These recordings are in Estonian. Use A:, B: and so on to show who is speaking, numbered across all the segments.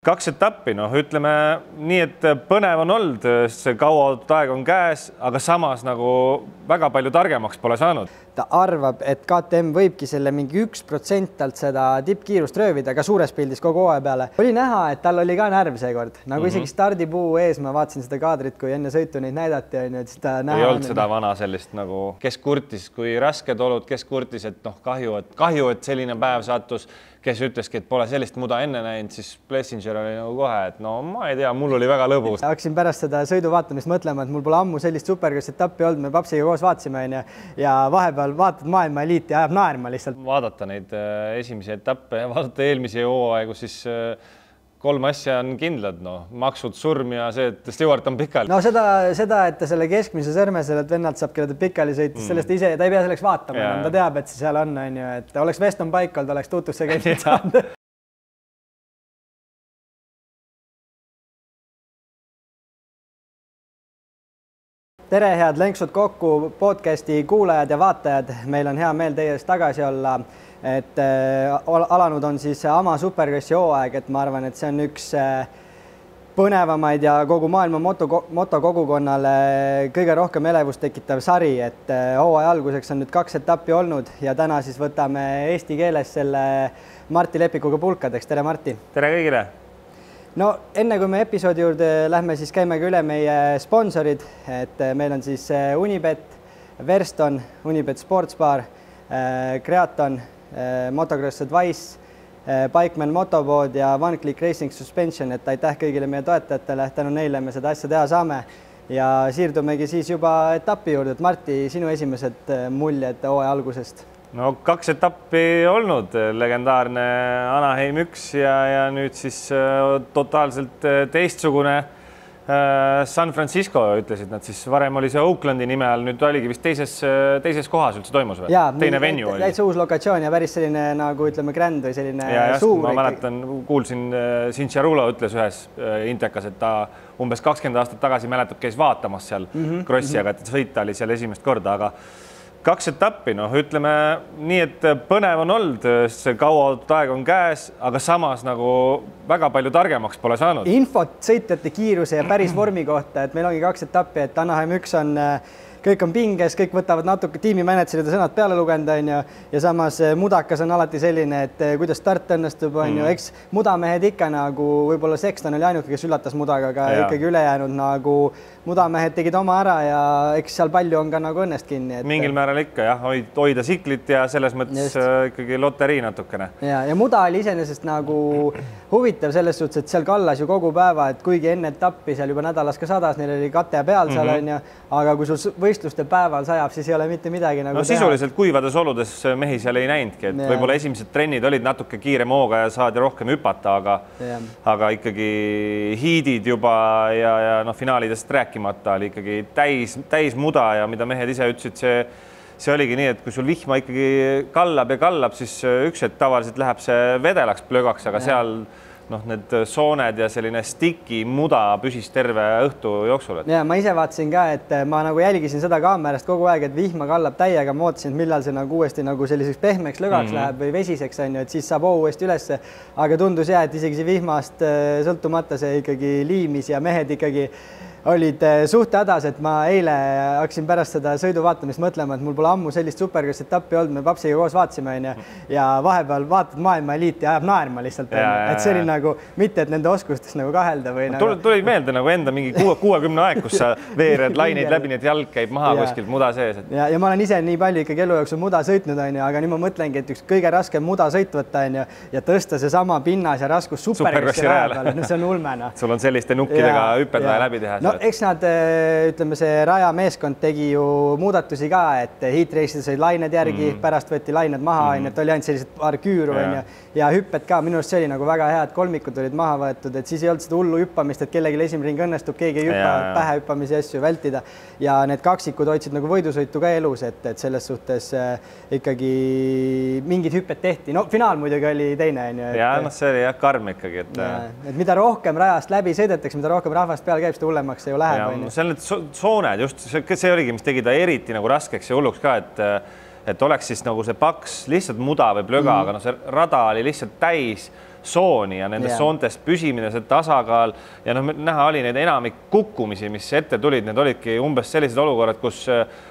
A: 2 etappi, ütleme nii, et põnev on olnud, see kaua aeg on käes, aga samas nagu väga palju targemaks pole saanud.
B: Ta arvab, et KTM võibki selle mingi 1% alt seda tippkiirust röövida ka suures pildis kogu hooaja peale. Oli näha, et tal oli ka närv seekord. Nagu isegi stardipuu ees ma vaatasin seda kaadrit, kui enne sõitu neid näidati.
A: Ei olnud seda vana sellist nagu, kes kurtis, kui rasked olud, kes kurtis, et kahju, et selline päev sattus, kes ütleski, et pole sellist muda enne näinud, siis Plessinger oli nagu kohe, et ma ei tea, mul oli väga lõbus.
B: Hakkasin pärast seda sõidu vaatamist mõtlema, et mul pole ammu sellist superkross etappi olnud, me papsiga koos vaatasime ja vahepeal vaatad maailma eliiti ja ajab naerma lihtsalt. Vaadata
A: neid esimesi etappe ja vaadata eelmisi hooaegu, siis 3 asja on kindlad, maksud, surm ja see, et Stewart on pikali. No seda, et ta selle keskmise sõrme sellelt vennalt saab, kelle ta pikali sõitis, sellest ise, ta ei pea selleks vaatama, ta teab, et see seal on, et oleks Weston Pike olnud, oleks tutusse käinud saanud. Tere, head lenksud kokku podcasti kuulajad ja vaatajad. Meil on hea meel teie ees tagasi olla, et alanud on siis AMA superkrossi hooaeg, et ma arvan, et see on üks põnevamaid ja kogu maailma motokogukonnale kõige rohkem elevust tekitav sari, et hooaja alguseks on nüüd 2 etappi olnud ja täna siis võtame eesti keeles selle Martti Lepikuga pulkadeks. Tere, Martti! Tere kõigile!
B: No enne kui me episoodi juurde lähme, siis käime ka üle meie sponsorid, et meil on siis Unibet, Verston, Unibet Sportsbar, Creaton, Motocross Advice, Bikeman Motoboard ja One Click Racing Suspension, et aitäh kõigile meie toetajatele, tänu neile me seda asja teha saame ja siirdumegi siis juba etapi juurde, et Martti, sinu esimesed muljed hooaja algusest?
A: No 2 etappi olnud, legendaarne Anaheim 1 ja nüüd siis totaalselt teistsugune San Francisco, ütlesid nad siis. Varem oli see Oaklandi nime all, nüüd oligi vist teises kohas üldse toimus või? Teine venue oli.
B: Täitsa uus lokatsioon ja päris selline, nagu ütleme, grand või selline suur.
A: Ma mäletan, kuulsin, Cinciarulo ütles ühes intekas, et ta umbes 20 aastat tagasi mäletab, käis vaatamas seal krossi, aga sõita oli seal esimest korda, aga 2 etappi, ütleme nii, et põnev on olnud, see kaua aeg on käes, aga samas nagu väga palju targemaks pole saanud.
B: Infot sõitjate kiiruse ja päris vormi kohta, et meil ongi 2 etappi, et Anaheim 1 on, kõik on pinges, kõik võtavad natuke tiimimänedžeride sõnad peale lugenda, ja samas mudakas on alati selline, et kuidas start õnnestub, eks mudamehed ikka nagu, võib-olla Sexton oli ainuke, kes üllatas mudaga, aga ikkagi ülejäänud nagu mudamehed tegid oma ära ja eks seal palju on ka nagu õnnest kinni.
A: Mingil määral ikka jah, hoida tsiklit ja selles mõttes ikkagi loterii natukene.
B: Ja muda oli iseenesest nagu huvitav selles suhtes, et seal kallas ju kogu päeva, et kuigi enne etappi seal juba nädalas ka sadas, neil oli kate peal seal on ja, aga kui sul võistluste päeval sajab, siis ei ole mitte midagi nagu teha.
A: Sisuliselt kuivades oludes mehi seal ei näinudki, et võib-olla esimesed trennid olid natuke kiirem hooga ja saadi rohkem hüpata, aga ikkagi hiidid juba ja finaalidest rääkimata oli ikkagi täis muda ja mida mehed ise ütlesid, see oligi nii, et kui sul vihma ikkagi kallab ja kallab, siis üks hetk tavaliselt läheb see vedelaks plögaks, aga seal need sooned ja selline stiki muda püsis terve õhtu jooksul.
B: Ja ma ise vaatasin ka, et ma nagu jälgisin seda kaamerast kogu aeg, et vihma kallab täiega, ma ootasin, et millal see nagu uuesti nagu selliseks pehmeks lõgaks läheb või vesiseks on ju, et siis saab uuesti ülesse. Aga tundus jah, et isegi see vihmast sõltumata see ikkagi liimis ja mehed ikkagi olid suht hädas, et ma eile hakkasin pärast seda sõidu vaatamist mõtlema, et mul pole ammu sellist superkross etappi olnud, me papsiga koos vaatasime ja vahepeal vaatad maailma eliiti ja ajab naerma lihtsalt. Et see oli nagu mitte, et nende oskustes nagu kahelda või nagu...
A: Tuli meelde nagu enda mingi 60 aeg, kus sa veered laineid läbi, nii et jalg käib maha kuskilt muda sees.
B: Ja ma olen ise nii palju ikkagi elu jooksul muda sõitnud, aga nüüd ma mõtlengi, et üks kõige raskem muda sõit võtta ja tõsta see sama pinnas ja raskus superkrossi ajal, see on ulmena.
A: Sul on selliste nukkidega hüpped vaja läbi teha.
B: Eks nad, ütleme, see Raja meeskond tegi ju muudatusi ka, et heat race'ides olid lained järgi, pärast võeti lained maha, et oli ainult sellised paar küüru ja hüpped ka. Minu arust see oli nagu väga hea, et kolmikud olid maha võetud, et siis ei olnud seda hullu hüppamist, et kellelgi esimene ring õnnestub, keegi ei hüppa, pähe hüppamisi asju vältida. Ja need kaksikud hoidsid nagu võidusõitu ka elus, et selles suhtes ikkagi mingid hüpped tehti. No finaal muidugi oli teine.
A: Ja see oli jah karm ikkagi.
B: Et mida rohkem rajast läbi sõidetakse, mida rohkem rahvast peal käib, seda hullemaks see ju läheb.
A: See on need sooned, just see oligi, mis tegi ta eriti nagu raskeks ja hulluks ka, et oleks siis nagu see paks lihtsalt muda või plöga, aga see rada oli lihtsalt täis
C: sooni ja nendes soontes püsimine, see tasakaal ja noh, näha oli neid enamik kukkumisi, mis ette tulid, need olidki umbes sellised olukorrad, kus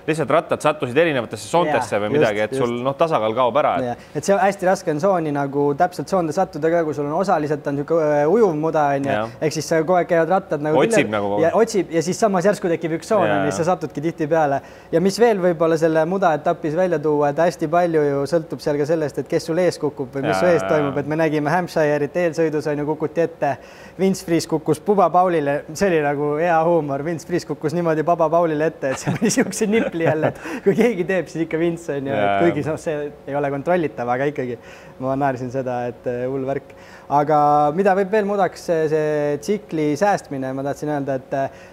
C: lihtsalt rattad sattusid erinevatesse soontesse või midagi, et sul tasakaal kaob ära.
B: Et see hästi raske on sooni nagu täpselt soonde sattuda ka, kui sul on osaliselt on ujuv muda, ehk siis kogu aeg käivad rattad nagu otsib ja siis samas järsku tekib üks soon, mis sa satudki tihti peale. Ja mis veel võib-olla selle muda etapis välja tuua, et hästi palju ju sõltub seal ka sellest, et kes sul ees kukub või mis su ees toimub, et me nägime Hampshire'it eelsõidus on ju kukuti ette, Vince Friis kukkus Bubba Paulile, see oli nagu hea huumor, Vince Friis kukkus niimoodi Bubba Paulile ette, et see oli siukse nipli jälle, et kui keegi teeb, siis ikka Vince on ju, et kuigi see ei ole kontrollitav, aga ikkagi ma naersin seda, et hull värk. Aga mida võib veel mudaks see tsikli säästmine, ma tahtsin öelda, et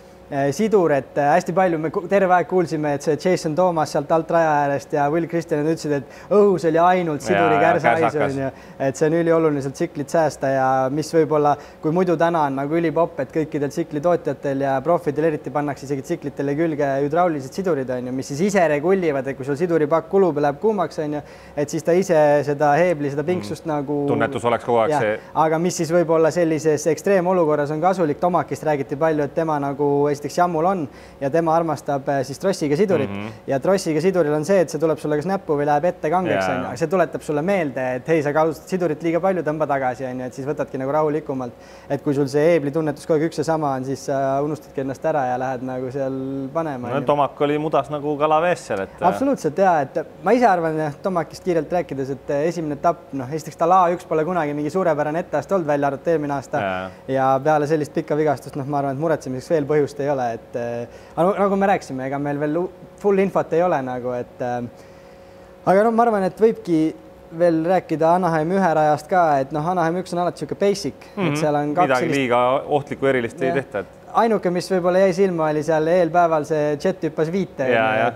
B: sidur, et hästi palju me terve aeg kuulsime, et see Jason Thomas sealt alt raja äärest ja Will Christian ütlesid, et õhus oli ainult siduri kärsahais, et see on ülioluline sealt tsiklit säästa ja mis võib-olla, kui muidu täna on nagu ülipopp, et kõikidel tsiklitootjatel ja profidel eriti pannakse isegi tsiklitele külge hüdraulilised sidurid, on ju, mis siis ise regullivad, et kui sul siduripakk kulub ja läheb kuumaks, on ju, et siis ta ise seda heebli, seda pingsust nagu
C: tunnetus oleks kogu aeg see.
B: Aga mis siis võib-olla sellises ekstreemolukorras on kasulik, Tomakist räägiti palju, et tema nagu esiteks jammul on ja tema armastab siis trossiga sidurit ja trossiga siduril on see, et see tuleb sulle kas näppu või läheb ette kangeks, on ju, see tuletab sulle meelde, et hei, sa kasutad sidurit liiga palju, tõmba tagasi, on ju, et siis võtadki nagu rahulikumalt, et kui sul see heebli tunnetus kogu aeg üks ja sama on, siis sa unustadki ennast ära ja lähed nagu seal panema.
C: No, Tomak oli mudas nagu kalavees seal, et
B: absoluutselt ja, et ma ise arvan Tomakist kiirelt rääkides, et esimene etapp, noh, esiteks tal A1 pole kunagi mingi suurepärane etteast olnud välja arvatud eelmine aasta ja peale sellist pikka vigastust, noh, ma arvan, et muretsemiseks veel põhjust ei ole, et nagu me rääkisime, ega meil veel full infot ei ole nagu, et aga no ma arvan, et võibki veel rääkida Anaheim 1 rajast ka, et noh, Anaheim 1 on alati siuke basic, et seal on
C: midagi liiga ohtlikku erilist ei tehta, et
B: ainuke, mis võib-olla jäi silma, oli seal eelpäeval see jet hüppas viite,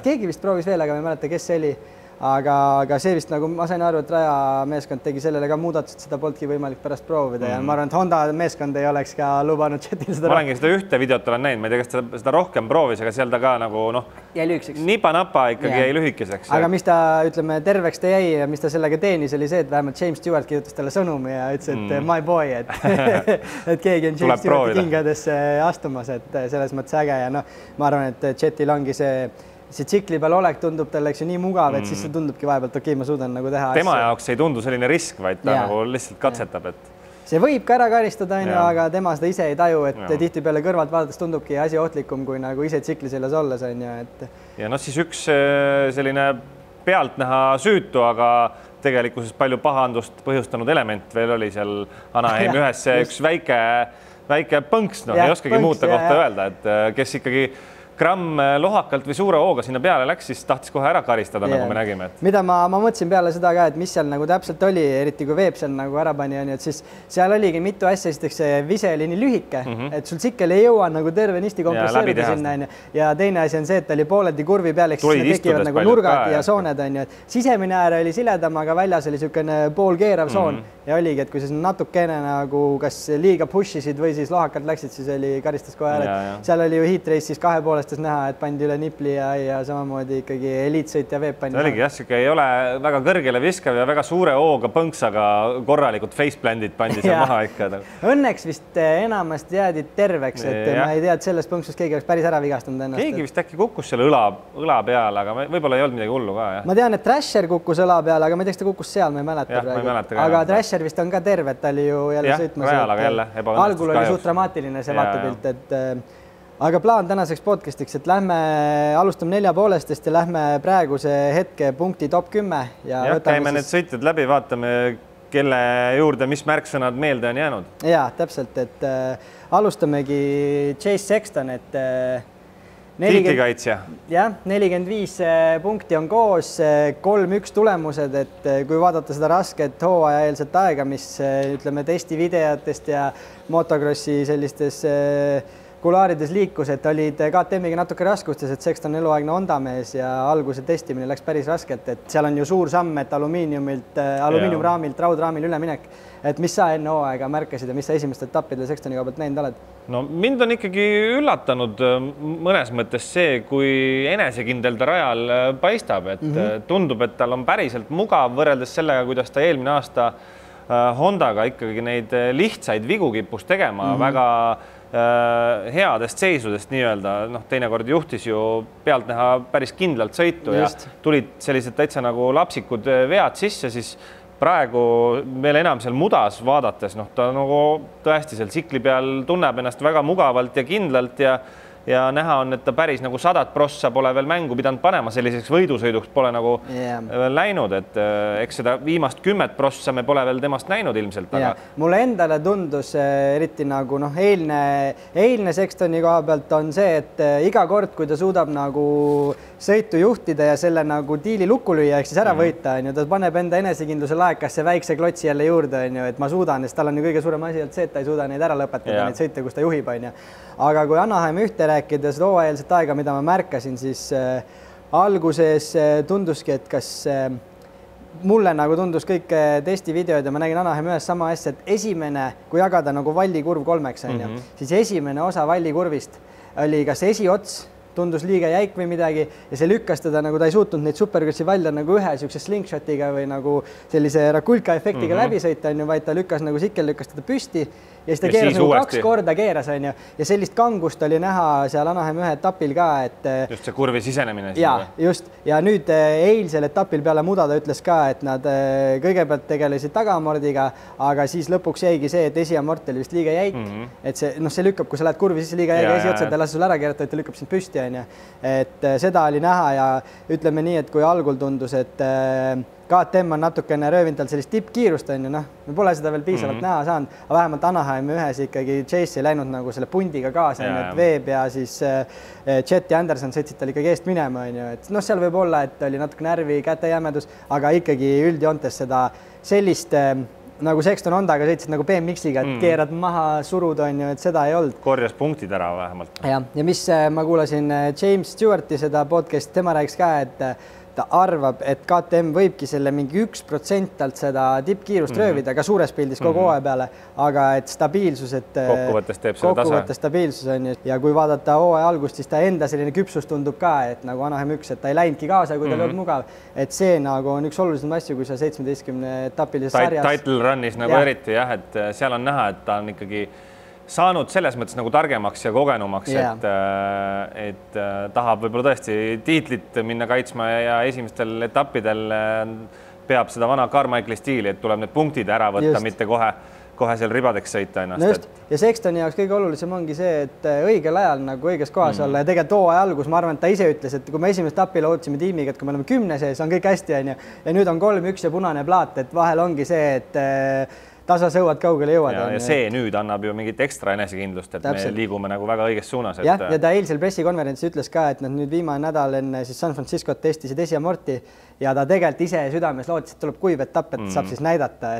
B: keegi vist proovis veel, aga ma ei mäleta, kes see oli. Aga see vist nagu ma sain aru, et Raja meeskond tegi sellele ka muudatused, seda polnudki võimalik pärast proovida ja ma arvan, et Honda meeskond ei oleks ka lubanud jetil seda.
C: Ma olengi seda ühte videot olen näinud, ma ei tea, kas seda rohkem proovis, aga seal ta ka nagu noh, nipa-napa ikkagi jäi lühikeseks.
B: Aga mis ta, ütleme, terveks ta jäi ja mis ta sellega teenis, oli see, et vähemalt James Stewart kirjutas talle sõnumi ja ütles, et my boy, et keegi on James Stewarti kingadesse astumas, et selles mõttes äge ja noh, ma arvan, et jetil ongi see tsikli peal olek tundub talle nii mugav, et siis see tundubki vaevalt, okei, ma suudan nagu teha
C: tema jaoks ei tundu selline risk, vaid ta nagu lihtsalt katsetab, et
B: see võib ka ära karistada, aga tema seda ise ei taju, et tihti peale kõrvalt vaadates tundubki asi ohtlikum, kui nagu ise tsikli selles olles on ju, et
C: ja noh, siis üks selline pealtnäha süütu, aga tegelikkuses palju pahandust põhjustanud element veel oli seal Anaheim ühes üks väike põnks, noh, ei oskagi muuta kohta öelda, et kes ikkagi gramm lohakalt või suure hooga sinna peale läks, siis tahtis kohe ära karistada, nagu me nägime.
B: Mida ma mõtlesin peale seda ka, et mis seal nagu täpselt oli, eriti kui veeb seal nagu ära pani, on ju, et siis seal oligi mitu asja, esiteks see vise oli nii lühike, et sul tsikkel ei jõua nagu terve nisti kompresseerida sinna, on ju. Ja teine asi on see, et ta oli pooleldi kurvi peal, ehk siis tekivad nagu nurgad ja sooned, on ju. Sisemine äär oli siledam, aga väljas oli niisugune poolkeerav soon ja oligi, et kui sa natukene nagu kas liiga pushisid või siis lohakalt läksid, siis oli karistas kohe ära. Seal oli ju heat race siis 2,5 näha, et pandi üle nipli ja samamoodi ikkagi eliitsõit ja veeb pandi.
C: See oligi jah, siuke ei ole väga kõrgele viskav ja väga suure hooga põnks, aga korralikult faceplandid pandi seal maha ikka.
B: Õnneks vist enamasti jäädi terveks, et ma ei tea, et selles põnksus keegi oleks päris ära vigastanud ennast.
C: Keegi vist äkki kukkus selle õla peale, aga võib-olla ei olnud midagi hullu ka.
B: Ma tean, et Thrasher kukkus õla peale, aga ma ei tea, kas ta kukkus seal, ma ei mäleta. Aga Thrasher vist on ka terve, et ta oli ju jälle sõitmas. Algul oli suht dramaatiline see vaatepilt, et aga plaan tänaseks podcastiks, et alustame 4,5 ja lähme praeguse hetke punkti top 10.
C: Ja käime need sõitjad läbi, vaatame, kelle juurde, mis märksõnad meelde on jäänud.
B: Ja, täpselt, et alustamegi Chase Sexton, et
C: tiitlikaitsja.
B: Jah, 45 punkti on koos, 3-1 tulemused, et kui vaadata seda rasket hooajaeelset aega, mis ütleme testivideotest ja motokrossi sellistes kulaarides liikus, et olid KTM-iga natuke raskustes, et Sexton eluaegne Honda mees ja alguse testimine läks päris raskelt, et seal on ju suur samm, et alumiiniumraamilt raudraamil üleminek. Et mis sa enne hooaega märkasid ja mis sa esimest etappidel Sextoni kaubalt näinud oled?
C: No mind on ikkagi üllatanud mõnes mõttes see, kui enesekindel ta rajal paistab, et tundub, et tal on päriselt mugav võrreldes sellega, kuidas ta eelmine aasta Hondaga ikkagi neid lihtsaid vigu kippus tegema väga headest seisudest nii-öelda, teinekord juhtis ju pealtnäha päris kindlalt sõitu ja tulid sellised täitsa nagu lapsikud vead sisse, siis praegu veel enam seal mudas vaadates, ta nagu tõesti seal tsikli peal tunneb ennast väga mugavalt ja kindlalt ja näha on, et ta päris nagu 100% pole veel mängu pidanud panema, selliseks võidusõiduks pole nagu läinud, et eks seda viimast 10% me pole veel temast näinud ilmselt. Aga...
B: Mulle endale tundus eriti nagu eilne Sextoni koha pealt on see, et iga kord, kui ta suudab nagu sõitu juhtida ja selle nagu diili lukku lüüa, ehk siis ära võita, ta paneb enda enesekindluse laekasse väikse klotsi jälle juurde, et ma suudan, sest tal on ju kõige suurem asi see, et ta ei suuda neid ära lõpetada, neid sõite, kus ta juhib, aga kui Anaheim ühte rääkides hooajalist aega, mida ma märkasin, siis alguses tunduski, et kas mulle nagu tundus kõik testivideod ja ma nägin Anaheim ühes sama asja, et esimene, kui jagada nagu vallikurv 3-ks, siis esimene osa vallikurvist oli kas esiots, tundus liiga jäik või midagi ja see lükkas teda nagu ta ei suutnud neid superkrossi välja nagu ühe siukse slingshotiga või nagu sellise Rakulka efektiga läbi sõita, vaid ta lükkas nagu sikkel lükkas teda püsti ja siis ta keeras nagu 2 korda keeras, ja sellist kangust oli näha seal Anaheim ühe etapil ka, et
C: just see kurvi sisenemine.
B: Ja, just. Ja nüüd eilsel etapil peale muda ta ütles ka, et nad kõigepealt tegelesid tagamordiga, aga siis lõpuks jäigi see, et esiamort oli vist liiga jäik, et see lükkab, kui sa lähed kurvi sisse liiga jäiga esiotsad ja lase sul ära keerata, et ta lükkab sind püsti, et seda oli näha ja ütleme nii, et kui algul tundus, et KTM on natukene röövinud tal sellist tippkiirust, me pole seda veel piisavalt näha saanud, aga vähemalt Anaheim ühes ikkagi Chase ei läinud nagu selle pundiga kaasa, et Webb ja siis Chet ja Anderson sõitsid tal ikkagi eest minema, et seal võib olla, et oli natuke närvi, kätejämedus, aga ikkagi üldjoontes seda sellist nagu Sexton Hondaga sõitsid nagu BMX-iga, et keerad maha, surud, et seda ei olnud.
C: Korjas punktid ära vähemalt.
B: Ja mis ma kuulasin James Stewarti seda podcast, tema rääkis ka, et ta arvab, et KTM võibki selle mingi 1% alt seda tippkiirust röövida ka suures pildis kogu hooaja peale, aga et stabiilsus, et
C: kokkuvõttes teeb selle tasa.
B: Stabiilsus on ja kui vaadata hooaja algust, siis ta enda selline küpsus tundub ka, et nagu Anaheim 1, et ta ei läinudki kaasa, kui ta oli mugav, et see nagu on üks olulisem asju, kui sa 17 etapilises sarjas.
C: Title runnis nagu eriti jah, et seal on näha, et ta on ikkagi saanud selles mõttes nagu targemaks ja kogenumaks, et tahab võib-olla tõesti tiitlit minna kaitsma ja esimestel etappidel peab seda vana Carmichaeli stiili, et tuleb need punktid ära võtta, mitte kohe seal ribadeks sõita ennast.
B: Ja Sextoni jaoks kõige olulisem ongi see, et õigel ajal nagu õiges kohas olla ja tegelikult hooaja algus, ma arvan, et ta ise ütles, et kui me esimest etapil ootasime tiimiga, et kui me oleme 10 sees, on kõik hästi, ja nüüd on 3-1 ja punane plaat, et vahel ongi see, et tasa sõuad, kaugele jõuad.
C: Ja see nüüd annab ju mingit ekstra enesekindlust, et me liigume nagu väga õiges suunas.
B: Ja ta eilsel pressikonverentsi ütles ka, et nad nüüd viimane nädal enne siis San Franciscot testisid esiamorti ja ta tegelikult ise südames lootis, et tuleb kuiv etapp, et saab siis näidata,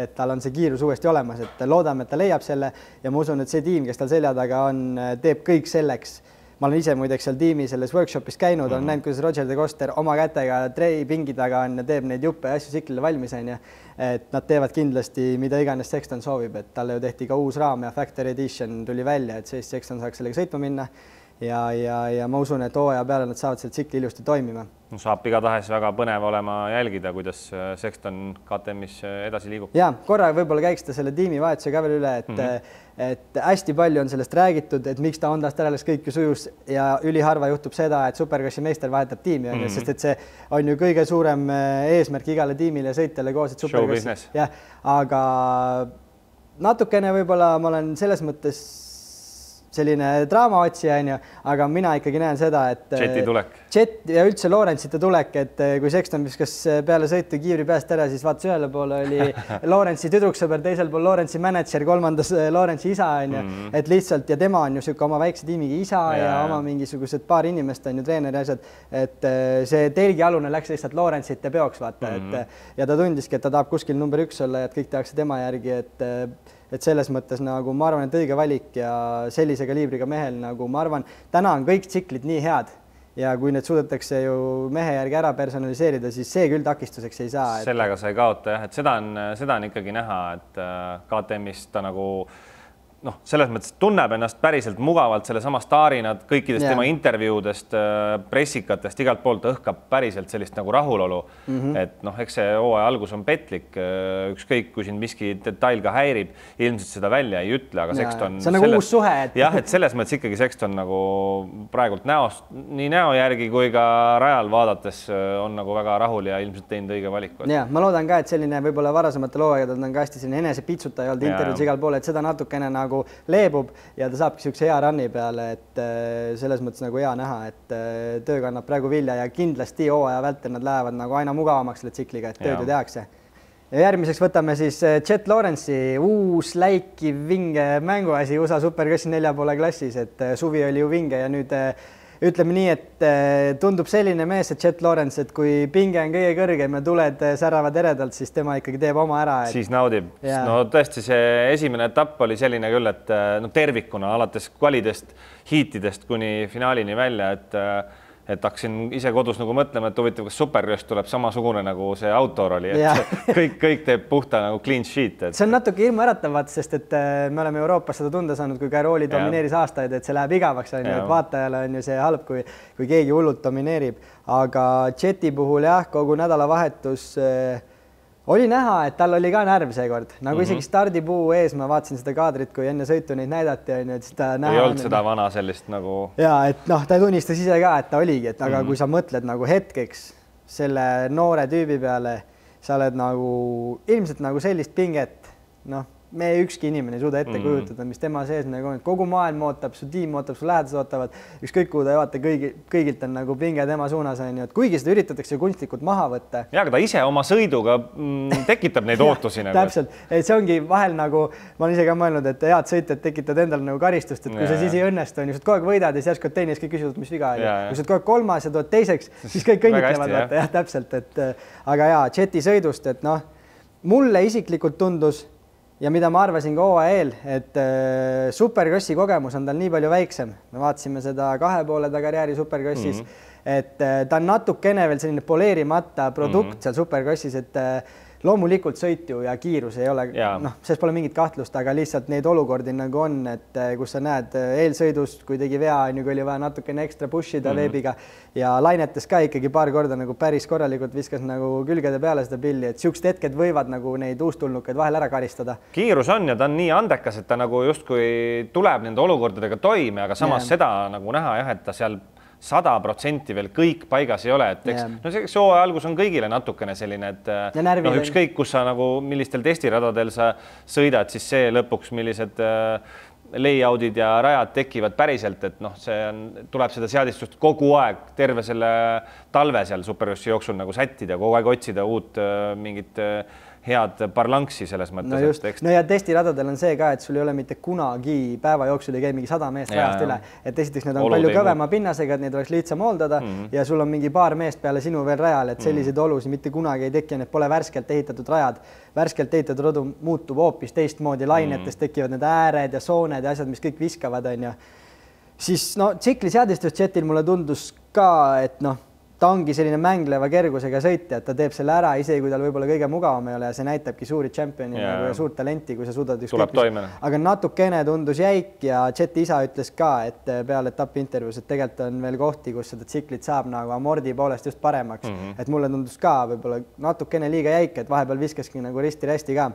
B: et tal on see kiirus uuesti olemas, et loodame, et ta leiab selle ja ma usun, et see tiim, kes tal selja taga on, teeb kõik selleks. Ma olen ise muideks seal tiimi selles workshopis käinud, olen näinud, kuidas Roger de Coster oma kätega trei pingi taga on ja teeb neid juppe asju siklile valmis, et nad teevad kindlasti, mida iganes Sexton soovib, et talle ju tehti ka uus raam ja Factory Edition tuli välja, et siis Sexton saaks sellega sõitma minna ja ma usun, et hooaja peale nad saavad selle tsikli ilusti toimima.
C: Saab igatahes väga põnev olema jälgida, kuidas Sexton KTM-is edasi liigub.
B: Ja, korra võib-olla käiks ta selle tiimi vahetuse ka veel üle, et hästi palju on sellest räägitud, et miks ta Hondast ära läks kõik ju sujus ja üliharva juhtub seda, et superkrossi meister vahetab tiimi, sest et see on ju kõige suurem eesmärk igale tiimile sõitjale koos, et superkrossi. Ja, aga natukene võib-olla ma olen selles mõttes selline draamaotsija, aga mina ikkagi näen seda, et
C: Jeti tulek.
B: Jet ja üldse Lorenzite tulek, et kui Sexton viskas peale sõitu kiivri peast ära, siis vaatas ühele poole oli Lorenzi tüdruksõber, teisel pool Lorenzi manager, kolmandas Lorenzi isa, et lihtsalt ja tema on ju siuke oma väikse tiimiga isa ja oma mingisugused paar inimest on ju treeneri asjad, et see telgialune läks lihtsalt Lorenzite peoks, vaata, ja ta tundiski, et ta tahab kuskil number 1 olla ja et kõik tehakse tema järgi, et selles mõttes nagu ma arvan, et õige valik ja sellise kaliibriga mehel nagu ma arvan, täna on kõik tsiklid nii head ja kui need suudetakse ju mehe järgi ära personaliseerida, siis see küll takistuseks ei saa.
C: Sellega sa ei kaota jah, et seda on ikkagi näha, et KTM-is ta nagu noh, selles mõttes tunneb ennast päriselt mugavalt sellesama staarina kõikidest tema intervjuudest, pressikatest, igalt poolt õhkab päriselt sellist nagu rahulolu. Et noh, eks see hooaja algus on petlik, ükskõik kui siin miski detail ka häirib, ilmselt seda välja ei ütle, aga Sexton
B: see on nagu uus suhe.
C: Jah, et selles mõttes ikkagi Sexton nagu praegult nii näo järgi kui ka rajal vaadates on nagu väga rahul ja ilmselt teinud õige valiku.
B: Ja, ma loodan ka, et selline võib-olla varasemate looaegadel on ka hästi selline enesepitsuta ei olnud intervjuus igal pool, et seda natukene nagu leebub ja ta saabki niisuguse hea run'i peale, et selles mõttes nagu hea näha, et töö kannab praegu vilja ja kindlasti hooaja vältel nad lähevad nagu aina mugavamaks selle tsikliga, et tööd ju tehakse. Ja järgmiseks võtame siis Jet Lawrence'i uus läikiv vinge mänguasi USA Supercrossi 4,5 klassis, et suvi oli ju vinge ja nüüd ütleme nii, et tundub selline mees, et Jet Lawrence, et kui pinge on kõige kõrgem ja tuled säravad eredalt, siis tema ikkagi teeb oma ära.
C: Siis naudib. No tõesti see esimene etapp oli selline küll, et no tervikuna alates kvalidest, hiitidest kuni finaalini välja, et hakkasin ise kodus nagu mõtlema, et huvitav, kas Supercross tuleb samasugune nagu see Outdoor oli, et kõik teeb puhta nagu clean sheet.
B: See on natuke hirmuäratavat, sest et me oleme Euroopas seda tunda saanud, kui Cairoli domineeris aastaid, et see läheb igavaks, on ju, et vaatajale on ju see halb, kui keegi hullult domineerib. Aga Jeti puhul jah, kogu nädalavahetus oli näha, et tal oli ka närv seekord. Nagu isegi stardipuu ees, ma vaatasin seda kaadrit, kui enne sõitu neid näidati, on ju, et siis ta näha.
C: Ei olnud seda vana sellist nagu...
B: Ja, et noh, ta tunnistas ise ka, et ta oligi, et aga kui sa mõtled nagu hetkeks selle noore tüübi peale, sa oled nagu ilmselt nagu sellist pinget, noh, me ükski inimene ei suuda ette kujutada, mis tema sees nagu on. Kogu maailm ootab, su tiim ootab, su lähedased ootavad, ükskõik kuhu ta ei vaata, kõigilt on nagu pinge tema suunas, on ju, et kuigi seda üritatakse kunstlikult maha võtta.
C: Ja, aga ta ise oma sõiduga tekitab neid ootusi. Nagu.
B: Täpselt, et see ongi vahel nagu, ma olen ise ka mõelnud, et head sõitjad tekitavad endale nagu karistust, et kui sa siis ei õnnestu, on ju, kogu aeg võidad ja siis järsku teine, kõik küsivad, mis viga oli. Kui sa kogu aeg kolmas ja tuled teiseks, siis kõik õnnitlevad. Jah, täpselt, et aga jaa, Jeti sõidust, et noh, mulle isiklikult tundus ja mida ma arvasin ka hooaja eel, et Supercrossi kogemus on tal nii palju väiksem. Me vaatasime seda 2,5 karjääri Supercrossis, et ta on natukene veel selline poleerimata produkt seal Supercrossis, et loomulikult sõitu ja kiirus ei ole, noh, selles pole mingit kahtlust, aga lihtsalt neid olukordi nagu on, et kus sa näed eelsõidust, kui tegi vea, kui oli vaja natukene ekstra pushida veebiga ja lainetes ka ikkagi paar korda nagu päris korralikult viskas nagu külgede peale seda pilli, et siuksed hetked võivad nagu neid uustulnukaid vahel ära karistada.
C: Kiirus on ja ta on nii andekas, et ta nagu justkui tuleb nende olukordadega toime, aga samas seda nagu näha jah, et ta seal 100% veel kõik paigas ei ole, et eks no see hooaja algus on kõigile natukene selline, et no ükskõik, kus sa nagu millistel testiradadel sa sõidad, siis see lõpuks millised layoutid ja rajad tekivad päriselt, et noh, see on, tuleb seda seadistust kogu aeg terve selle talve seal Supercrossi jooksul nagu sättida, kogu aeg otsida uut mingit head parlanksi selles mõttes.
B: No just, no ja testiradadel on see ka, et sul ei ole mitte kunagi päeva jooksul ei käi mingi 100 meest rajast üle, et esiteks need on palju kõvema pinnasega, et neid oleks lihtsam hooldada ja sul on mingi paar meest peale sinu veel rajal, et selliseid olusid mitte kunagi ei teki, need pole värskelt ehitatud rajad. Värskelt ehitatud rodu muutub hoopis teistmoodi, lainetes tekivad need ääred ja sooned ja asjad, mis kõik viskavad, on ju. Siis no tsikliseadistus Jetil mulle tundus ka, et noh, ta ongi selline mängleva kergusega sõitja, et ta teeb selle ära, isegi kui tal võib-olla kõige mugavam ei ole ja see näitabki suuri tšempioni ja suurt talenti, kui sa suudad aga natukene tundus jäik ja Jeti isa ütles ka, et peale etapi intervjuus, et tegelikult on veel kohti, kus seda tsiklit saab nagu amordi poolest just paremaks, et mulle tundus ka võib-olla natukene liiga jäik, et vahepeal viskaski nagu risti-rästi ka.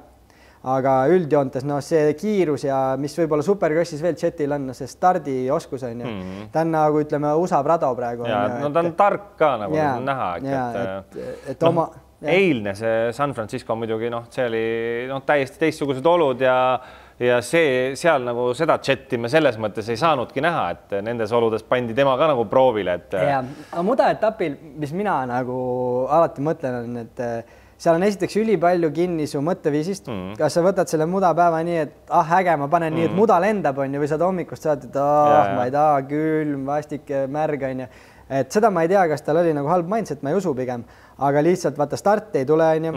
B: Aga üldjoontes, no see kiirus ja mis võib-olla Supercrossis veel Jetil on, see stardioskus on ju. Ta on nagu, ütleme, USA Prado praegu.
C: No ta on tark ka nagu näha. Eilne see San Francisco muidugi, noh, see oli täiesti teistsugused olud ja see seal nagu seda Jeti me selles mõttes ei saanudki näha, et nendes oludes pandi tema ka nagu proovile.
B: Aga mudaetapil, mis mina nagu alati mõtlen on, et seal on esiteks ülipalju kinni su mõtteviisist. Kas sa võtad selle mudapäeva nii, et äge, ma panen nii, et muda lendab on ju, või saad hommikust saad, et ma ei taha, külm, vastik, märg on ju. Et seda ma ei tea, kas tal oli nagu halb mindset, ma ei usu pigem, aga lihtsalt vaata start ei tule on ju.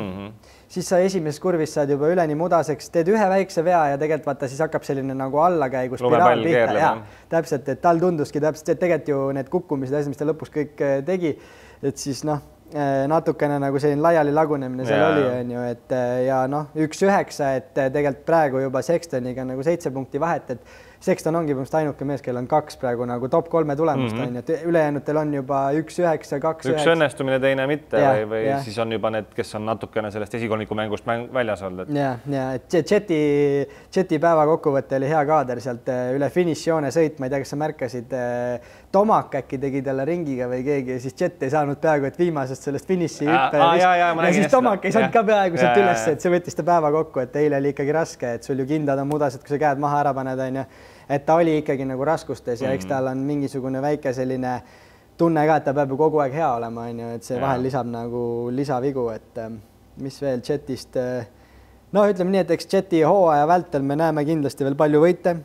B: Siis sa esimeses kurvis saad juba üleni mudaseks, teed ühe väikse vea ja tegelikult vaata siis hakkab selline nagu allakäigu spiraal pihta. Ja, täpselt, et tal tunduski täpselt, et tegelikult ju need kukkumised, mis ta lõpuks kõik tegi, et siis noh,
A: natukene nagu selline laiali lagunemine seal oli, on ju, et ja noh, 1-9, et tegelikult praegu juba Sextoniga nagu 7 punkti vahet, et Sexton ongi põhimõtteliselt ainuke mees, kellel on 2 praegu nagu top 3 tulemust, on ju, et ülejäänutel on juba 1-9, 2-9.
C: Üks õnnestumine, teine mitte või siis on juba need, kes on natukene sellest esikolmiku mängust väljas olnud.
A: Ja, et Jeti päeva kokkuvõte oli hea kaader sealt üle finišijoone sõit, ma ei tea, kas sa märkasid, Tomak äkki tegi talle ringiga või keegi ja siis Jet ei saanud peaaegu, et viimasest sellest finiši hüppe ja siis Tomak ei saanud ka peaaegu sealt üles, et see võttis ta päeva kokku, et eile oli ikkagi raske, et sul ju kindad on mudased, kui sa käed maha ära paned, on ju, et ta oli ikkagi nagu raskustes ja eks tal on mingisugune väike selline tunne ka, et ta peab ju kogu aeg hea olema, on ju, et see vahel lisab nagu lisavigu, et mis veel Jetist, no ütleme nii, et eks Jeti hooaja vältel me näeme kindlasti veel palju võite.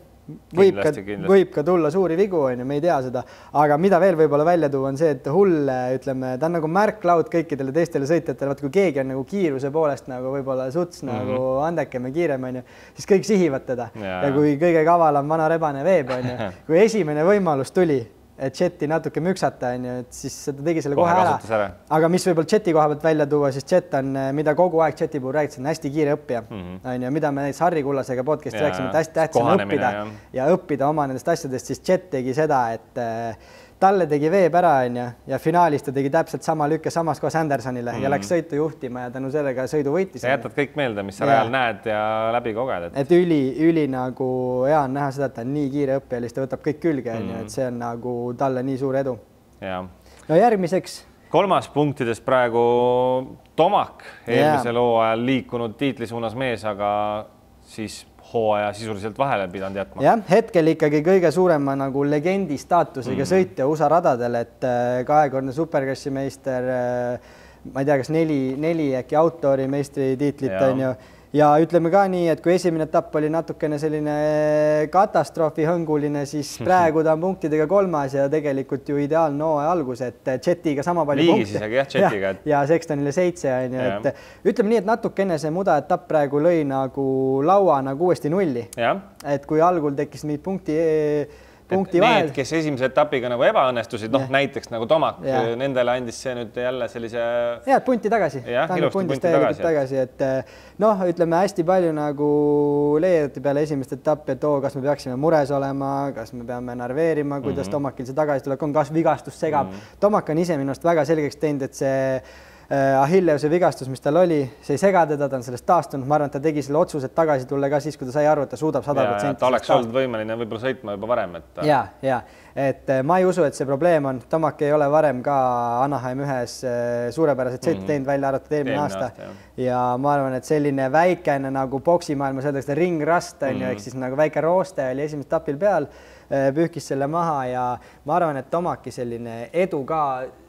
A: Võib ka tulla suuri vigu, on ju, me ei tea seda, aga mida veel võib-olla välja tuua on see, et hull, ütleme, ta on nagu märklaud kõikidele teistele sõitjatele, vaat kui keegi on nagu kiiruse poolest nagu võib-olla suts nagu andekem ja kiirem, on ju, siis kõik sihivad teda ja kui kõige kavalam vana rebane veeb, on ju, kui esimene võimalus tuli, et Jeti natuke müksata, on ju, et siis ta tegi selle kohe ära. Aga mis võib-olla Jeti koha pealt välja tuua, siis Jet on, mida kogu aeg Jeti puhul räägid, see on hästi kiire õppija, on ju, mida me näiteks Harri Kullasega podcasti rääksime, et hästi tähtis on õppida ja õppida oma nendest asjadest, siis Jet tegi seda, et talle tegi veeb ära, on ju, ja finaalis ta tegi täpselt sama lükke samas kohas Andersonile ja läks sõitu juhtima ja tänu sellega sõidu võitis.
C: Ja jätad kõik meelde, mis sa rajal näed ja läbi koged.
A: Et üli nagu hea on näha seda, et ta on nii kiire õppija, ta võtab kõik külge, on ju, et see on nagu talle nii suur edu. No järgmiseks.
C: 3. punktides praegu Tomak eelmisel hooajal liikunud tiitli suunas mees, aga siis hooaja sisuliselt vahele pidanud jätma.
A: Jah, hetkel ikkagi kõige suurema nagu legendi staatusega sõitja USA radadel, et 2-kordne superkrossi meister, ma ei tea, kas 4 äkki autori meistri tiitlit on ju. Ja ütleme ka nii, et kui esimene etapp oli natukene selline katastroofi hõnguline, siis praegu ta on punktidega 3. ja tegelikult ju ideaalne hooaja algus, et Jetiga sama palju
C: liigis isegi Jetiga.
A: Ja Sextonile 7 on ju, et ütleme nii, et natukene see muda etapp praegu lõi nagu laua nagu uuesti nulli. Et kui algul tekkis neid punkti vahel.
C: Need, kes esimese etapiga nagu ebaõnnestusid, noh näiteks nagu Tomak, nendele andis see nüüd jälle sellise...
A: Head punti tagasi. Tagasi, et noh, ütleme hästi palju nagu leerati peale esimest etappi, et kas me peaksime mures olema, kas me peame narveerima, kuidas Tomakil see tagasi tuleb, kas vigastus segab. Tomak on ise minust väga selgeks teinud, et see Achilleuse vigastus, mis tal oli, see ei sega teda, ta on sellest taastunud. Ma arvan, et ta tegi selle otsused tagasi tulla ka siis, kui ta sai aru, et ta suudab 100%.
C: Ta oleks olnud võimeline võib-olla sõitma juba varem.
A: Ja, et ma ei usu, et see probleem on. Tomak ei ole varem ka Anaheim 1 suurepäraselt sõitu teinud välja arvatud eelmine aasta. Ja ma arvan, et selline väikene nagu boksimaailmas öeldakse ringrast, ehk siis nagu väike rooste oli esimest etapil peal, pühkis selle maha ja ma arvan, et Tomaki selline edu ka,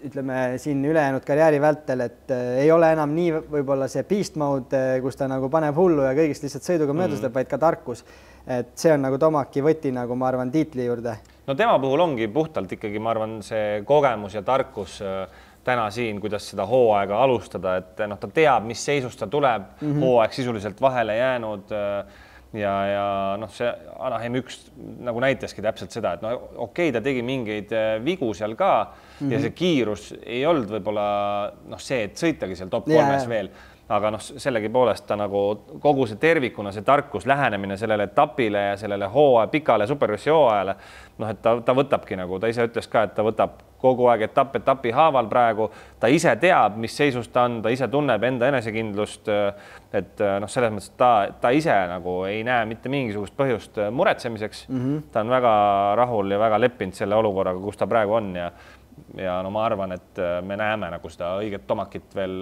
A: ütleme siin ülejäänud karjääri vältel, et ei ole enam nii võib-olla see beast mode, kus ta nagu paneb hullu ja kõigist lihtsalt sõiduga möödustab, vaid ka tarkus. Et see on nagu Tomaki võti nagu ma arvan tiitli juurde.
C: No tema puhul ongi puhtalt ikkagi, ma arvan, see kogemus ja tarkus täna siin, kuidas seda hooaega alustada, et ta teab, mis seisust ta tuleb, hooaeg sisuliselt vahele jäänud ja see Anaheim 1 nagu näitaski täpselt seda, et okei, ta tegi mingeid vigu seal ka ja see kiirus ei olnud võib-olla see, et sõitagi seal top 3 veel, aga sellegi poolest ta nagu kogu see tervikuna, see tarkus, lähenemine sellele etapile ja sellele pikale superkrossi hooajale, et ta võtabki nagu, ta ise ütles ka, et ta võtab kogu aeg etapi haaval praegu, ta ise teab, mis seisus ta on, ta ise tunneb enda enesekindlust, et selles mõttes ta ise nagu ei näe mitte mingisugust põhjust muretsemiseks, ta on väga rahul ja väga leppinud selle olukorraga, kus ta praegu on ja ma arvan, et me näeme nagu seda õiget Tomakit veel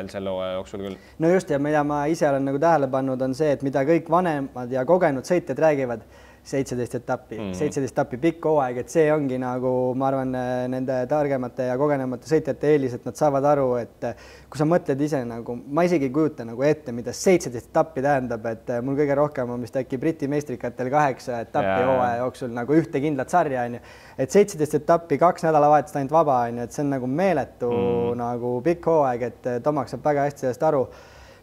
C: selle hooaja jooksul küll.
A: No just ja mida ma ise olen nagu tähele pannud on see, et mida kõik vanemad ja kogenud sõitjad räägivad, 17 etappi pikk hooaeg, et see ongi nagu, ma arvan, nende targemate ja kogenemate sõitjate eelis, et nad saavad aru, et kui sa mõtled ise nagu, ma isegi ei kujuta nagu ette, mida 17 etappi tähendab, et mul kõige rohkem on vist äkki Briti meistrikatel 8 etappi hooaja jooksul nagu ühte kindlat sarja, on ju. Et 17 etappi, 2 nädalavahetust ainult vaba, on ju, et see on nagu meeletu nagu pikk hooaeg, et Tomak saab väga hästi sellest aru.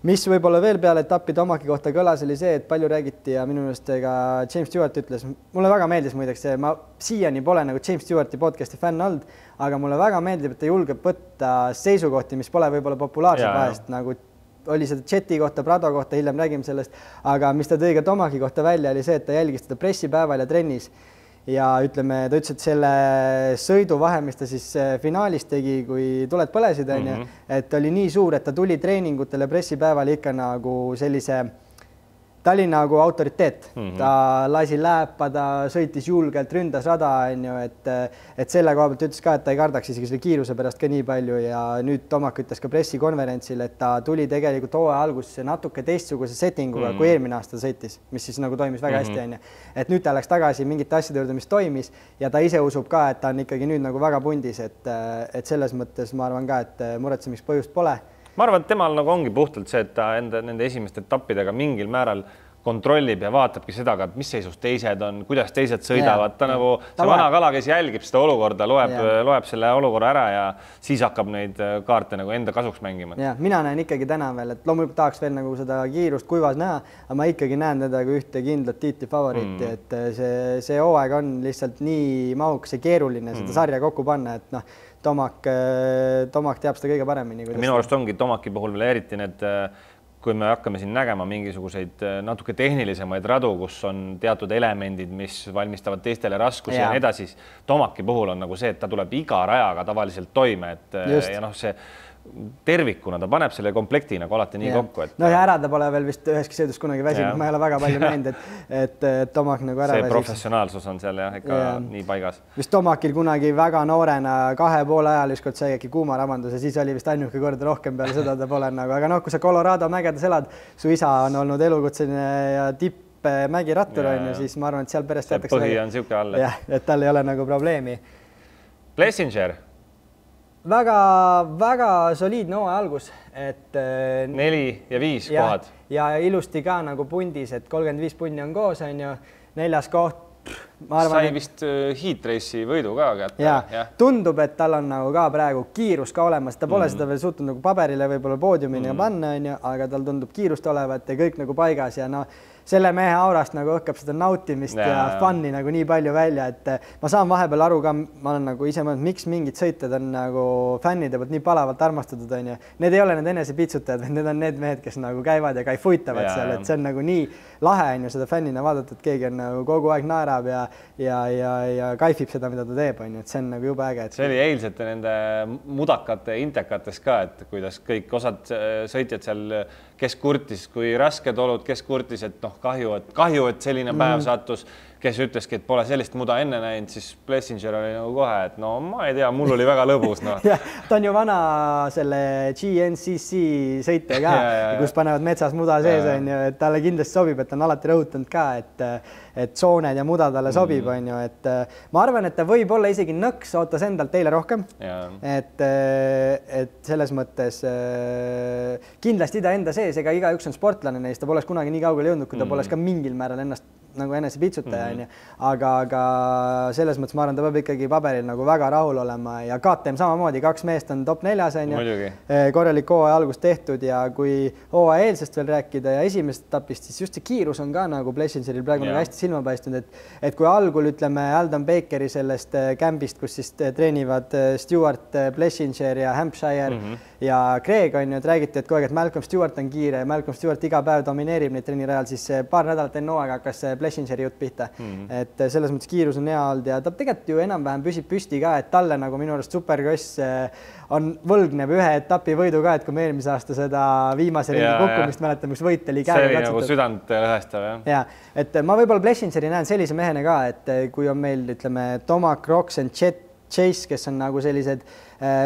A: mis võib-olla veel peale etappi Tomaki kohta kõlas, oli see, et palju räägiti ja minu meelest ka James Stewart ütles, mulle väga meeldis muideks see, ma siiani pole nagu James Stewarti podcasti fänn olnud, aga mulle väga meeldib, et ta julgeb võtta seisukohti, mis pole võib-olla populaarsed vahest, nagu oli seda Jeti kohta, Prado kohta, hiljem räägime sellest, aga mis ta tõi ka Tomaki kohta välja, oli see, et ta jälgis teda pressipäeval ja trennis. Ja ütleme, ta ütles, et selle sõidu vahe, mis ta siis finaalis tegi, kui tuled põlesid, et oli nii suur, et ta tuli treeningutele pressipäeval ikka nagu sellise, ta oli nagu autoriteet, ta lasi läpa, ta sõitis julgelt, ründas rada, et selle koha pealt ütles ka, et ta ei kardaks isegi selle kiiruse pärast ka nii palju ja nüüd Tomak ütles ka pressikonverentsil, et ta tuli tegelikult hooaja algusesse natuke teistsuguse settinguga, kui eelmine aasta sõitis, mis siis nagu toimis väga hästi, et nüüd ta läks tagasi mingite asjade juurde, mis toimis ja ta ise usub ka, et ta on ikkagi nüüd nagu väga pundis, et selles mõttes ma arvan ka, et muretsemiseks põhjust pole.
C: Ma arvan, et temal nagu ongi puhtalt see, et ta nende esimeste etappidega mingil määral kontrollib ja vaatabki seda, et mis seisus teised on, kuidas teised sõidavad. Ta nagu see vana kala, kes jälgib seda olukorda, loeb selle olukorra ära ja siis hakkab neid kaarte nagu enda kasuks mängima.
A: Ja, mina näen ikkagi täna veel, et loomulikult tahaks veel nagu seda kiirust kuivas näha, aga ma ikkagi näen teda kui ühte kindlat tiitli favoriiti, et see hooaeg on lihtsalt nii mahukas ja keeruline seda sarja kokku panna, et noh, Tomak teab seda kõige paremini.
C: Minu arust ongi Tomaki puhul veel eriti need, kui me hakkame siin nägema mingisuguseid natuke tehnilisemaid radu, kus on teatud elemendid, mis valmistavad teistele raskusi ja nii edasi. Tomaki puhul on nagu see, et ta tuleb iga rajaga tavaliselt toime, ja noh, see tervikuna ta paneb selle komplekti nagu alati nii kokku.
A: No ja ära ta pole veel vist üheski sõidus kunagi väsinud, ma ei ole väga palju näinud, et Tomak nagu ära
C: väsis. See professionaalsus on seal jah ikka nii paigas.
A: Vist Tomakil kunagi väga noorena 2,5 ajal ükskord sai äkki kuuma rabandus ja siis oli vist ainuke kord rohkem peale seda ta pole nagu, aga noh, kui sa Colorado mägedes elad, su isa on olnud elukutseline ja tipp mägirattur on ju, siis ma arvan, et seal perest
C: jätakse põhi on siuke all.
A: Jah, et tal ei ole nagu probleemi.
C: Plessinger.
A: Väga soliidne hooaja algus, et
C: 4 ja 5 kohad.
A: Ja ilusti ka nagu pundis, et 35 punni on koos, on ju, 4. koht.
C: Sai vist heat race'i võidu ka kätte.
A: Ja tundub, et tal on nagu ka praegu kiirus ka olemas, ta pole seda veel suutnud nagu paberile võib-olla poodiumini panna, on ju, aga tal tundub kiirust olevat ja kõik nagu paigas ja no selle mehe aurast nagu õhkab seda nautimist ja fun'i nagu nii palju välja, et ma saan vahepeal aru ka, ma olen nagu ise mõelnud, miks mingid sõitjad on nagu fännide poolt nii palavalt armastatud, on ju. Need ei ole need enesepitsutajad, need on need mehed, kes nagu käivad ja kaifuitavad seal, et see on nagu nii lahe, on ju, seda fännina vaadata, et keegi on nagu kogu aeg naerab ja kaifib seda, mida ta teeb, on ju, et see on nagu jube äge.
C: See oli eilsete nende mudakate intekates ka, et kuidas kõik osad sõitjad seal, kes kurtis, kui rasked olud, kes kurtis, et noh, kahju, et selline päev sattus, kes ütleski, et pole sellist muda enne näinud, siis Plessinger oli nagu kohe, et no ma ei tea, mul oli väga lõbus. No.
A: Ta on ju vana selle GNCC sõitja ka, kus panevad metsas muda sees, on ju, et talle kindlasti sobib, et ta on alati rõhutanud ka, et sooned ja muda talle sobib, on ju, et ma arvan, et ta võib olla isegi nõks, ootas endalt teile rohkem, et selles mõttes kindlasti ta enda sees, ega igaüks on sportlane neist, ta poleks kunagi nii kaugele jõudnud, kui ta poleks ka mingil määral ennast nagu enese pitsutaja, on ju. Aga selles mõttes ma arvan, ta peab ikkagi paberil nagu väga rahul olema ja KTM samamoodi, 2 meest on top 4, on ju. Korralik hooaja algus tehtud ja kui hooaja eelsest veel rääkida ja esimesest etapist, siis just see kiirus on ka nagu Plessingeril praegu nagu hästi silma paistnud, et kui algul ütleme Aldon Bakeri sellest kämbist, kus siis treenivad Stewart, Plessinger ja Hampshire ja Craig on ju, et räägiti, et kogu aeg, et Malcolm Stewart on kiire ja Malcolm Stewart iga päev domineerib neid treenirajal, siis paar nädalat enne hooaega hakkas Plessingeri jutt pihta. Et selles mõttes kiirus on hea olnud ja ta tegelikult ju enam-vähem püsib püsti ka, et talle nagu minu arust Supercross on võlgneb ühe etapi võidu ka, et kui me eelmise aasta seda viimase ringi kukkumist mäletame, kus võit oli käega
C: katsutud. See oli nagu südant lõhestav, jah.
A: Ja, et ma võib-olla Plessingeri näen sellise mehena ka, et kui on meil, ütleme, Tomak, Roczen, Chase, kes on nagu sellised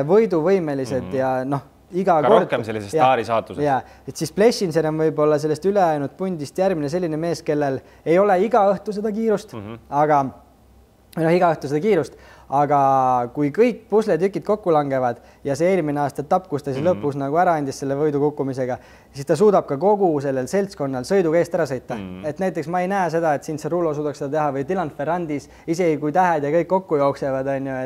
A: võiduvõimelised ja noh, iga kord
C: rohkem sellise staari saatuses.
A: Ja, et siis Plessinger on võib-olla sellest ülejäänud pundist järgmine selline mees, kellel ei ole iga õhtu seda kiirust, aga kui kõik pusletükid kokku langevad ja see eelmine aasta etapp, kus ta siis lõpus nagu ära andis selle võidu kukkumisega, siis ta suudab ka kogu sellel seltskonnal sõiduga eest ära sõita. Et näiteks ma ei näe seda, et siin Cerullo suudaks seda teha või Dylan Ferrandis, isegi kui tähed ja kõik kokku jooksevad, on ju,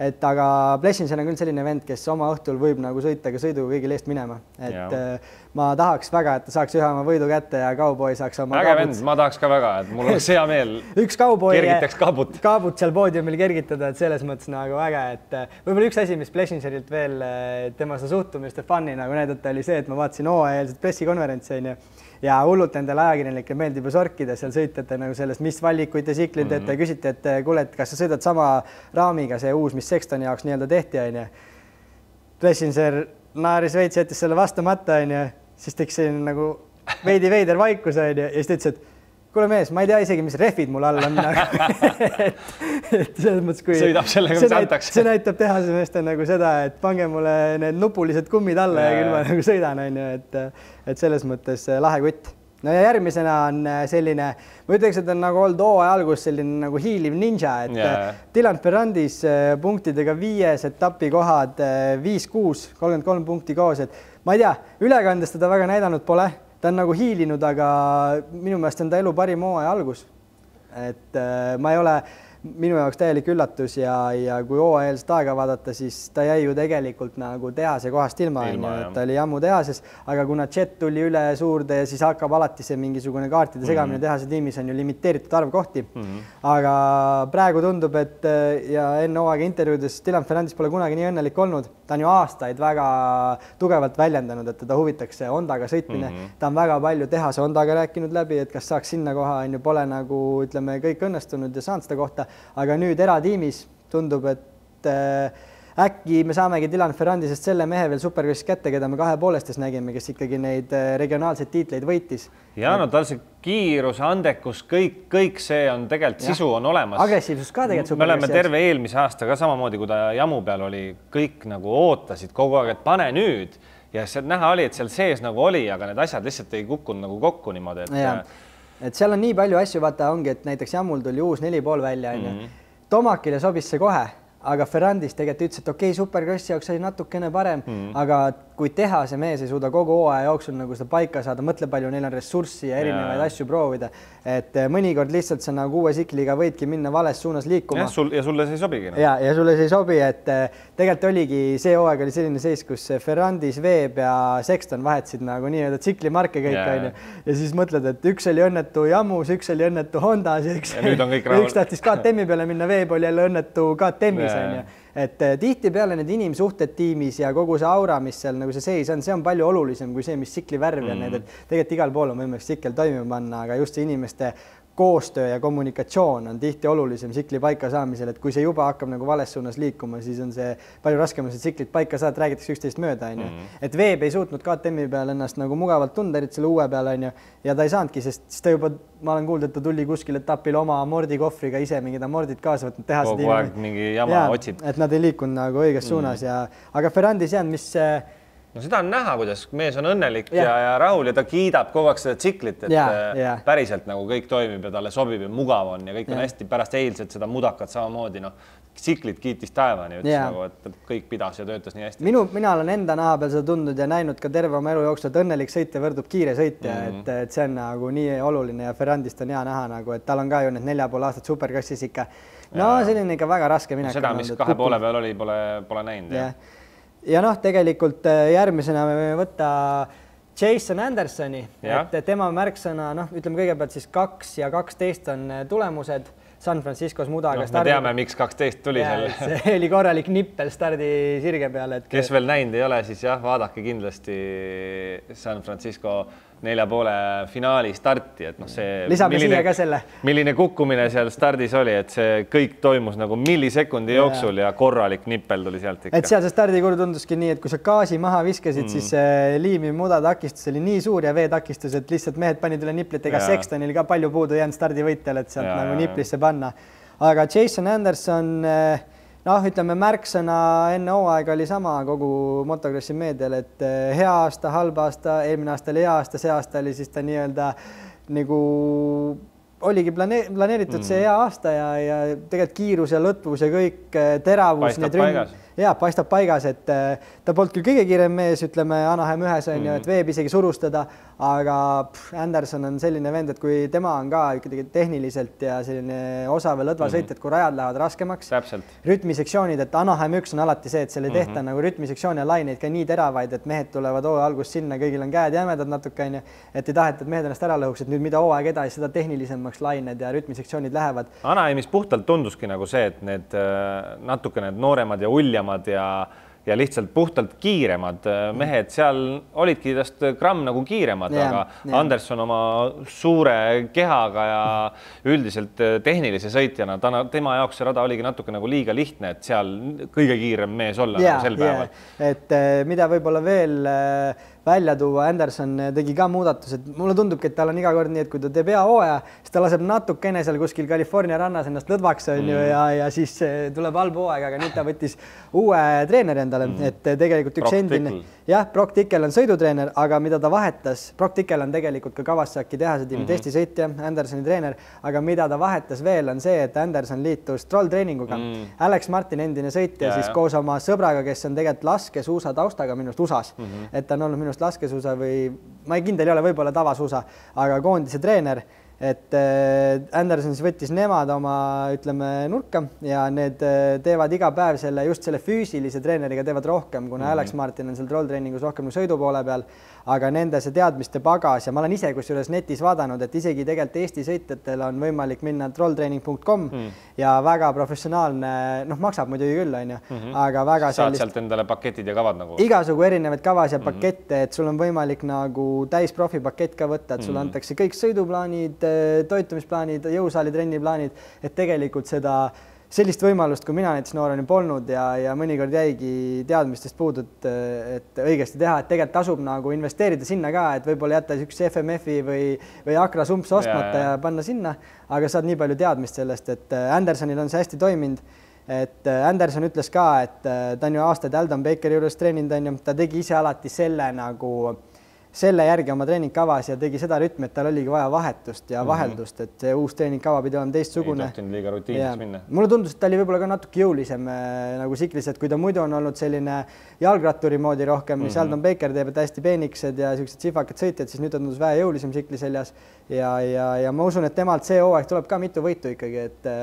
A: et aga Plessinser on küll selline vend, kes oma õhtul võib nagu sõita ka sõiduga kõigil eest minema. Et ma tahaks väga, et ta saaks ühe oma võidu kätte ja Cowboy saaks oma
C: äge vend, ma tahaks ka väga, et mul oleks hea meel.
A: Üks Cowboy
C: kergitaks kaabut
A: seal poodiumil kergitada, et selles mõttes nagu äge, et võib-olla üks asi, mis Plessinserilt veel tema seda suhtumist ja fun'i nagu näidata oli see, et ma vaatasin hooajalist pressikonverentsi ja hullult endale ajakirjanike meeldib ju sorkida seal sõitjate nagu sellest, mis valikuid te siklid teete ja küsite, et kuule, et kas sa sõidad sama raamiga, see uus, mis Sextoni jaoks nii-öelda tehti, on ju. Plessinser naaris veits, jättis selle vastamata, on ju, siis tekkis selline nagu veidi veider vaikus, on ju, ja siis ta ütles, et kuule mees, ma ei tea isegi, mis rehvid mul all on. et selles mõttes, kui
C: sõidab sellega, mis antakse.
A: See näitab tehase meeste nagu seda, et pange mulle need nupulised kummid alla ja küll ma nagu sõidan, on ju, et selles mõttes lahe kutt. No ja järgmisena on selline, ma ütleks, et on nagu olnud hooaja algus selline nagu hiiliv ninja, et Dylan Ferrandis punktidega 5 etapikohad, 5-6, 33 punkti koos, et ma ei tea, ülekandes teda väga näidanud pole, ta on nagu hiilinud, aga minu meelest on ta elu parim hooaja algus. Et ma ei ole minu jaoks täielik üllatus ja kui hooajalist aega vaadata, siis ta jäi ju tegelikult nagu tehase kohast ilma, et ta oli ammu tehases, aga kuna Jet tuli üle suurde ja siis hakkab alati see mingisugune kaartide segamine tehase tiimis on ju limiteeritud arv kohti. Aga praegu tundub, et ja enne hooaega intervjuudes Dylan Ferrandis pole kunagi nii õnnelik olnud. Ta on ju aastaid väga tugevalt väljendanud, et teda huvitaks Hondaga sõitmine. Ta on väga palju tehase Hondaga rääkinud läbi, et kas saaks sinna koha, on ju, pole nagu ütleme kõik õnnestunud ja saanud seda kohta. Aga nüüd eratiimis tundub, et äkki me saamegi Dylan Ferrandisest selle mehe veel superkrossis kätte, keda me 2,5 nägime, kes ikkagi neid regionaalseid tiitleid võitis.
C: Ja no tal see kiirus, andekus, kõik see on tegelikult sisu on olemas.
A: Agressiivsus ka tegelikult
C: superkrossi. Me oleme terve eelmise aasta ka samamoodi, kui ta jamu peal oli, kõik nagu ootasid kogu aeg, et pane nüüd. Ja seal näha oli, et seal sees nagu oli, aga need asjad lihtsalt ei kukkunud nagu kokku niimoodi,
A: et seal on nii palju asju, vaata ongi, et näiteks Jamul tuli uus 4,5 välja. Tomakile sobis see kohe, aga Ferrandis tegelikult ütles, et okei, superkrossi jaoks oli natukene parem, aga kui teha see mees ei suuda kogu hooaja jooksul nagu seda paika saada, mõtle palju neil on ressurssi ja erinevaid asju proovida, et mõnikord lihtsalt sa nagu uue sikliga võidki minna vales suunas liikuma.
C: Ja sulle see ei sobigi.
A: Ja sulle see ei sobi, et tegelikult oligi see hooaeg oli selline seis, kus Ferrandis, Veeb ja Sexton vahetasid nagu nii-öelda tsiklimarke kõik on ju. Ja siis mõtled, et üks oli õnnetu Jamus, üks oli õnnetu Hondas ja üks tahtis KTM-i peale minna, Veeb oli jälle õnnetu KTM-is on ju. Et tihtipeale need inimsuhted tiimis ja kogu see aura, mis seal nagu see seis on, see on palju olulisem kui see, mis sikli värvi on. Et tegelikult igal pool on võimalik sikkel toimima panna, aga just see inimeste koostöö ja kommunikatsioon on tihti olulisem sikli paika saamisel, et kui see juba hakkab nagu vales suunas liikuma, siis on see palju raskem, et siklit paika saad, räägitakse üksteist mööda, on ju. Et Veeb ei suutnud KTM-i peal ennast nagu mugavalt tunda, et selle uue peal on ju, ja ta ei saanudki, sest ta juba, ma olen kuulnud, et ta tuli kuskil etapil oma mordikohvriga ise mingid mordid kaasa võtnud teha.
C: Kogu aeg mingi jama otsib.
A: Et nad ei liikunud nagu õiges suunas ja, aga Ferrandis jäänud, mis
C: no seda on näha, kuidas mees on õnnelik ja rahul ja ta kiidab kogu aeg seda tsiklit, et päriselt nagu kõik toimib ja talle sobib ja mugav on ja kõik on hästi pärast eilset seda mudakat samamoodi, noh, tsiklit kiitis taevani, ütles nagu, et kõik pidas ja töötas nii hästi.
A: Mina olen enda naha peal seda tundnud ja näinud ka terve oma elu jooksul, et õnnelik sõitja võrdub kiire sõitja, et see on nagu nii oluline ja Ferrandist on hea näha nagu, et tal on ka ju need 4,5 aastat superkrossis ikka. No selline ikka väga raske minek.
C: Seda, mis 2 poole peal oli, pole näinud.
A: Ja noh, tegelikult järgmisena me võime võtta Jason Andersoni, et tema märksõna, noh, ütleme kõigepealt siis 2 ja 12 on tulemused San Franciscos mudaga
C: stardi. Me teame, miks 12 tuli seal.
A: See oli korralik nippel stardi sirge peale.
C: Kes veel näinud ei ole, siis jah, vaadake kindlasti San Francisco 4,5 finaali starti, et noh, see milline kukkumine seal stardis oli, et see kõik toimus nagu millisekundi jooksul ja korralik nippel tuli sealt ikka.
A: Et seal see stardikur tunduski nii, et kui sa gaasi maha viskasid, siis liimi muda takistus oli nii suur ja vee takistus, et lihtsalt mehed panid üle niplit, ega Sextonil ka palju puudu jäänud stardivõitjal, et sealt nagu niplisse panna. Aga Jason Anderson, noh, ütleme märksõna enne hooaega oli sama kogu motokrossi meedial, et hea aasta, halb aasta, eelmine aasta oli hea aasta, see aasta oli siis ta nii-öelda nagu
B: oligi planeeritud see hea aasta ja tegelikult kiirus ja lõtvus ja kõik teravus. Paistab paigas, et ta polnud küll kõige kiirem mees, ütleme Anaheim 1 on ju, et veeb isegi surustada, aga Anderson on selline vend, et kui tema on ka ikkagi tehniliselt ja selline osav ja lõdva sõit, et kui rajad lähevad raskemaks, rütmisektsioonid, et Anaheim 1 on alati see, et seal ei tehta nagu rütmisektsiooni ja laineid ka nii teravaid, et mehed tulevad hooaja algust sinna, kõigil on käed jämedad natuke, on ju, et ei taheta, et mehed ennast ära lõhuks, et nüüd mida hooaeg edasi, seda tehnilisemaks lained ja rütmisektsioonid lähevad.
C: Anaheimis puhtalt tunduski nagu see, et need natuke need nooremad ja uljamad ja lihtsalt puhtalt kiiremad mehed seal olidki tast gramm nagu kiiremad, aga Anderson oma suure kehaga ja üldiselt tehnilise sõitjana, tema jaoks see rada oligi natuke nagu liiga lihtne, et seal kõige kiirem mees olla sel päeval.
B: Et mida võib-olla veel välja tuua, Anderson tegi ka muudatused. Mulle tundubki, et tal on iga kord nii, et kui ta teeb hea hooaja, siis ta laseb natukene seal kuskil California rannas ennast lõdvaks on ju ja siis tuleb halb hooaeg, aga nüüd ta võttis uue treeneri endale, et tegelikult üks endine. Brock Tickell on sõidutreener, aga mida ta vahetas, Brock Tickell on tegelikult ka Kawasaki tehase tiimi testisõitja, Andersoni treener, aga mida ta vahetas veel on see, et Anderson liitus Troll treeninguga. Alex Martin endine sõitja siis koos oma sõbraga, kes on tegelikult laskesuusa taustaga minust USAs, et ta on olnud minust laskesuusa või ma ei kindel ei ole, võib-olla tavasuusa, aga koondise treener, et Anderson siis võttis nemad oma, ütleme, nurka ja need teevad iga päev just selle füüsilise treeneriga teevad rohkem, kuna Alex Martin on seal trolltreeningus rohkem sõidu poole peal, aga nende see teadmiste pagas ja ma olen ise kusjuures netis vaadanud, et isegi tegelikult Eesti sõitjatel on võimalik minna trolltreening.com ja väga professionaalne, maksab muidugi küll, on ju, aga väga
C: saad sealt endale paketid ja kavad nagu?
B: Igasugu erinevaid kavas ja pakette, et sul on võimalik nagu täisprofi pakett ka võtta, et sulle antakse kõik sõiduplaanid, toitumisplaanid, jõusaali trenniplaanid, et tegelikult sellist võimalust, kui mina näiteks nooreni polnud ja mõnikord jäigi teadmistest puudu, et õigesti teha, et tegelikult tasub nagu investeerida sinna ka, et võib-olla jätta üks FMF-i või Akra sumps ostmata ja panna sinna, aga saad nii palju teadmist sellest, et Andersonil on see hästi toiminud, et Anderson ütles ka, et ta on ju aastaid Aldon Bakeri juures treeninud, on ju, ta tegi ise alati selle järgi oma treeningkavas ja tegi seda rütmi, et tal oligi vaja vahetust ja vaheldust, et see uus treeningkava pidi olema teistsugune.
C: Ei tohtinud liiga rutiinseks minna.
B: Mulle tundus, et ta oli võib-olla ka natuke jõulisem nagu siklis, et kui ta muidu on olnud selline jalgratturi moodi rohkem, mis Aldon Baker teeb, et hästi peeniksed ja sellised sihvakad sõitjad, siis nüüd on tundus vähe jõulisem sikli seljas ja ma usun, et temalt see hooaeg tuleb ka mitu võitu ikkagi, et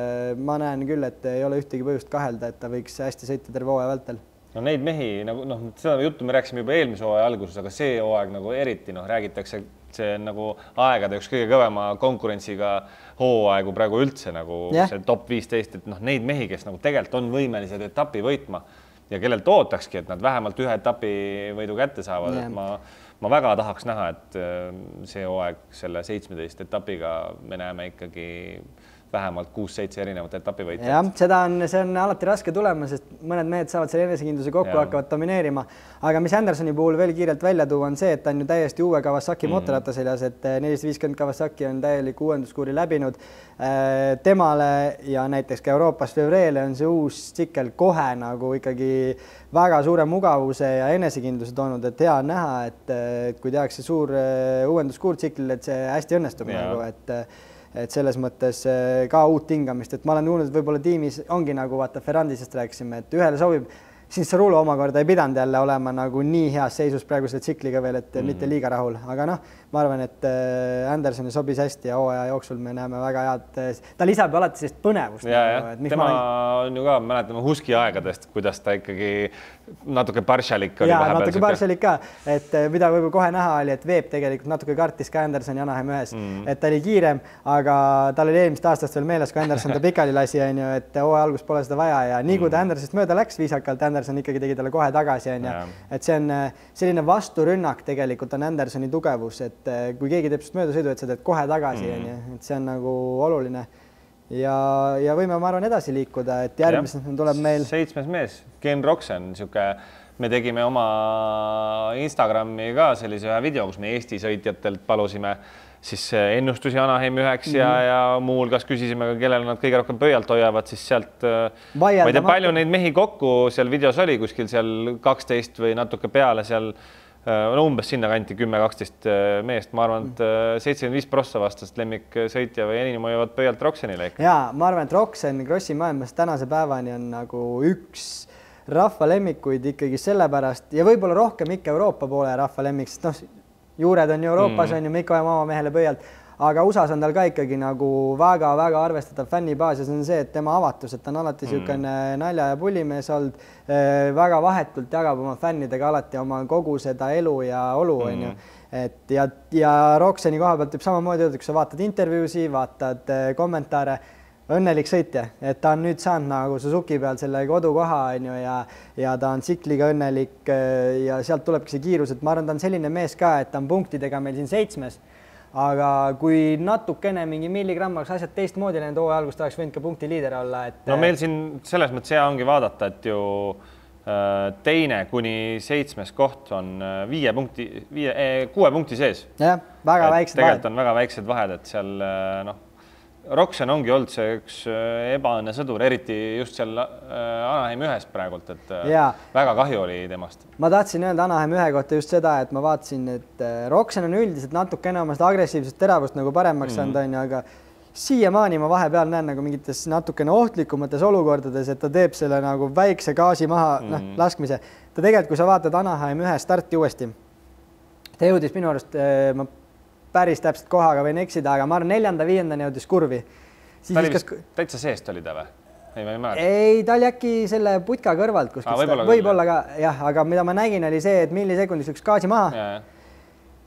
B: ma näen küll, et ei ole ühtegi põhjust kahelda, et ta võiks hästi sõita terve hooaja vältel.
C: No neid mehi, nagu seda juttu me rääkisime juba eelmise hooaja alguses, aga see hooaeg nagu eriti räägitakse, see on nagu aegade üks kõige kõvema konkurentsiga hooaegu praegu üldse nagu see top 15, et neid mehi, kes nagu tegelikult on võimelised etapi võitma ja kellelt ootakski, et nad vähemalt ühe etapi võidu kätte saavad, et ma väga tahaks näha, et see hooaeg selle 17 etapiga me näeme ikkagi vähemalt 6-7 erinevat etapivõitjat.
B: Jah, see on alati raske tulema, sest mõned mehed saavad selle enesekindluse kokku, hakkavad domineerima. Aga mis Andersoni puhul veel kiirelt välja tuua on see, et ta on ju täiesti uue Kawasaki mootorratta seljas, et 450 Kawasaki on täielik uuenduskuuri läbinud. Temale ja näiteks ka Euroopas Fevreele on see uus tsikkel kohe nagu ikkagi väga suure mugavuse ja enesekindluse toonud, et hea on näha, et kui tehakse suur uuenduskuur tsiklil, et see hästi õnnestub nagu, et selles mõttes ka uut tingamist, et ma olen kuulnud, et võib-olla tiimis ongi nagu vaata Ferrandisest rääkisime, et ühele sobib, siis Cerulo omakorda ei pidanud jälle olema nagu nii heas seisus praegu selle tsikliga veel, et mitte liiga rahul, aga ma arvan, et Andersoni sobis hästi ja hooaja jooksul me näeme väga head, ta lisab alati sellist põnevust.
C: Tema on ju ka, mäletame Huski aegadest, kuidas ta ikkagi natuke paršalik oli vahepeal.
B: Natuke paršalik ka, et mida võib kohe näha oli, et Veeb tegelikult natuke kartis ka Andersoni Anaheim 1, et ta oli kiirem, aga tal oli eelmist aastast veel meeles, kui Anderson ta pikali lasi, et hooaja algus pole seda vaja ja nii kui ta Andersonist mööda läks viisakalt, Anderson ikkagi tegi talle kohe tagasi, et see on selline vasturünnak tegelikult on Andersoni tugevus, et kui keegi teeb sest möödasõidu, et sa teed kohe tagasi, et see on nagu oluline ja võime, ma arvan, edasi liikuda, et järgmisena tuleb meil
C: 7. mees, Ken Roczen, me tegime oma Instagrami ka sellise ühe video, kus me Eesti sõitjatelt palusime siis ennustusi Anaheim 1 ja muuhulgas küsisime, kellele nad kõige rohkem pöialt hoiavad, siis sealt ma ei tea, palju neid mehi kokku seal videos oli, kuskil seal 12 või natuke peale seal umbes sinna kanti 10-12 meest, ma arvan, et 75% vastast lemmiksõitja või enim hoiavad pöialt Roxenile ikka.
B: Jaa, ma arvan, et Roxen Krossi maailmas tänase päevani on nagu üks rahva lemmikuid ikkagi sellepärast ja võib-olla rohkem ikka Euroopa poole rahva lemmik, sest juured on ju Euroopas on ju, me ikka oleme oma mehele pöialt, aga USA-s on tal ka ikkagi nagu väga-väga arvestatav fännibaas ja see on see, et tema avatus, et ta on alati niisugune nalja ja pullimees olnud, väga vahetult jagab oma fännidega alati oma kogu seda elu ja olu, on ju. Et ja Roxeni koha pealt võib samamoodi öelda, kui sa vaatad intervjuusi, vaatad kommentaare, õnnelik sõitja, et ta on nüüd saanud nagu Suzuki peal selle kodukoha, on ju, ja ta on tsikliga õnnelik ja sealt tulebki see kiirus, et ma arvan, ta on selline mees ka, et ta on punktidega meil siin 7, aga kui natukene mingi milligramm oleks asjad teistmoodi läinud hooaja algust, oleks võinud ka punkti liider olla. Et...
C: No meil siin selles mõttes hea ongi vaadata, et ju teine kuni 7. koht on 6 punkti sees.
B: Jah, väga väiksed vahed.
C: Tegelikult on väga väiksed vahed, et seal Roxen ongi olnud see üks ebaõnne sõdur, eriti just seal Anaheim 1 praegult, et väga kahju oli temast.
B: Ma tahtsin öelda Anaheim 1 kohta just seda, et ma vaatasin, et Roxen on üldiselt natukene oma seda agressiivsust teravust nagu paremaks saanud, on ju, aga siiamaani ma vahepeal näen nagu mingites natukene ohtlikumates olukordades, et ta teeb selle nagu väikse gaasi maha laskmise. Ta tegelikult, kui sa vaatad Anaheim 1 starti uuesti, ta jõudis minu arust päris täpselt kohaga võin eksida, aga ma arvan 4.–5. jõudis kurvi.
C: Täitsa seest oli ta või?
B: Ei, ta oli äkki selle putka kõrvalt kuskilt. Võib-olla ka, jah, aga mida ma nägin oli see, et millisekundis üks gaasi maha.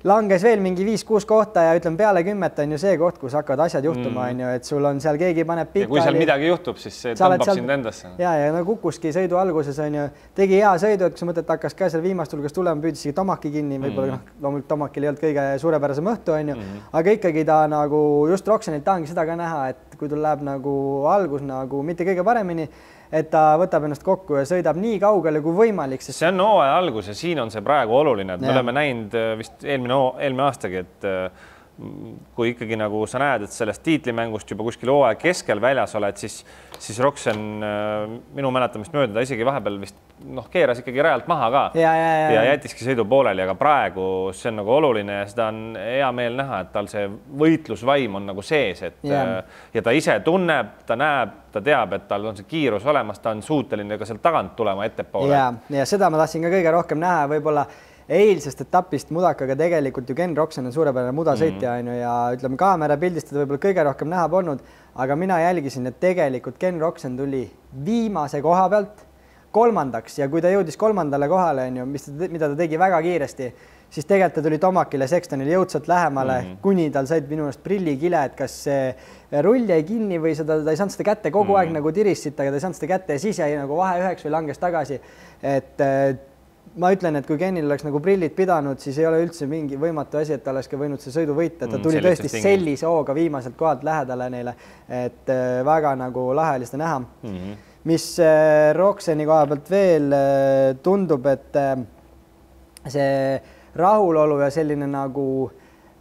B: Langes veel mingi 5-6 kohta ja ütleme peale 10 on ju see koht, kus hakkavad asjad juhtuma, on ju, et sul on seal keegi paneb pikali.
C: Ja kui seal midagi juhtub, siis see tõmbab sind endasse.
B: Ja kukkuski sõidu alguses, on ju, tegi hea sõidu, et kui sa mõtled, hakkas ka seal viimast hulgas tulema, püüdisigi Tomaki kinni, võib-olla loomulikult Tomakil ei olnud kõige suurepärasem õhtu, on ju, aga ikkagi ta nagu just Roxenilt tahangi seda ka näha, et kui tul läheb nagu algus nagu mitte kõige paremini, et ta võtab ennast kokku ja sõidab nii kaugele kui võimalik.
C: Sest... See on hooaja algus ja siin on see praegu oluline, et me oleme näinud vist eelmine aastagi, et kui ikkagi nagu sa näed, et sellest tiitlimängust juba kuskil hooaja keskel väljas oled, siis Roxen minu mäletamist mööda ta isegi vahepeal vist keeras ikkagi rajalt maha ka ja jätiski sõidu pooleli, aga praegu see on nagu oluline ja seda on hea meel näha, et tal see võitlusvaim on nagu sees, et ja ta ise tunneb, ta näeb, ta teab, et tal on see kiirus olemas, ta on suuteline ka sealt tagant tulema ettepoole.
B: Ja seda ma tahtsin ka kõige rohkem näha, võib-olla eilsest etapist mudakaga tegelikult ju Ken Roxen on suurepärane mudasõitja on ju ja ütleme kaamera pildistada võib-olla kõige rohkem näha polnud, aga mina jälgisin, et tegelikult Ken Roxen tuli viimase koha pealt 3. ja kui ta jõudis 3. kohale, on ju, mida ta tegi väga kiiresti, siis tegelikult ta tuli Tomakile Sextonile jõudsalt lähemale, kuni tal said minu arust prillikile, et kas see rull jäi kinni või ta ei saanud seda kätte kogu aeg nagu tirissit, aga ta ei saanud seda kätte ja siis jäi nagu vahe 1 või langes tagasi, et ma ütlen, et kui Kenil oleks nagu prillid pidanud, siis ei ole üldse mingi võimatu asi, et ta oleks ka võinud see sõidu võita. Ta tuli tõesti sellise hooga viimaselt kohalt lähedale neile, et väga nagu lahe oli seda näha. Mis Roxeni koha pealt veel tundub, et see rahulolu ja selline nagu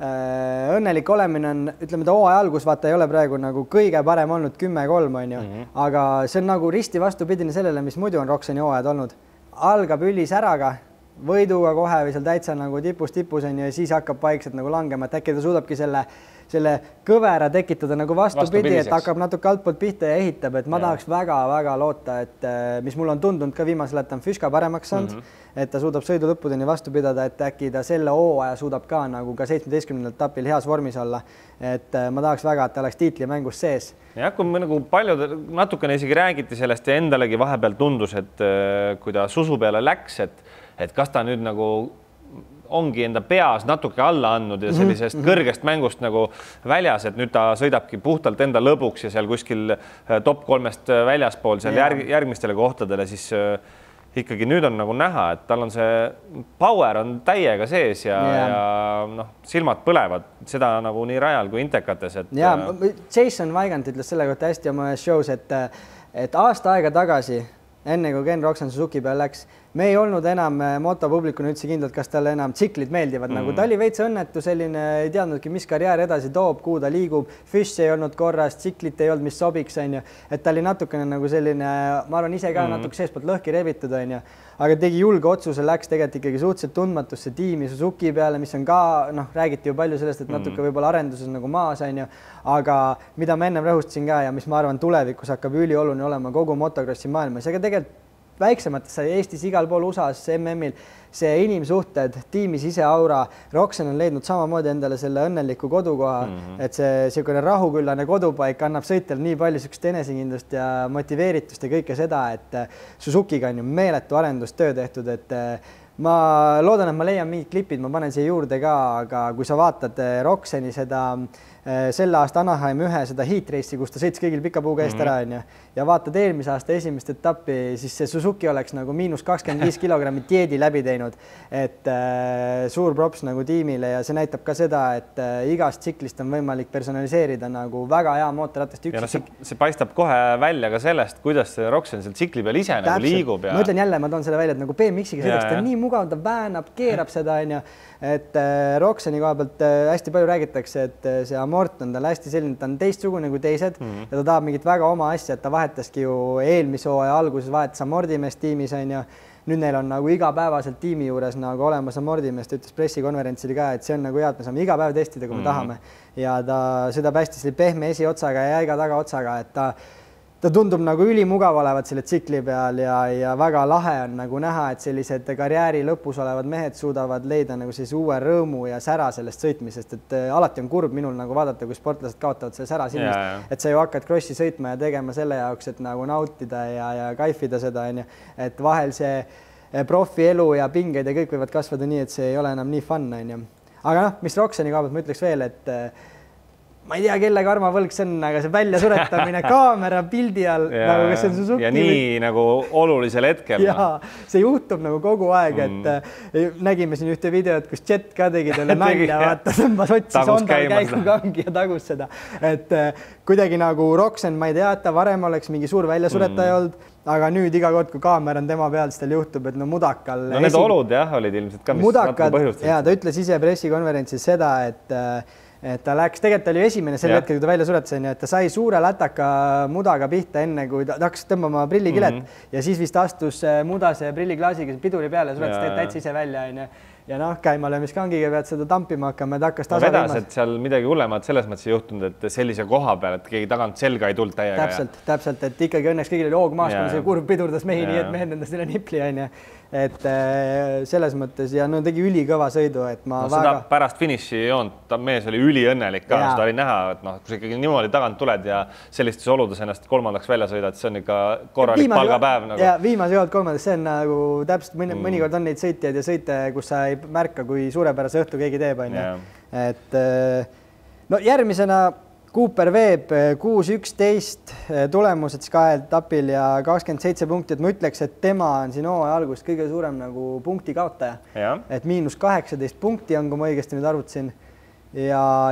B: õnnelik olemine on, ütleme, ta hooaja algus vaata ei ole praegu nagu kõige parem olnud 10-3 on ju, aga see on nagu risti vastupidine sellele, mis muidu on Roxeni hooajad olnud. Algab ülisäraga, võiduga kohe või seal täitsa nagu tipus on ju ja siis hakkab vaikselt nagu langema, et äkki ta suudabki selle kõvera tekitada nagu vastupidi, et hakkab natuke altpoolt pihta ja ehitab, et ma tahaks väga-väga loota, et mis mul on tundunud ka viimasel, et ta on Füska paremaks saanud, et ta suudab sõidu lõppudeni vastu pidada, et äkki ta selle hooaja suudab ka nagu ka 17. etapil heas vormis olla, et ma tahaks väga, et ta oleks tiitlimängus sees.
C: Ja kui me nagu paljud natukene isegi räägiti sellest ja endalegi vahepeal tundus, et kui ta susu peale läks, et kas ta nüüd nagu ongi enda peas natuke alla andnud ja sellisest kõrgest mängust nagu väljas, et nüüd ta sõidabki puhtalt enda lõbuks ja seal kuskil top 3-st väljaspool seal järgmistele kohtadele, siis ikkagi nüüd on nagu näha, et tal on see power on täiega sees ja silmad põlevad, seda nagu nii rajal kui intekates.
B: Jason Weigand ütles selle kohta hästi oma shows, et aasta aega tagasi, enne kui Ken Roxen Suzuki peal läks,
A: me ei olnud enam motopublikuna üldse kindlad, kas talle enam tsiklid meeldivad, nagu ta oli veits õnnetu, selline ei teadnudki, mis karjäär edasi toob, kuhu ta liigub, füss ei olnud korras, tsiklit ei olnud, mis sobiks, on ju, et ta oli natukene nagu selline, ma arvan ise ka natuke seestpoolt lõhki rebitud, on ju, aga tegi julge otsuse, läks tegelikult ikkagi suhteliselt tundmatusse tiimi Suzuki peale, mis on ka, noh, räägiti ju palju sellest, et natuke võib-olla arenduses nagu maas, on ju, aga mida ma ennem rõhustasin ka ja mis ma arvan tulevikus hakkab ülioluline olema kogu motokrossi maailmas, aga tegelikult väiksemates Eestis igal pool USA-s MM-il see inimsuhted, tiimi siseaura, Roxen on leidnud samamoodi endale selle õnneliku kodukoha, et see niisugune rahuküllane kodupaik annab sõitjal nii palju niisugust enesekindlust ja motiveeritust ja kõike seda, et Suzukiga on ju meeletu arendustöö tehtud, et ma loodan, et ma leian mingid klipid, ma panen siia juurde ka, aga kui sa vaatad Roxeni seda selle aasta Anaheim 1 seda heat race'i, kus ta sõitis kõigil pika puuga eest ära, on ju, ja vaatad eelmise aasta esimest etappi, siis see Suzuki oleks nagu -25 kilogrammi dieedi läbi teinud, et suur props nagu tiimile ja see näitab ka seda, et igast tsiklist on võimalik personaliseerida nagu väga hea mootorratast.
C: Ja see paistab kohe välja ka sellest, kuidas see Roxen seal tsikli peal ise nagu liigub. Ja...
A: Ma ütlen jälle, ma toon selle välja, et nagu BMX-iga selleks, ta on nii mugav, ta väänab, keerab seda, on ju, et Roxeni koha pealt hästi palju räägitakse, et see Amort on tal hästi selline, ta on teistsugune kui teised ja ta tahab mingit väga oma asja, et ta vahetaski ju eelmise hooaja alguses vahetas Amordimeest tiimis, on ju. Nüüd neil on nagu igapäevaselt tiimi juures nagu olemas Amordimeest, ütles pressikonverentsil ka, et see on nagu hea, et me saame iga päev testida, kui me tahame. Ja ta sõidab hästi selle pehme esiotsaga ja jäiga tagaotsaga, et ta tundub nagu ülimugav olevat selle tsikli peal ja väga lahe on nagu näha, et sellised karjääri lõpus olevad mehed suudavad leida nagu sellise uue rõõmu ja sära sellest sõitmisest, et alati on kurb minul nagu vaadata, kui sportlased kaotavad selle sära silmist, et sa ju hakkad krossi sõitma ja tegema selle jaoks, et nagu nautida ja kaifida seda, on ju, et vahel see profielu ja pingeid ja kõik võivad kasvada nii, et see ei ole enam nii fun, on ju. Aga noh, mis Roxeni kaabelt ma ütleks veel, et ma ei tea, kellega armavõlg see on, aga see välja suretamine kaamera pildi all, nagu kes on Suzuki.
C: Ja nii nagu olulisel hetkel.
A: Ja see juhtub nagu kogu aeg, et nägime siin ühte videot, kus Jet ka tegi talle nalja, vaata, tõmbas otsis ondal käiku kangi ja tagus seda. Et kuidagi nagu Roxen, ma ei tea, et ta varem oleks mingi suur väljasuretaja olnud, aga nüüd iga kord, kui kaamera on tema peal, siis tal juhtub, et no Mudakal...
C: No need olud jah, olid ilmselt ka, mis natuke põhjustas.
A: Ja ta ütles ise pressikonverentsis seda, et ta läks, tegelikult ta oli esimene sel hetkel, kui ta välja suretas, et ta sai suure lätaka mudaga pihta enne, kui ta hakkas tõmbama prillikilet ja siis vist astus mudase prilliklaasiga piduri peale ja suretas täitsa ise välja. Ja noh, käimalöömiskangiga pead seda tampima hakkama, et hakkas tasa
C: vedas, et seal midagi hullemat selles mõttes ei juhtunud, et sellise koha peal, et keegi tagant selga ei tulnud täiega.
A: Täpselt, et ikkagi õnneks kõigil oli hoog maas, kui see kurv pidurdas mehi, nii et mehed endas selle nipli, on ju. Et selles mõttes ja no tegi ülikõva sõidu, et ma
C: seda pärast finiši joont, ta mees oli üliõnnelik ka, seda oli näha, et noh, kui sa ikkagi niimoodi tagant tuled ja sellistes oludes ennast kolmandaks välja sõidad, see on ikka korralik palgapäev.
A: Ja viimase jood kolmandaks, see on nagu täpselt mõnikord on neid sõitjaid ja sõite, kus sa ei märka, kui suurepärase õhtu keegi teeb, on ju. Et no järgmisena Cooper Webb 6-11 tulemused siis 2 etapil ja 27 punkti, et ma ütleks, et tema on siin hooaja alguses kõige suurem nagu punkti kaotaja. Et -18 punkti on, kui ma õigesti nüüd arvutasin. Ja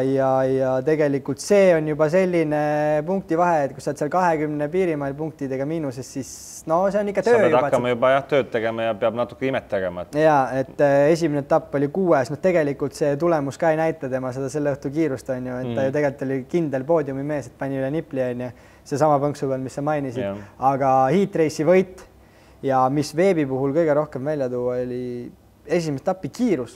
A: tegelikult see on juba selline punkti vahe, et kui sa oled seal 20 piirimail punktidega miinuses, siis no see on ikka töö
C: juba. Sa pead hakkama juba tööd tegema ja peab natuke imet tegema.
A: Ja, et esimene etapp oli 6, no tegelikult see tulemus ka ei näita tema seda selle õhtu kiirust, on ju, et ta ju tegelikult oli kindel poodiumi mees, et pani üle nipli, on ju, see sama põnksu peal, mis sa mainisid, aga heat race'i võit ja mis Webbi puhul kõige rohkem välja tuua oli esimest etappi kiirus.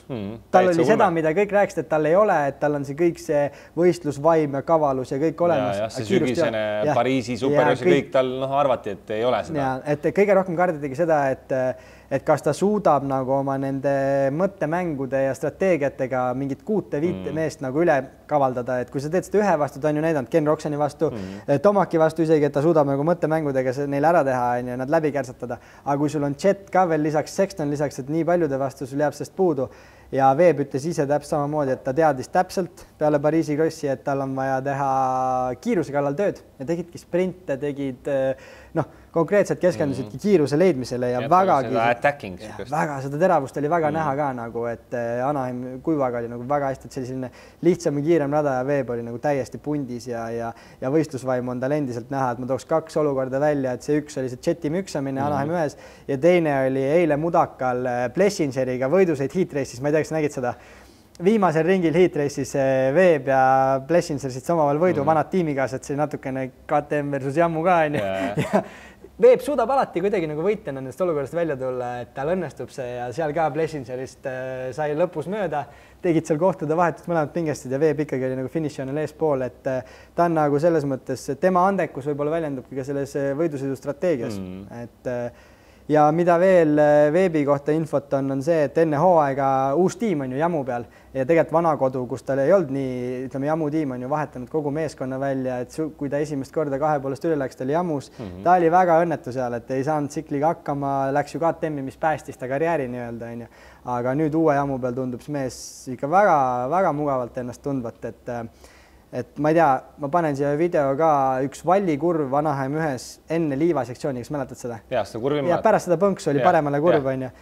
A: Tal oli seda, mida kõik rääksid, et tal ei ole, et tal on see kõik see võistlusvaim ja kavalus ja kõik olemas.
C: Ja see sügisene Pariisi superjus ja kõik tal arvati, et ei ole seda.
A: Et kõige rohkem kardetigi seda, et kas ta suudab nagu oma nende mõttemängude ja strateegiatega mingit 6-5 meest nagu üle kavaldada, et kui sa teed seda ühe vastu, ta on ju näidanud Ken Roxeni vastu, Tomaki vastu isegi, et ta suudab nagu mõttemängudega neil ära teha ja nad läbi kärsatada. Aga kui sul on Jet ka veel lisaks, Sexton lisaks, et nii paljude vastu sul jääb sellest puudu ja Veeb ütles ise täpselt samamoodi, et ta teadis täpselt peale Pariisi krossi, et tal on vaja teha kiiruse kallal tööd ja tegidki sprinte, tegid konkreetselt keskendusidki kiiruse leidmisele ja väga seda teravust oli väga näha ka nagu, et Anaheim kuivaga oli nagu väga hästi, et selline lihtsam ja kiirem rada ja Veeb oli nagu täiesti pundis ja võistlusvaim on tal endiselt näha, et ma tooks 2 olukorda välja, et see üks oli see Jeti müksamine Anaheim ühes ja teine oli eile Mudakal Plessingeriga võidusõit Heat Race'is, ma ei tea, kas nägid seda? Viimasel ringil Heat Race'is Veeb ja Plessinger siit omavahel võidu vanad tiimikaased, see natukene KTM versus Jammu ka on ja Veeb suudab alati kuidagi nagu võitjana nendest olukorrast välja tulla, et tal õnnestub see ja seal ka Plessingerist sai lõpus mööda, tegid seal kohtade vahetust mõlemad pingestid ja Veeb ikkagi oli nagu finišijoonel eespool, et ta on nagu selles mõttes, tema andekus võib-olla väljendubki ka selles võidusõidu strateegias, et ja mida veel Veebi kohta infot on see, et enne hooaega uus tiim on ju Jammu peal ja tegelikult Vanakodu, kus tal ei olnud nii, ütleme, Jammu tiim on ju vahetanud kogu meeskonna välja, et kui ta esimest korda 2,5 üle läks, ta oli Jammus, ta oli väga õnnetu seal, et ei saanud tsikliga hakkama, läks ju KTM-i, mis päästis ta karjääri nii-öelda, on ju. Aga nüüd uue Jammu peal tundub see mees ikka väga mugavalt ennast tundvat, et ma ei tea, ma panen siia video ka üks vallikurv Anaheim ühes enne liivasektsiooni, kas mäletad seda?
C: Ja, seda kurvi
A: ja pärast seda põnksu oli paremale kurv, on ju.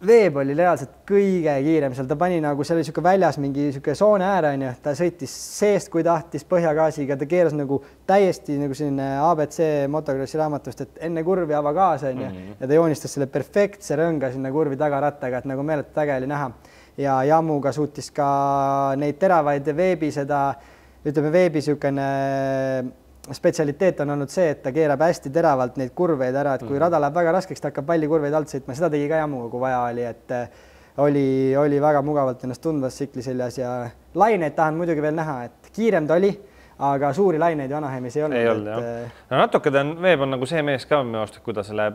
A: Veeb oli reaalselt kõige kiirem seal, ta pani nagu, seal oli siuke väljas mingi siuke soone ääre, on ju, ta sõitis seest, kui tahtis põhjagaasiga, ta keeras nagu täiesti nagu selline ABC motocrossi raamatust, et enne kurvi ava gaas, on ju, ja ta joonistas selle perfektse rõnga sinna kurvi tagarattaga, et nagu meeletult äge oli näha. Ja Jammuga suutis ka neid teravaid Veebi seda, ütleme, Veebi siukene spetsialiteet on olnud see, et ta keerab hästi teravalt neid kurveid ära, et kui rada läheb väga raskeks, ta hakkab palli kurveid alt sõitma, seda tegi ka Jammuga, kui vaja oli, et oli väga mugavalt ennast tundvas tsikliseljas ja laineid tahan muidugi veel näha, et kiirem ta oli, aga suuri laineid ju Anaheimis ei olnud.
C: No natuke Veeb on nagu see mees ka minu arust, kui ta selle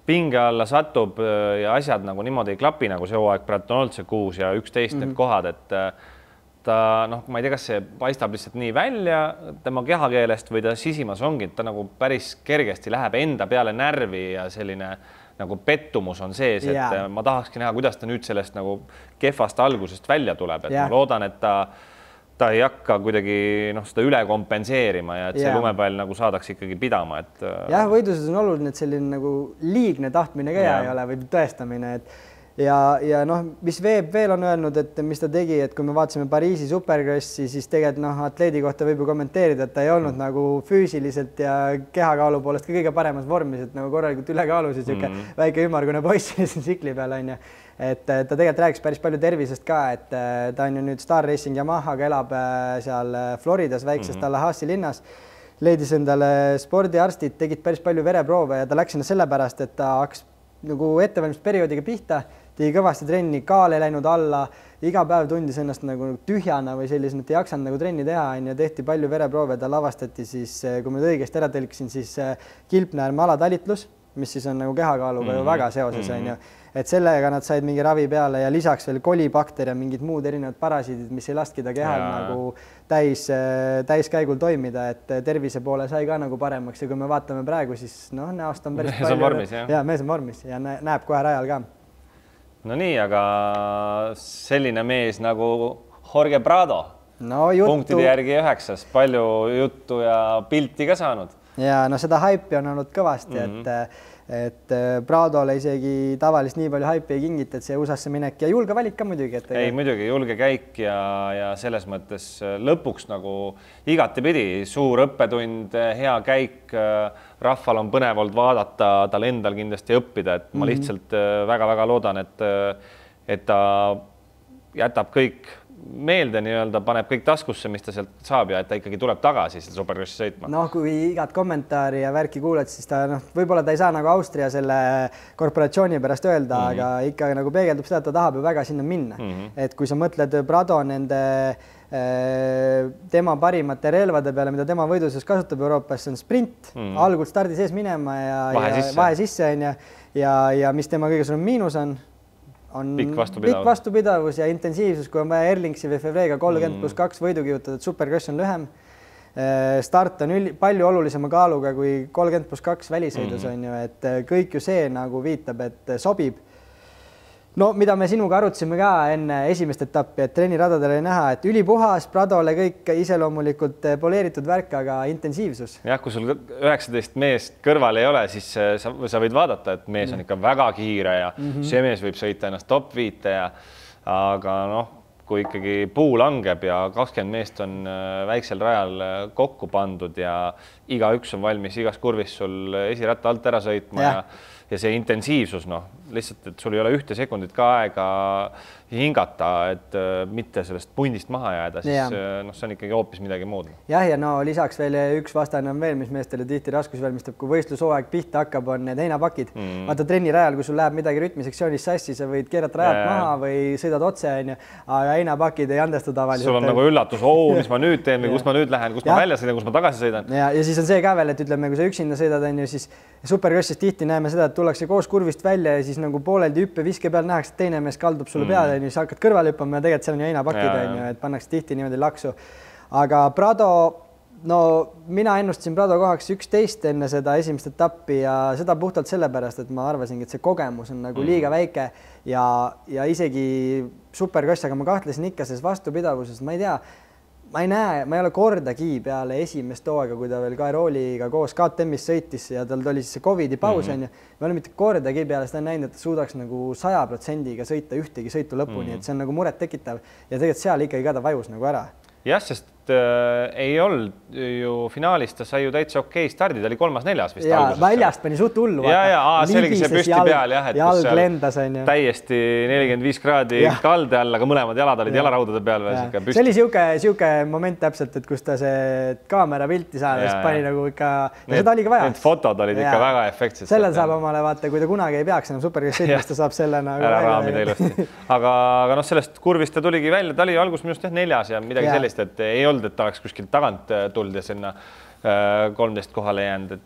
C: pinge alla satub ja asjad nagu niimoodi ei klapi, nagu see hooaeg praegu on olnud see 6 ja 11 need kohad, et ta, ma ei tea, kas see paistab lihtsalt nii välja tema kehakeelest või ta sisimas ongi, et ta nagu päris kergesti läheb enda peale närvi ja selline nagu pettumus on sees, et ma tahakski näha, kuidas ta nüüd sellest nagu kehvast algusest välja tuleb, et ma loodan, et ta ei hakka kuidagi seda üle kompenseerima ja et see lumepall nagu saadaks ikkagi pidama, et
A: jah, võiduses on oluline, et selline nagu liigne tahtmine ka ei ole või tõestamine, et ja mis Veeb veel on öelnud, et mis ta tegi, et kui me vaatasime Pariisi superkrossi, siis tegelikult atleedi kohta võib ju kommenteerida, et ta ei olnud nagu füüsiliselt ja kehakaalu poolest ka kõige paremas vormis, et nagu korralikult ülekaalus ja siuke väike ümmargune poiss siin tsikli peal on ju. Et ta tegelikult rääkis päris palju tervisest ka, et ta on ju nüüd Star Racing Yamahaga elab seal Floridas väikses Tallahassee linnas, leidis endale spordiarstid, tegid päris palju vereproove ja ta läks sinna sellepärast, et ta hakkas nagu ettevalmistusperioodiga pihta, tegi kõvasti trenni, kaal ei läinud alla, iga päev tundis ennast nagu tühjana või sellisena, et ei jaksanud nagu trenni teha ja tehti palju vereproove, tal avastati siis, kui ma õigesti ära tõlkisin, siis kilpnäärme alatalitlus, mis siis on nagu kehakaaluga ju väga seoses, on ju. Et sellega nad said mingi ravi peale ja lisaks veel kolibakter ja mingid muud erinevad parasiidid, mis ei laski ta kehal nagu täiskäigul toimida, et tervise poole sai ka nagu paremaks ja kui me vaatame praegu, siis näost on päris palju. Mees on vormis ja näeb kohe rajal ka.
C: No nii, aga selline mees nagu Jorge Prado, punktide järgi 9, palju juttu ja pilti ka saanud.
A: Ja seda haipi on olnud kõvasti, et Pradole isegi tavalist nii palju haipi ei kingita, et see USA-sse minek ja julge valik ka muidugi.
C: Ei, muidugi julge käik ja selles mõttes lõpuks nagu igatepidi suur õppetund, hea käik, rahval on põnev olnud vaadata, tal endal kindlasti õppida, et ma lihtsalt väga-väga loodan, et ta jätab kõik meelde nii-öelda, paneb kõik taskusse, mis ta sealt saab ja et ta ikkagi tuleb tagasi seda superkrossi sõitma.
A: Kui igat kommentaari ja värki kuuled, siis ta võib-olla ta ei saa nagu Austria selle korporatsiooni pärast öelda, aga ikka nagu peegeldub seda, et ta tahab ju väga sinna minna. Et kui sa mõtled Prado nende tema parimate relvade peale, mida tema võiduses kasutab Euroopas, see on sprint, algul stardi sees minema ja vahe sisse on ja mis tema kõige suurem miinus on
C: pikk
A: vastupidavus ja intensiivsus, kui on vaja Erlingsi või Fevrega 30+2 võidu kihutada, et supercross on lühem. Start on palju olulisema kaaluga kui 30+2 välisõidus on ju, et kõik ju see nagu viitab, et sobib. no mida me sinuga arutasime ka enne esimest etappi, et trenniradadel oli näha, et ülipuhas, Pradole kõik iseloomulikult poleeritud värk, aga intensiivsus.
C: Jah, kui sul 19 meest kõrval ei ole, siis sa võid vaadata, et mees on ikka väga kiire ja see mees võib sõita ennast top 5 ja aga noh, kui ikkagi puu langeb ja 20 meest on väiksel rajal kokku pandud ja igaüks on valmis igas kurvis sul esiratta alt ära sõitma ja see intensiivsus, noh, lihtsalt, et sul ei ole 1 sekundit ka aega hingata, et mitte sellest pundist maha jääda, siis noh, see on ikkagi hoopis midagi muud.
A: Jah, ja no lisaks veel üks vastane on veel, mis meestele tihti raskusi valmistab, kui võistlushooaeg pihta hakkab, on need heinapakid. Vaata trennirajal, kui sul läheb midagi rütmisektsioonis sassi, sa võid keerata rajalt maha või sõidad otse, aga heinapakid ei andestu tavaliselt.
C: Sul on nagu üllatus, mis ma nüüd teen või kus ma nüüd lähen, kus ma välja sõidan, kus ma tagasi sõidan.
A: Ja siis on see ka veel, et ütleme, kui sa üksinda sõidad, siis superkrossis tihti näeme seda, et tullakse koos kurvist välja ja siis nagu pooleldi hüppe viske peal nähakse, et teine mees kaldub sulle peale, siis hakkad kõrvale hüppama ja tegelikult seal on ju heinapakid, et pannakse tihti niimoodi laksu. Aga Prado, no mina ennustasin Prado kohaks 11 enne seda esimest etappi ja seda puhtalt sellepärast, et ma arvasingi, et see kogemus on nagu liiga väike ja isegi superkross, aga ma kahtlesin ikka selles vastupidavuses, ma ei tea, ma ei ole kordagi peale esimest hooaega, kui ta veel Kairooliga koos KTM-is sõitis ja tal oli siis see COVID-i paus on ju, me oleme mitte kordagi peale seda näinud, et ta suudaks nagu 100%-ga sõita ühtegi sõitu lõpuni, et see on nagu muret tekitav ja tegelikult seal ikkagi ka ta vajus nagu ära.
C: Jah, sest ei olnud ju finaalis, ta sai ju täitsa okei stardi, ta oli 3.-4 vist alguses.
A: Väljast pani suht hullu.
C: See oligi see püsti peal, et
A: jalg lendas on ju.
C: Täiesti 45 kraadi kalde all, aga mõlemad jalad olid jalaraudade peal.
A: See oli siuke moment täpselt, et kus ta see kaamera pilti saada, siis pani nagu ikka, ja seda oligi vaja.
C: Need fotod olid ikka väga efektsed.
A: Sellel saab omale vaata, kui ta kunagi ei peaks enam superkross sõitmist, ta saab selle nagu
C: ära raamida ilusti. Aga noh, sellest kurvist ta tuligi välja, ta oli algus minust 4. ja midagi sellist, et ei olnud, et ta oleks kuskilt tagant tulnud ja sinna 13 kohale jäänud.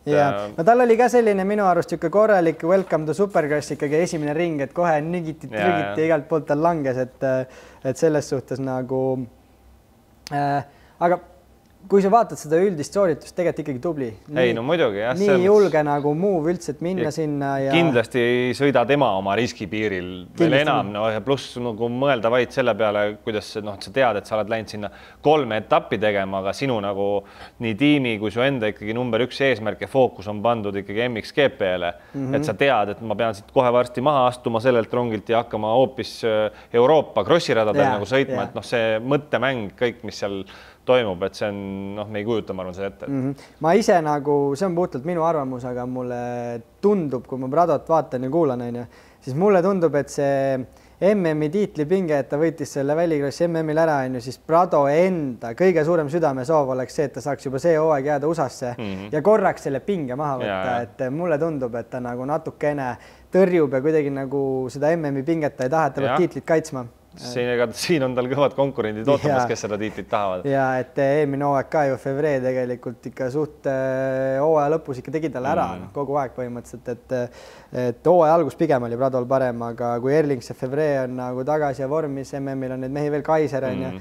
A: No tal oli ka selline minu arust ikka korralik welcome to supercross ikkagi esimene ring, et kohe nigiti igalt poolt tal langes, et selles suhtes nagu aga kui sa vaatad seda üldist sooritust, tegelikult ikkagi tubli.
C: Ei, no muidugi, jah.
A: Nii julge nagu move üldse, et minna sinna ja...
C: Kindlasti ei sõida tema oma riskipiiril veel enam, no ja pluss nagu mõelda vaid selle peale, kuidas sa tead, et sa oled läinud sinna 3 etappi tegema, aga sinu nagu nii tiimi kui su enda ikkagi number 1 eesmärk ja fookus on pandud ikkagi MXGP-le, et sa tead, et ma pean siit kohe varsti maha astuma sellelt rongilt ja hakkama hoopis Euroopa krossiradadel nagu sõitma, et see mõttemäng, kõik, mis seal toimub, et see on, me ei kujuta, ma arvan, seda ette.
A: Ma ise nagu, see on puhtalt minu arvamus, aga mulle tundub, kui ma Pradot vaatan ja kuulan, siis mulle tundub, et see MM-i tiitlipinge, et ta võitis selle välikrossi MM-il ära, siis Prado enda kõige suurem südamesoov oleks see, et ta saaks juba see hooaeg jääda USA-sse ja korraks selle pinge maha võtta, et mulle tundub, et ta nagu natukene tõrjub ja kuidagi nagu seda MM-i pinget ta ei taha, et ta peab tiitlit kaitsma.
C: Siin on tal kõvad konkurendid ootamas, kes seda tiitlit tahavad.
A: Ja et eelmine hooaeg ka ju Fevre tegelikult ikka suht hooaja lõpus ikka tegi talle ära kogu aeg põhimõtteliselt, et hooaja algus pigem oli Pradol parem, aga kui Erlings ja Fevre on nagu tagasi ja vormis, MM-il on neid mehi veel Kaiser on ja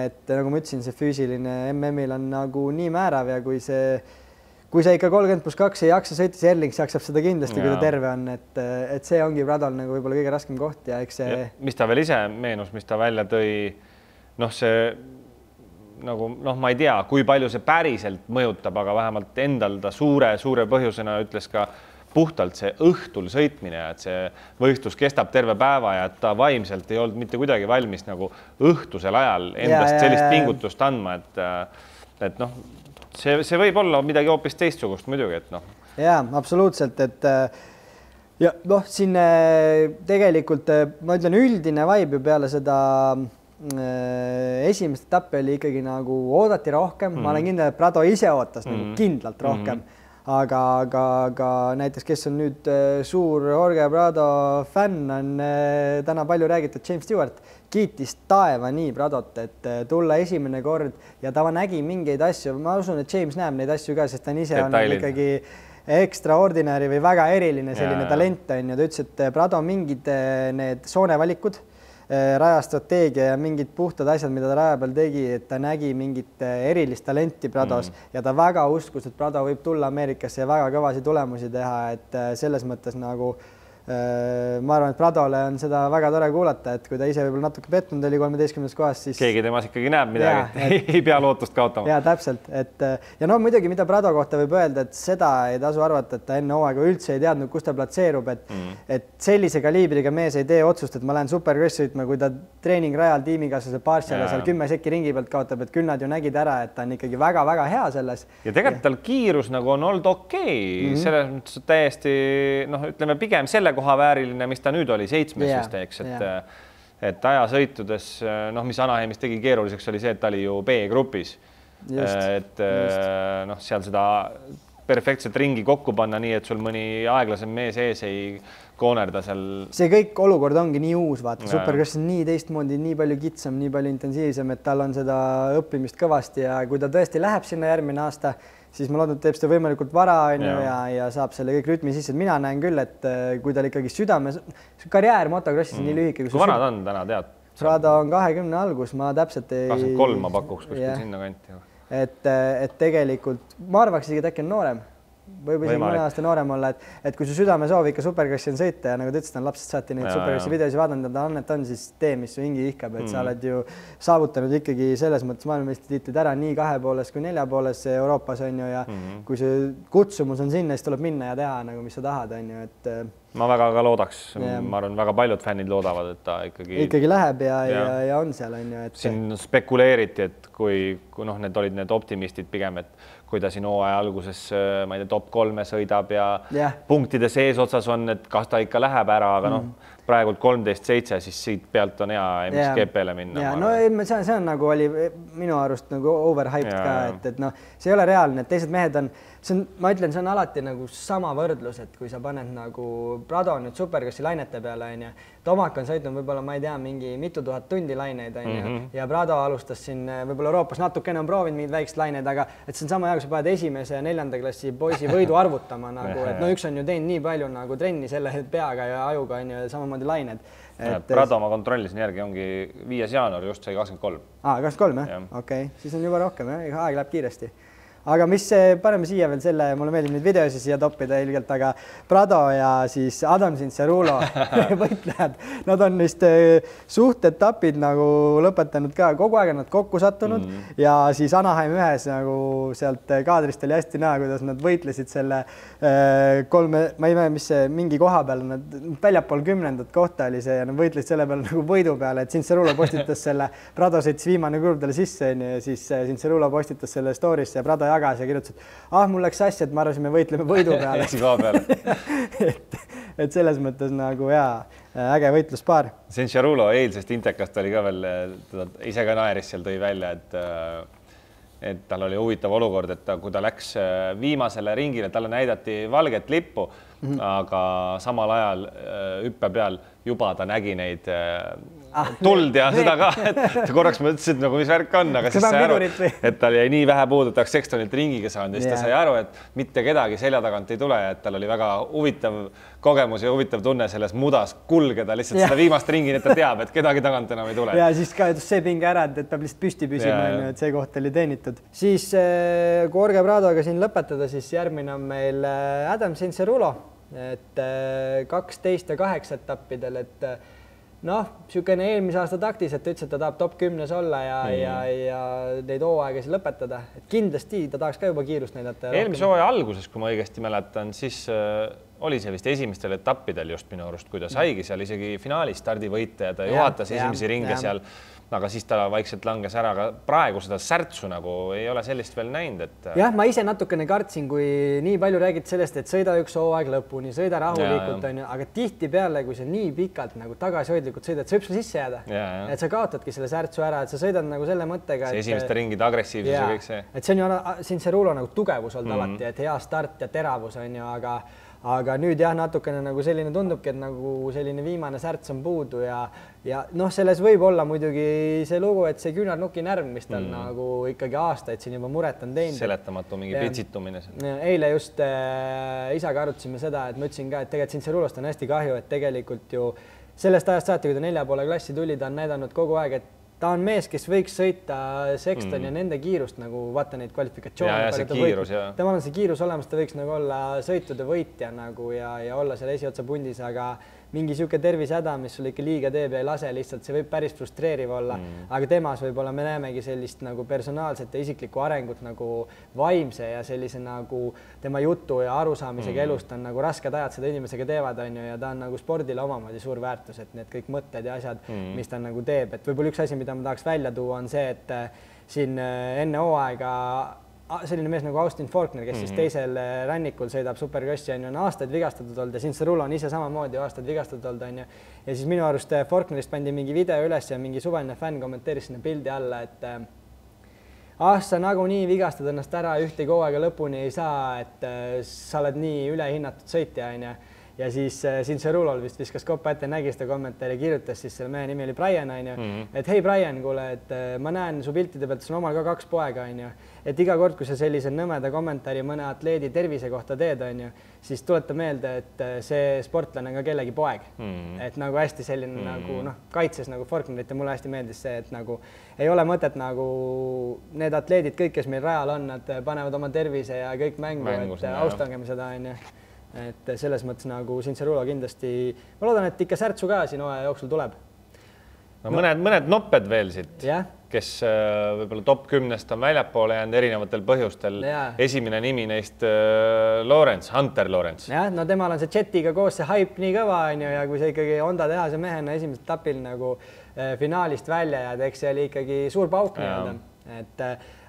A: et nagu ma ütlesin, see füüsiline MM-il on nagu nii määrav ja kui sa ikka 30+2 ei jaksa sõita, siis Erlings jaksab seda kindlasti, kui ta terve on, et see ongi Pradol nagu võib-olla kõige raskem koht ja eks see...
C: Mis ta veel ise meenus, mis ta välja tõi, see nagu, ma ei tea, kui palju see päriselt mõjutab, aga vähemalt endal ta suure põhjusena ütles ka puhtalt see õhtul sõitmine, et see võistlus kestab terve päeva ja et ta vaimselt ei olnud mitte kuidagi valmis nagu õhtusel ajal endast sellist pingutust andma, et see võib olla midagi hoopis teistsugust muidugi, et
A: Jaa, absoluutselt, et ja siin tegelikult ma ütlen üldine vibe ju peale seda esimest etappi oli ikkagi nagu oodati rohkem, ma olen kindel, et Prado ise ootas nagu kindlalt rohkem, aga näiteks, kes on nüüd suur Jorge Prado fänn, on täna palju räägitud James Stewart, kiitis taeva nii Pradot, et tulla esimene kord ja ta nägi mingeid asju, ma usun, et James näeb neid asju ka, sest ta ise on ikkagi extraordinary või väga eriline selline talent on ja ta ütles, et Prado mingid need soonevalikud, rajastrateegia ja mingid puhtad asjad, mida ta raja peal tegi, et ta nägi mingit erilist talenti Prados ja ta väga uskus, et Prado võib tulla Ameerikasse ja väga kõvasi tulemusi teha, et selles mõttes nagu
B: ma arvan, et Pradole on seda väga tore kuulata, et kui ta ise võib-olla natuke pettunud oli 13. kohas, siis
C: keegi temas ikkagi näeb midagi, ei pea lootust kaotama.
B: Ja täpselt, et ja no muidugi, mida Prado kohta võib öelda, et seda ei tasu arvata, et ta enne hooaega üldse ei teadnud, kus ta platseerub, et sellise kaliibriga mees ei tee otsust, et ma lähen supercrossi ütma, kui ta treeningrajal tiimikaaslase Barciale seal 10 sekki ringi pealt kaotab, et küll nad ju nägid ära, et ta on ikkagi väga-väga hea selles.
C: Ja tegelikult tal kiirus nagu on olnud okei. Selles mõttes täiesti, ütleme pigem selle koha vääriline, mis ta nüüd oli 7. vist, eks, et ajasõitudes, mis Anaheimis tegi keeruliseks, oli see, et ta oli ju B-grupis. Et seal seda perfektselt ringi kokku panna nii, et sul mõni aeglasem mees ees ei koonerda seal. See
B: kõik olukord ongi nii uus, vaata, supercross on nii teistmoodi, nii palju kitsam, nii palju intensiivsem, et tal on seda õppimist kõvasti ja kui ta tõesti läheb sinna järgmine aasta, siis ma loodan, et teeb seda võimalikult vara ja saab selle kõik rütmi sisse. Mina näen küll, et kui tal ikkagi südames, karjäär motocrossis on nii lühike.
C: Kui vana ta on täna, tead?
B: Prado on 20 algus, ma täpselt ei...
C: 23 ma pakuks kuskil sinna kanti.
B: Et tegelikult, ma arvaks isegi, et äkki on noorem. Võib isegi mõne aasta noorem olla, et kui su südame soov ikka supercrossi on sõita ja nagu ta ütles, ta on lapsest saati neid supercrossi videosi vaadanud ja ta annet on, siis tee, mis su hingi ihkab, et sa oled ju saavutanud ikkagi selles mõttes maailmameistritiitlid ära nii 2-pooles kui 4-pooles Euroopas on ju ja kui see kutsumus on sinna, siis tuleb minna ja teha nagu, mis sa tahad, on ju, et
C: ma väga ka loodaks, ma arvan, väga paljud fännid loodavad, et ta
B: ikkagi läheb ja on seal, on ju, et
C: siin spekuleeriti, et kui need olid need optimistid pigem, et kui ta siin hooaja alguses, ma ei tea, top 3 sõidab ja punktide sees otsas on, et kas ta ikka läheb ära, aga praegult 13-7, siis siit pealt on hea MXGP-le minna.
B: No see on nagu oli minu arust nagu overhyped ka, et see ei ole reaalne, et teised mehed on, ma ütlen, see on alati nagu sama võrdlus, et kui sa paned nagu Prado nüüd supercrossi lainete peale, on ju, Tomak on sõitnud võib-olla, ma ei tea, mingi mitu tuhat tundi laineid, on ju, ja Prado alustas siin võib-olla Euroopas natukene on proovinud mingid väiksed laineid, aga et see on sama hea, kui sa paned 1. ja 4. klassi poisi võidu arvutama nagu, et üks on ju teinud nii palju nagu trenni selle peaga ja ajuga, on ju, samamoodi lained.
C: Prado ma kontrollisin järgi, ongi 5. jaanuar, just sai 23.
B: 23, jah? Okei, siis on juba rohkem, aeg läheb kiiresti. Aga mis paneme siia veel selle, mulle meeldib neid videosi siia toppida ilgelt, aga Prado ja siis Adam Cincerulo võitlejad, nad on vist suhtetapid nagu lõpetanud ka, kogu aeg on nad kokku sattunud ja siis Anaheim ühes nagu sealt kaadrist oli hästi näha, kuidas nad võitlesid selle 3, ma ei mäleta, mis see mingi koha peal, nad väljapool 10. kohta oli see ja nad võitlesid selle peal nagu võidu peale, et Cincerulo postitas selle, Prado sõitis viimane kurv talle sisse ja siis Cincerulo postitas selle story'sse ja Prado jagas ja kirjutas, et mul läks asja, et ma arvasin, me võitleme võidu peale. et selles mõttes nagu äge võitluspaar.
C: Cincerulo eilsest Intekast oli ka veel, ise ka naeris seal tõi välja, et tal oli huvitav olukord, et kui ta läks viimasele ringile, talle näidati valget lippu, aga samal ajal hüppe peal juba ta nägi neid tuld ja seda ka, et korraks mõtlesin, nagu mis värk on, aga siis sai aru, et tal jäi nii vähe puudu, et oleks Sextonilt ringiga saanud ja siis ta sai aru, et mitte kedagi selja tagant ei tule, et tal oli väga huvitav kogemus ja huvitav tunne selles mudas kulgeda lihtsalt seda viimast ringi, et ta teab, et kedagi tagant enam ei tule.
B: Ja siis ka see pinge ära, et peab lihtsalt püsti püsima, et see koht oli teenitud. Siis kui Jorge Pradoga siin lõpetada, siis järgmine on meil Adam Cincerulo, et 12 ja 8 etappidel, et niisugune eelmise aasta taktis, et ütles, et ta tahab top 10 olla ja neid hooaegasi lõpetada. Et kindlasti ta tahaks ka juba kiirust näidata.
C: Eelmise hooaja alguses, kui ma õigesti mäletan, siis oli see vist esimestel etappidel just minu arust, kui ta saigi seal isegi finaalis stardivõite ja ta juhatas esimesi ringe seal, aga siis ta vaikselt langes ära, aga praegu seda särtsu nagu ei ole sellist veel näinud, et...
B: Jah, ma ise natukene kartsin, kui nii palju räägid sellest, et sõida üks hooaeg lõpuni, sõida rahulikult, aga tihti peale, kui see nii pikalt nagu tagasihoidlikult sõidad, sa võib sulle sisse jääda, et sa kaotadki selle särtsu ära, et sa sõidad nagu selle mõttega,
C: see esimeste ringide agressiivsus ja kõik see.
B: Et see on ju Cincerulo nagu tugevus olnud alati, et hea start ja teravus on ju, aga nüüd natukene nagu selline tundubki, et nagu selline viimane särts on puudu ja selles võib olla muidugi see lugu, et see küünarnuki närv, mis tal nagu ikkagi aastaid siin juba muret on teinud.
C: Seletamatu mingi pitsitumine.
B: Eile just isaga arutasime seda, et ma ütlesin ka, et tegelikult Cincerulost on hästi kahju, et tegelikult ju sellest ajast saati, kui ta 4,5 klassi tuli, ta on näidanud kogu aeg, et ta on mees, kes võiks sõita Sexton ja nende kiirust nagu vaata neid kvalifikatsioone.
C: Ja see kiirus,
B: temal on see kiirus olemas, ta võiks nagu olla sõitude võitja nagu ja olla seal esiotsa pundis, aga mingi siuke tervisehäda, mis sul ikka liiga teeb ja ei lase lihtsalt, see võib päris frustreeriv olla, aga temas võib-olla me näemegi sellist nagu personaalset ja isiklikku arengut nagu vaimse ja sellise nagu tema jutu ja arusaamisega elust on nagu rasked ajad seda inimesega teevad, on ju, ja ta on nagu spordile omamoodi suur väärtus, et need kõik mõtted ja asjad, mis ta nagu teeb, et võib-olla üks asi, mida ma tahaks välja tuua, on see, et siin enne hooaega selline mees nagu Austin Faulkner, kes siis teisel rannikul sõidab superkrossi, on aastaid vigastatud olnud ja Cincerulo on ise samamoodi aastaid vigastatud olnud, on ju. Ja siis minu arust Faulknerist pandi mingi video üles ja mingi suvaline fänn kommenteeris sinna pildi alla, et sa nagunii vigastad ennast ära, ühtegi hooaega lõpuni ei saa, et sa oled nii ülehinnatud sõitja, on ju. Ja siis Cincerulol vist viskas koppa ette, nägi seda kommentaari, kirjutas siis selle mehe nimi oli Brian, on ju. Et hei Brian, kuule, et ma näen su piltide pealt, sul omal ka 2 poega, on ju. Et iga kord, kui sa sellise nõmeda kommentaari mõne atleedi tervise kohta teed, on ju, siis tuleta meelde, et see sportlane on ka kellegi poeg. Et nagu hästi selline nagu kaitses nagu Faulknerit ja mulle hästi meeldis see, et nagu ei ole mõtet nagu need atleedid, kõik, kes meil rajal on, nad panevad oma tervise ja kõik mängu, et austagem seda, on ju. Et selles mõttes nagu Cincerulo kindlasti, ma loodan, et ikka särtsu ka siin hooaja jooksul tuleb.
C: No mõned nopped veel siit, kes võib-olla top 10-st on väljapoole jäänud erinevatel põhjustel. Esimene nimi neist Hunter Lawrence.
B: Jah, no temal on see Jetiga koos see hype nii kõva, on ju, ja kui see ikkagi Honda tehase mehena esimesel etapil nagu finaalist välja jääd, eks see oli ikkagi suur pauk nii-öelda, et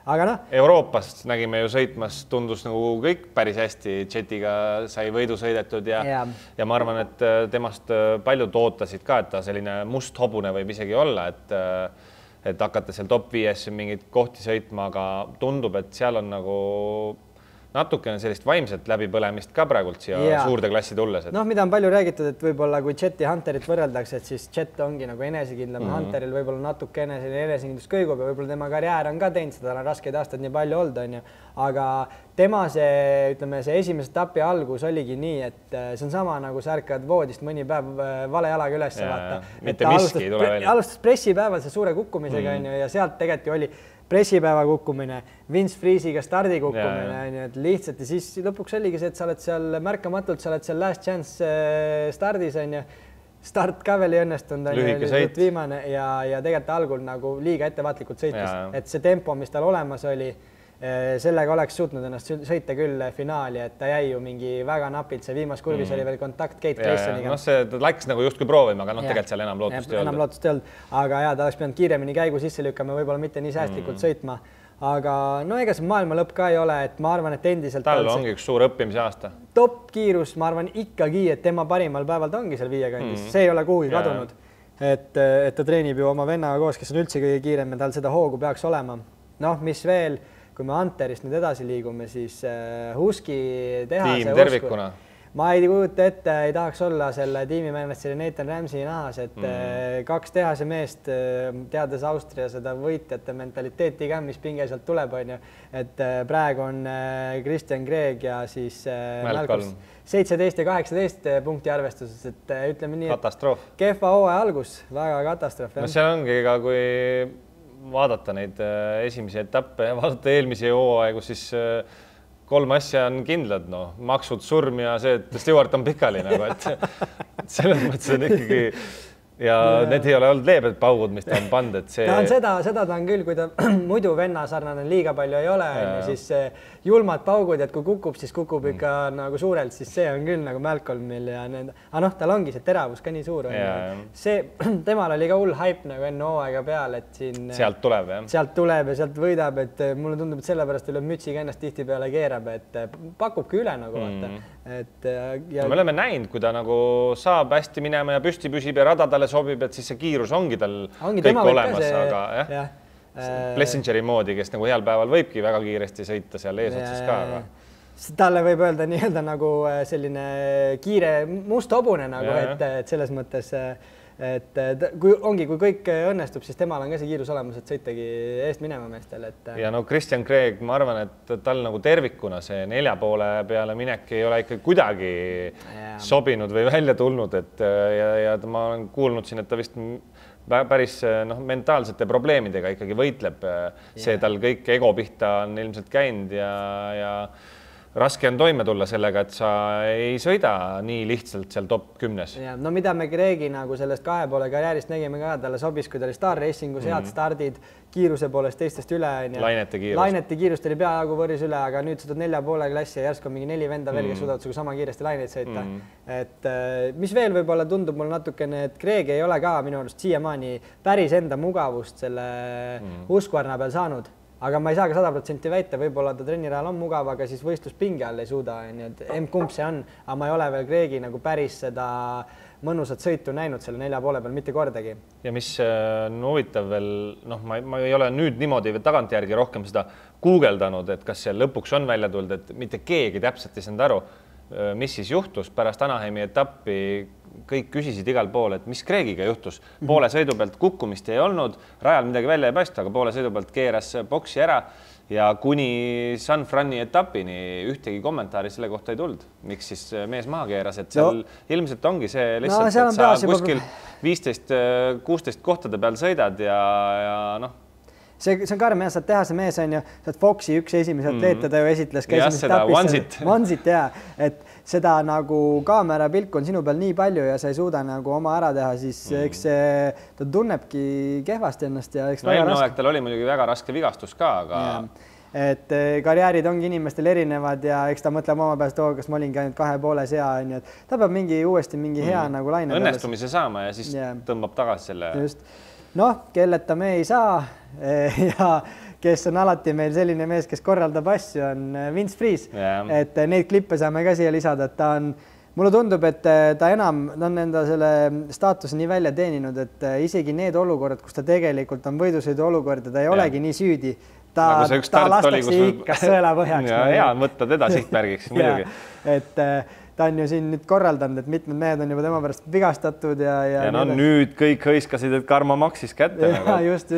B: aga noh.
C: Euroopast nägime ju sõitmas, tundus nagu kõik päris hästi, Jetiga sai võidu sõidetud ja ma arvan, et temast paljud ootasid ka, et ta selline must hobune võib isegi olla, et hakata seal top 5 mingid kohti sõitma, aga tundub, et seal on nagu natukene sellist vaimset läbipõlemist ka praegult siia suurde klassi tulles.
B: Noh, mida on palju räägitud, et võib-olla kui Jet ja Hunterit võrreldakse, et siis Jet ongi nagu enesekindlam, Hunteril võib-olla natukene enesekindlus kõigub ja võib-olla tema karjäär on ka teinud seda, tal on raskeid aastaid nii palju olnud, on ju. Aga tema see, ütleme, see esimese etapi algus oligi nii, et see on sama nagu sa ärkad voodist mõni päev vale jalaga üles vaata.
C: Mitte miski ei tule välja.
B: Alustas pressipäeval see suure kukkumisega, on ju, ja sealt tegelikult oli pressipäeva kukkumine, Vince Freesiga stardi kukkumine, on ju, et lihtsalt ja siis lõpuks oligi see, et sa oled seal märkamatult, sa oled seal last chance stardis, on ju, start ka veel ei õnnestunud, viimane ja tegelikult algul nagu liiga ettevaatlikult sõitis, et see tempo, mis tal olemas oli, sellega oleks suutnud ennast sõita küll finaali, et ta jäi ju mingi väga napilt, see viimas kurvis oli veel kontakt Kate Graysoniga.
C: No see läks nagu justkui proovima, aga tegelikult seal enam lootust ei olnud.
B: Enam lootust ei olnud, aga ta oleks pidanud kiiremini käigu sisse lükkama, võib-olla mitte nii säästlikult sõitma, aga no ega see maailma lõpp ka ei ole, et ma arvan, et endiselt
C: tal ongi üks suur õppimise aasta.
B: Top kiirus, ma arvan ikkagi, et tema parimal päeval ta ongi seal 5 kandis, see ei ole kuhugi kadunud, et ta treenib ju oma vennaga koos, kes on üldse kõige kiirem ja tal seda hoogu peaks olema. Noh, mis veel, kui me Hunterist nüüd edasi liigume, siis Husky tehase
C: tiim tervikuna.
B: Ma ei kujuta ette, ei tahaks olla selle tiimimänesteri Nathan Ramsey nahas, et 2 tehase meest, teades Austria seda võitjate mentaliteeti ka, mis pinge sealt tuleb, on ju, et praegu on Christian Craig ja siis
C: Malcolm
B: 17 ja 18 punkti arvestuses, et ütleme nii,
C: katastroof.
B: Kehva hooaja algus, väga katastroof.
C: No see ongi ka, kui vaadata neid esimesi etappe ja vaadata eelmisi hooaegu, siis 3 asja on kindlad, no maksud, surm ja see, et Stewart on pikali nagu, et selles mõttes on ikkagi ja need ei ole olnud leebed paugud, mis ta on pandud, et see...
B: Seda ta on küll, kui ta muidu venna sarnane liiga palju ei ole, siis julmad paugud, et kui kukub, siis kukub ikka nagu suurelt, siis see on küll nagu Malcolmil ja need... Aga noh, tal ongi see teravus ka nii suur. Temal oli ka hull hype nagu enne hooaega peal, et siin... Sealt tuleb ja sealt võidab, et mulle tundub, et sellepärast üle mütsiga ennast tihti peale keerab, et pakubki üle nagu vaata.
C: Me oleme näinud, kui ta nagu saab hästi minema ja püsti püsib ja radadale sobib, et siis see kiirus ongi tal kõik olemas, aga jah. Plessingeri moodi, kes nagu heal päeval võibki väga kiiresti sõita seal eesotsas ka.
B: Talle võib öelda nii-öelda nagu selline kiire must hobune nagu, et selles mõttes, et kui kõik õnnestub, siis temal on ka see kiirus olemas, et sõitagi eest minema meestel.
C: Ja no Christian Craig, ma arvan, et tal nagu tervikuna see 4 poole peale minek ei ole ikka kuidagi sobinud või välja tulnud, et ja ma olen kuulnud siin, et ta vist päris mentaalsete probleemidega ikkagi võitleb. See tal kõik ego pihta on ilmselt käinud ja raske on toime tulla sellega, et sa ei sõida nii lihtsalt seal top 10-s.
B: No mida me Gregi nagu sellest 2,5 karjäärist nägime ka, talle sobis, kui ta oli Star Racingus head stardid, kiiruse poolest teistest üle. Lainete kiirust oli peaaegu võrris üle, aga nüüd sa 4,5 klassi ja järsku on mingi 4 venda veel, kes suudavad sugu sama kiiresti laineid sõita. Et mis veel võib-olla tundub mul natukene, et Greg ei ole ka minu arust siiamaani päris enda mugavust selle Husqvarna peal saanud. Aga ma ei saa ka 100% väita, võib-olla ta trennirajal on mugav, aga siis võistluspinge all ei suuda, kumb see on, aga ma ei ole veel Gregi nagu päris seda mõnusat sõitu näinud selle 4,5 peal mitte kordagi.
C: Ja mis on huvitav veel, ma ei ole nüüd niimoodi tagantjärgi rohkem seda guugeldanud, et kas see lõpuks on välja tulnud, et mitte keegi täpselt ei saanud aru, mis siis juhtus pärast Anaheimi etappi. Kõik küsisid igal pool, et mis Gregiga juhtus. Poole sõidu pealt kukkumist ei olnud, rajal midagi välja ei paista, aga poole sõidu pealt keeras boksi ära ja kuni San Frani etapini ühtegi kommentaari selle kohta ei tulnud. Miks siis mees maha keeras, et seal ilmselt ongi see lihtsalt, et sa kuskil 15-16 kohtade peal sõidad ja
B: See on karm, saad teha see mees on ju, saad Foxi üks esimese atleete, ta ju esitles
C: ja seda
B: Onsit ja, et seda nagu kaamera pilku on sinu peal nii palju ja sa ei suuda nagu oma ära teha, siis eks ta tunnebki kehvasti ennast ja eks
C: väga raske. Tal oli muidugi väga raske vigastus ka, aga
B: et karjäärid ongi inimestel erinevad ja eks ta mõtleb oma pääst, kas ma olingi ainult 2,5 sea, et ta peab uuesti mingi hea nagu laine
C: õnnestumise saama ja siis tõmbab tagasi selle.
B: Just. Kelleta me ei saa ja kes on alati meil selline mees, kes korraldab asju, on Vince Friese. Et neid klippe saame ka siia lisada, et ta on, mulle tundub, et ta on enda selle staatuse nii välja teeninud, et isegi need olukorrad, kus ta tegelikult on võidusõidu olukord ja ta ei olegi nii süüdi, ta lastakse ikka sõela põhjaks.
C: Hea on võtta teda sihtmärgiks muidugi.
B: Et ta on ju siin nüüd korraldanud, et mitmed mehed on juba tema pärast vigastatud ja
C: nüüd kõik hõiskasid, et karma maksis kätte.
B: Just.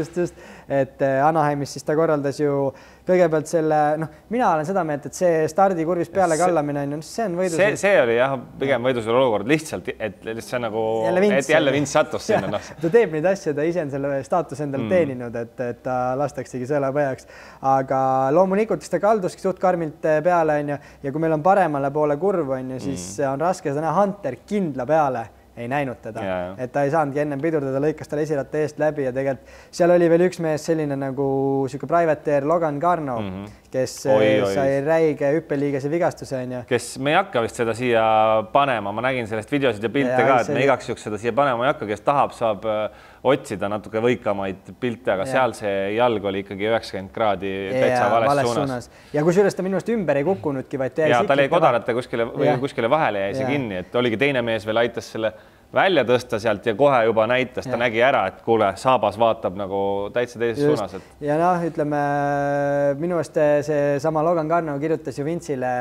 B: Et Anaheimis siis ta korraldas ju kõigepealt selle, mina olen seda meelt, et see stardikurvis peale kallamine on, see on võidus.
C: See oli pigem võidusel olukord lihtsalt, et see on nagu, et jälle Vince sattus sinna.
B: Ta teeb neid asju, ta ise on selle staatuse endale teeninud, et ta lastaksegi sõela põhjaks. Aga loomulikult ta kalduski suht karmilt peale ja kui meil on paremale poole kurv, siis on raske seda näha. Hunter kindla peale ei näinud teda, et ta ei saanudki ennem pidurdada, lõikas tal esiratta eest läbi ja tegelikult seal oli veel üks mees selline nagu siuke privateer Logan Garno, kes sai räige hüppeliigese vigastuse.
C: Kes me ei hakka vist seda siia panema, ma nägin sellest videosid ja pilte ka, et me igaks juhuks seda siia panema ei hakka, kes tahab, saab otsida natuke võikamaid pilte, aga seal see jalg oli ikkagi 90 kraadi täitsa vales suunas.
B: Ja kusjuures ta minust ümber ei kukkunudki, vaid
C: ta oli kodarate kuskile vahele jäi see kinni, et oligi teine mees veel aitas selle välja tõsta sealt ja kohe juba näitas, ta nägi ära, et kuule, saabas vaatab nagu täitsa teises suunas.
B: Ja ütleme, minu eest see sama Logan Garno kirjutas ju Vince'ile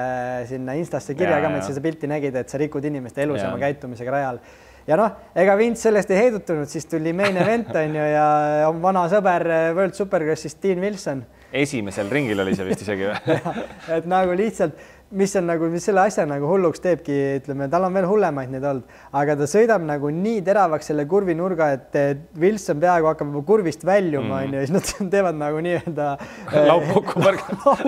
B: sinna Instasse kirja ka, et sa pilti nägid, et sa rikud inimeste elusama käitumisega rajal. Ja ega Vince sellest ei heidutunud, siis tuli main event ja on vana sõber World Supercrossist Dean Wilson.
C: Esimesel ringil oli see vist isegi või?
B: Et nagu lihtsalt, mis selle asja nagu hulluks teebki, ütleme, tal on veel hullemaid neid olnud, aga ta sõidab nagu nii teravaks selle kurvi nurga, et Wilson peaaegu hakkab kurvist väljuma ja siis nad teevad nagu nii-öelda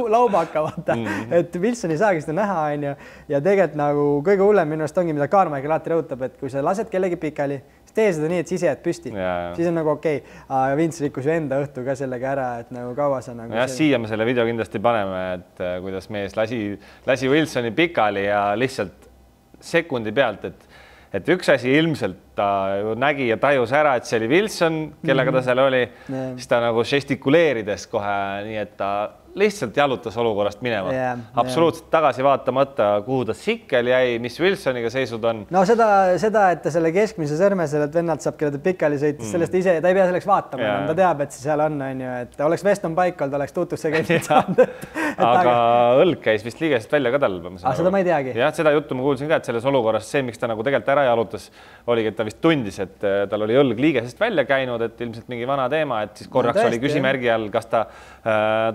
B: laubaka, vaata, et Wilson ei saagi seda näha ja tegelikult nagu kõige hullem minu arust ongi, mida Carmichael alati rõhutab, et kui sa lased kellegi pikali, siis tee seda nii, et siis jääd püsti. Siis on nagu okei. Aga Vince rikkus ju enda õhtu ka sellega ära, et nagu kaua sa nagu...
C: Siia me selle video kindlasti paneme, et kuidas mees lasi Wilsoni pikali ja lihtsalt sekundi pealt, et üks asi ilmselt ta ju nägi ja tajus ära, et see oli Wilson, kellega ta seal oli, siis ta nagu žestikuleerides kohe nii, et ta lihtsalt jalutas olukorrast minema. Absoluutselt tagasi vaatamata, kuhu ta sikkel jäi, mis Wilsoniga seisud on.
B: No seda, et ta selle keskmise sõrme sellelt vennalt saab, kelle ta pikali sõitis, sellest ise, ta ei pea selleks vaatama, ta teab, et see seal on, et oleks Weston Paikold, oleks tutusse käinud saanud.
C: Aga õlg käis vist liigesest välja ka tal.
B: Seda ma ei teagi.
C: Jah, seda juttu ma kuulsin ka, et selles olukorras see, miks ta nagu tegelikult ära jalutas, oligi, et ta vist tundis, et tal oli õlg liigesest välja käinud, et ilmselt mingi vana teema, et siis korraks oli küsimärgi all, kas ta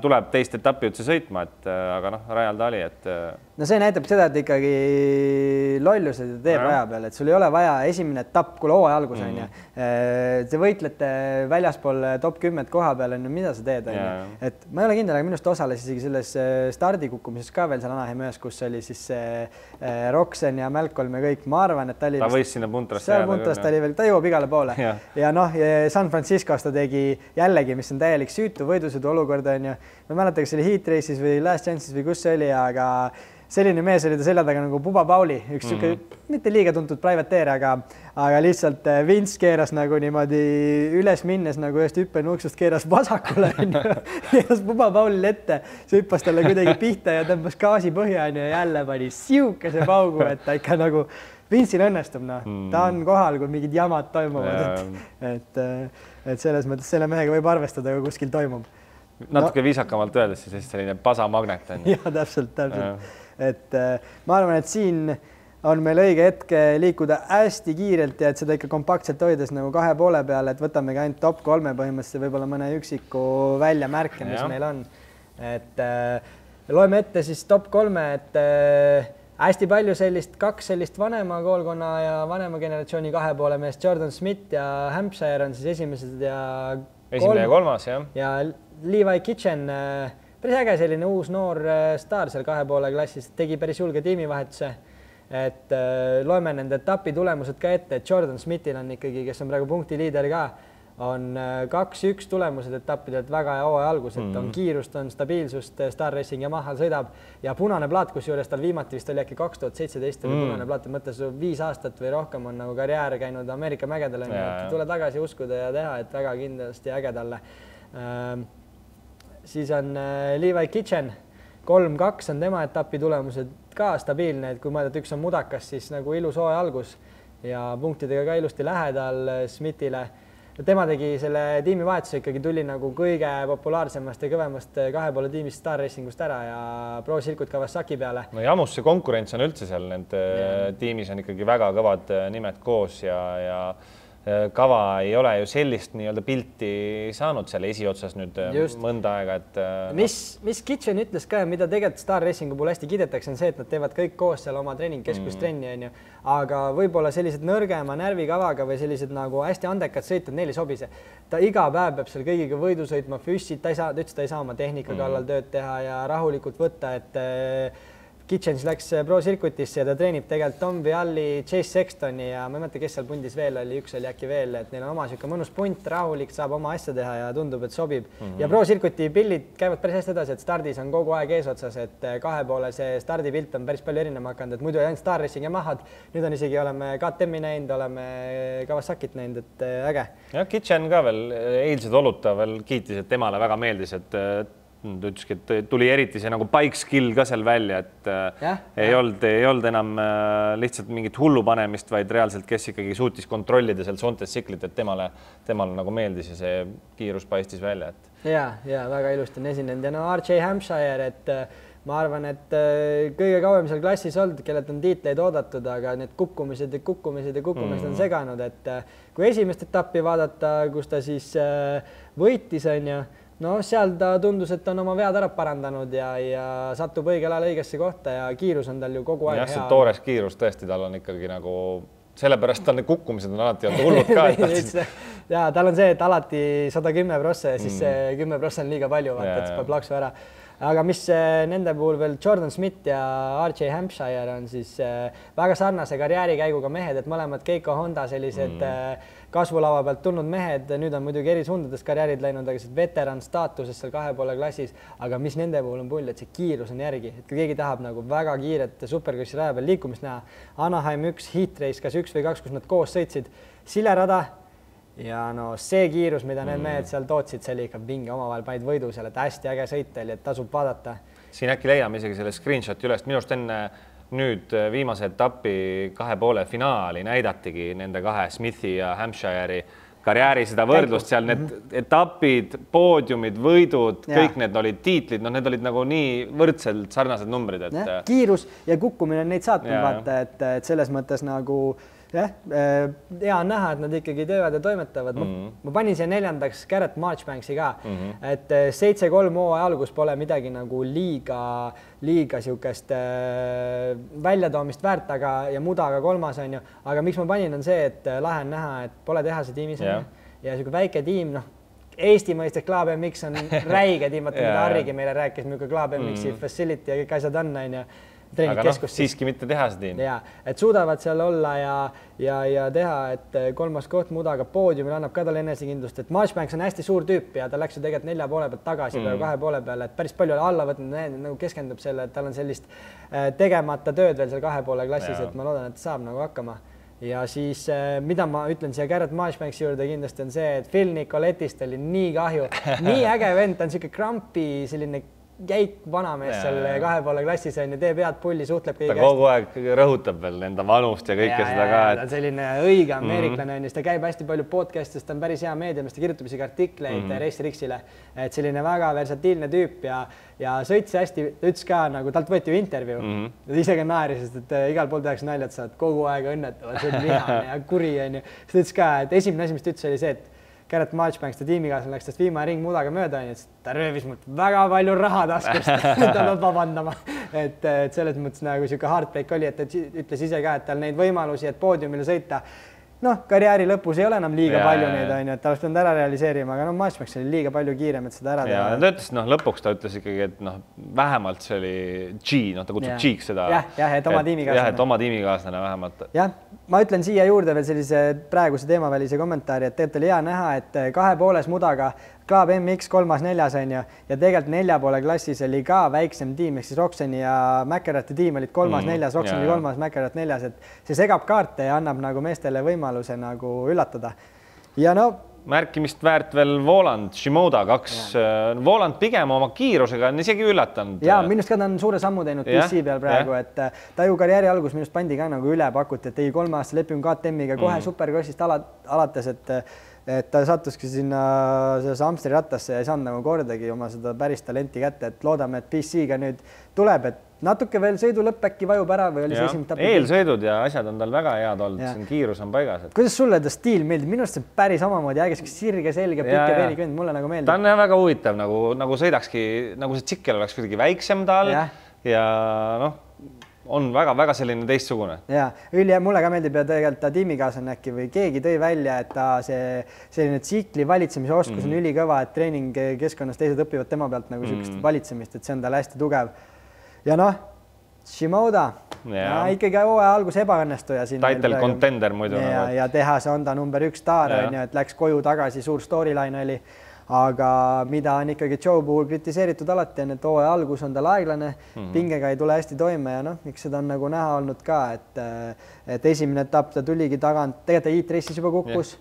C: tuleb teist etappi üldse sõitma, et aga rajal ta oli, et...
B: No see näitab seda, et ikkagi lollused teeb raja peal, et sul ei ole vaja esimene etapp, kui hooaja algus on ju. Te võitlete väljaspool top 10 koha peal, on ju, mida sa teed, on ju. Et ma ei ole kindel, aga minust osales isegi selles stardikukkumises ka veel seal Anaheimi ühes, kus oli siis Roxen ja Malcolm ja kõik. Ma arvan, et ta oli...
C: Ta võis sinna puntrasse
B: jääda. Seal puntrast oli veel, ta jõuab igale poole. Ja noh, San Franciscos ta tegi jällegi, mis on täielik süütu võidusõidu olukord, on ju. Ma mäletan, kas oli Heat Race'is või Last Chance'is või kus see oli, aga selline mees oli ta selja taga nagu Bubba Pauli, üks mitte liiga tuntud privateer, aga lihtsalt Vince keeras nagu niimoodi üles minnes nagu ühest hüppenuksust keeras vasakule, keeras Bubba Paulile ette, see hüppas talle kuidagi pihta ja tõmbas gaasi põhja ja jälle pani siukese paugu, et ta ikka nagu Vince'il õnnestub, noh. Ta on kohal, kui mingid jamad toimuvad, et selles mõttes selle mehega võib arvestada, kui kuskil toimub.
C: Natuke viisakamalt öeldes siis selline pasamagnet on.
B: Ja, täpselt. Et ma arvan, et siin on meil õige hetk liikuda hästi kiirelt ja et seda ikka kompaktselt hoides nagu 2,5 peale, et võtamegi ainult top 3 põhimõtteliselt võib-olla mõne üksiku väljamärke, mis meil on. Et loeme ette siis top 3, et hästi palju kaks sellist vanema koolkonna ja vanema generatsiooni 2,5 meest, Jordan Smith ja Hampshire on siis esimesed ja
C: esimene ja kolmas, jah.
B: Ja Levi Kitchen, päris äge selline uus noor staar seal 2,5 klassis, tegi päris julge tiimivahetuse, et loeme nende etapi tulemused ka ette, et Jordan Smithil on ikkagi, kes on praegu punkti liider ka, on 2-1 tulemused etappidelt väga hea hooaja algus, et on kiirust, on stabiilsust, Star Racing Yamahal sõidab ja punane plaat, kusjuures tal viimati vist oli äkki 2017 oli punane plaat, mõttes 5 aastat või rohkem on nagu karjäär käinud Ameerika mägedele, tule tagasi uskuda ja teha, et väga kindlasti äge talle. Siis on Levi Kitchen, 3-2 on tema etapi tulemused ka stabiilne, et kui mõelda, et üks on mudakas, siis nagu ilus hooaja algus ja punktidega ka ilusti lähedal Smithile. Tema tegi selle tiimivahetuse ikkagi tuli nagu kõige populaarsemast ja kõvemast 2,5 tiimist Star Racingust ära ja Pro Circuit Kawasaki peale.
C: No jammus see konkurents on üldse seal, need tiimis on ikkagi väga kõvad nimed koos ja kava ei ole ju sellist nii-öelda pilti saanud seal esiotsas nüüd mõnda aega, et...
B: Mis Kitchen ütles ka, mida tegelikult Star Racingu puhul hästi kiidetakse, on see, et nad teevad kõik koos seal oma treeningkeskustrenni, on ju. Aga võib-olla sellised nõrgema närvikavaga või sellised nagu hästi andekad sõitjad, neil ei sobi see. Ta iga päev peab seal kõigiga võidu sõitma, füüsid, ta ütles, ta ei saa oma tehnika kallal tööd teha ja rahulikult võtta, et Kitchens läks Pro Circuitisse ja ta treenib tegelikult Tom Vialli, Chase Sextoni ja ma ei mõtle, kes seal pundis veel oli, üks oli äkki veel, et neil on oma siuke mõnus punt, rahulik, saab oma asja teha ja tundub, et sobib. Ja Pro Circuiti pillid käivad päris hästi edasi, et stardis on kogu aeg eesotsas, et 2,5 see stardipilt on päris palju erinema hakanud, et muidu ainult Star Racing ja Mahad. Nüüd on isegi oleme KTM-i näinud, oleme Kawasakit näinud, et äge.
C: Ja Kitchen ka veel eilsed oluta veel kiitis, et temale väga meeldis, et ta ütleski, et tuli eriti see nagu bike skill ka seal välja, et ei olnud enam lihtsalt mingit hullu panemist, vaid reaalselt, kes ikkagi suutis kontrollida seal Sontes tsiklit, et temale nagu meeldis ja see kiirus paistis välja.
B: Ja väga ilusti on esinenud ja no RJ Hampshire, et ma arvan, et kõige kauem seal klassis olnud, kellelt on tiitleid oodatud, aga need kukkumised on seganud, et kui esimest etappi vaadata, kus ta siis võitis, on ju, no seal ta tundus, et on oma vead ära parandanud ja satub õigel ajal õigesse kohta ja kiirus on tal ju kogu aeg hea.
C: See toores kiirus tõesti, tal on ikkagi nagu, sellepärast on need kukkumised on alati olnud hullud ka.
B: Ja tal on see, et alati 110% ja siis 10% on liiga palju, vaata, et peab laksu ära. Aga mis nende puhul veel Jordan Smith ja RJ Hampshire on siis väga sarnase karjäärikäiguga mehed, et mõlemad Keiko Honda sellised kasvulava pealt tulnud mehed, nüüd on muidugi eri suundades karjäärid läinud, aga veteran staatuses seal 2,5 klassis, aga mis nende puhul on pull, et see kiirus on järgi, et kui keegi tahab nagu väga kiiret superkrossi raja peal liikumist näha, Anaheim 1 Heat Race, kas 1 või 2, kus nad koos sõitsid, silerada ja no see kiirus, mida need mehed seal tootsid, see oli ikka vinge, omavahel panid võidu seal, et hästi äge sõit oli, et tasub vaadata.
C: Siin äkki leiame isegi selle screenshoti üles, minust enne nüüd viimase etapi 2,5 finaali näidatigi nende kahe Smithi ja Hampshire'i karjääri seda võrdlust seal, need etapid, poodiumid, võidud, kõik need olid tiitlid, no need olid nagu nii võrdselt sarnased numbrid, et
B: kiirus ja kukkumine neid saatnud vaata, et selles mõttes nagu jah, hea on näha, et nad ikkagi teevad ja toimetavad. Ma panin siia 4. Garrett Marchbanksi ka, et 7-3 hooaja algus pole midagi nagu liiga siukest väljatoomist väärt, ja mudaga 3. on ju. Aga miks ma panin on see, et lahe on näha, et pole tehase tiimis ja siuke väike tiim, Eesti mõistes Club MX on räige tiim, mida Harrigi meile rääkis, milline Club MX-i facility ja kõik asjad on ja treeningkeskus.
C: Siiski mitte tehase tiim.
B: Ja, et suudavad seal olla ja teha, et 3. koht mudaga poodiumil annab ka talle enesekindlust, et Marchbanks on hästi suur tüüp ja ta läks ju tegelikult 4 poole pealt tagasi, 2 poole peale, et päris palju alla võtnud, nagu keskendub selle, et tal on sellist tegemata tööd veel seal 2 poole klassis, et ma loodan, et saab nagu hakkama. Ja siis, mida ma ütlen siia Garrett Marchbanksi juurde kindlasti on see, et Phil Nicoletist oli nii kahju, nii äge vend, ta on siuke krampi selline jäik vanamees seal 2 poole klassis on ja teeb head pulli, suhtleb kõige
C: hästi. Ta kogu aeg rõhutab veel enda vanust ja kõike seda ka.
B: Ta on selline õige ameeriklane on ja ta käib hästi palju podcast'is, ta on päris hea meediamees, ta kirjutab isegi artikleid Race Rixile, et selline väga versatiilne tüüp ja sõitsi hästi, ta ütles ka nagu, talt võeti ju intervjuu, ta ise ka naeri, sest et igal pool tehakse naljad, saad kogu aeg õnnetavad, see on vihane ja kuri on ju. Ta ütles ka, et esimene asi, mis ta ütles, oli see, et Garrett Marchbanks, ta tiimikaaslane läks tast viimane ring mudaga mööda, ta röövis mult väga palju raha taskust, ta peab vabandama. Et selles mõttes nagu siuke heartbreak oli, et ta ütles ise ka, et tal neid võimalusi, et poodiumile sõita, karjääri lõpus ei ole enam liiga palju neid on ju, et ta oleks pidanud ära realiseerima, aga Marchbanks oli liiga palju kiirem, et seda ära teha.
C: Ja ta ütles, lõpuks ta ütles ikkagi, et vähemalt see oli G, ta kutsub G-ks seda.
B: Et oma tiimikaaslane.
C: Jah, et oma tiimikaaslane vähemalt.
B: Jah, ma ütlen siia juurde veel sellise praeguse teemavälise kommentaari, et tegelikult oli hea näha, et 2,5 mudaga Club MX 3-4 on ju ja tegelikult 4 poole klassis oli ka väiksem tiim, ehk siis Roxeni ja McElrathi tiim olid 3-4, Roxen oli 3, McElrath 4, et see segab kaarte ja annab nagu meestele võimaluse nagu üllatada. Ja
C: märkimist väärt veel Voland, Shimoda 2. Voland pigem oma kiirusega on isegi üllatanud.
B: Ja minust ka ta on suure sammu teinud PC peal praegu, et ta ju karjääri algus minust pandi ka nagu üle pakuti, et tegi 3 aasta lepingu KTM-iga kohe supercrossist alates, et ta sattuski sinna Amsteri rattasse ja ei saanud nagu kordagi oma seda päris talenti kätte, et loodame, et PC-ga nüüd tuleb, et natuke veel sõidu lõpp äkki vajub ära või oli see esimene tapp?
C: Eelsõidud ja asjad on tal väga head olnud, kiirus on paigas.
B: Kuidas sulle ta stiil meeldib? Minu arust see päris omamoodi äge, sirge, selge, pikke peenik vend, mulle nagu meeldib.
C: Ta on väga huvitav, nagu sõidakski, nagu see tsikkel oleks kuidagi väiksem tal ja on väga-väga selline teistsugune.
B: Ja, mulle ka meeldib ja tegelikult ta tiimikaaslane äkki või keegi tõi välja, et ta selline tsikli valitsemise oskus on ülikõva, et treeningkeskkonnas teised õpivad tema pealt nagu sellist valitsemist, et see on tal hästi tugev. Ja Shimoda, ikkagi hooaja algus ebaõnnestuja siin.
C: Title contender muidu.
B: Ja tehase on ta number 1 staar, et läks koju tagasi, suur storyline oli. Aga mida on ikkagi Joe puhul kritiseeritud alati on, et hooaja algus on tal aeglane, pingega ei tule hästi toime ja miks seda on nagu näha olnud ka, et esimene etapp ta tuligi tagant, tegelikult ta e-trace'is juba kukkus.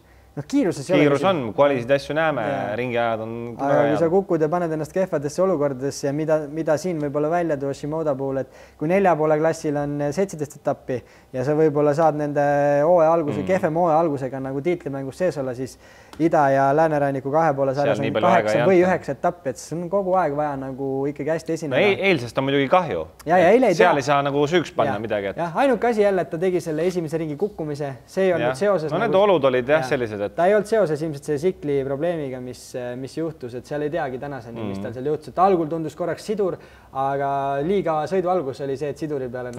B: Kiirus
C: on, kvalisid asju näeme, ringiajad on.
B: Aga kui sa kukud ja paned ennast kehvadesse olukordadesse ja mida siin võib-olla välja tuua Shimoda puhul, et kui 4 poole klassil on 17 etappi ja sa võib-olla saad nende hooaja alguse, kehvem hooaja algusega nagu tiitlimängus sees olla, siis ida- ja lääneranniku 2 poole sarjas on 8 või 9 etappi, et see on kogu aeg vaja nagu ikkagi hästi esineda.
C: Eilsest on muidugi kahju. Seal ei saa nagu süüks panna midagi.
B: Ainuke asi jälle, et ta tegi selle esimese ringi kukkumise, see ei olnud seoses.
C: Need olud olid sellised.
B: Ta ei olnud seoses ilmselt see tsikli probleemiga, mis juhtus, et seal ei teagi tänaseni, mis tal seal juhtus. Et algul tundus korraks sidur, aga liiga sõidu algus oli see, et siduri peale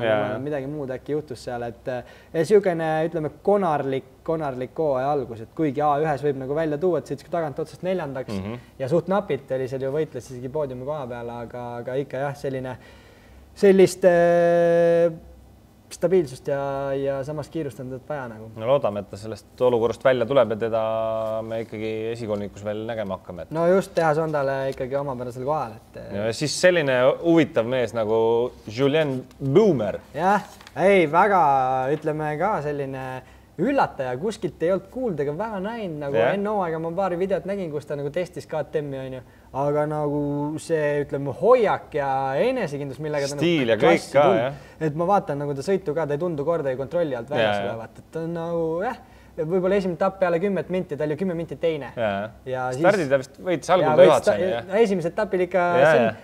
B: midagi muud äkki juhtus seal. Et siukene, ütleme, konarlik hooaja algus, et kuigi A1 võib nagu välja tuua, et sõitski tagant otsast 4. ja suht napit oli seal ju võitles isegi poodiumi koha peal, aga ikka sellist stabiilsust ja samas kiirust on vaja nagu.
C: No loodame, et ta sellest olukorrast välja tuleb ja teda me ikkagi esikolmikus veel nägema hakkame.
B: No just, tehas on talle ikkagi omapärasel kohal.
C: Ja siis selline huvitav mees nagu Julien Boomer.
B: Jah, väga, ütleme ka selline üllataja, kuskilt ei olnud kuulda ega väga näinud, nagu enne hooaega ma paari videot nägin, kus ta nagu testis KTM-i on ju, aga nagu see, ütleme, hoiak ja enesekindlus, millega ta
C: stiil ja kõik ka,
B: et ma vaatan nagu ta sõitu ka, ta ei tundu kordagi kontrolli alt väljas olevat, et ta on nagu võib-olla esimene etapp peale 10 minti, ta oli 10 minti teine.
C: Ja stardid ta vist võitis algul juhatuseni.
B: Esimesel etapil ikka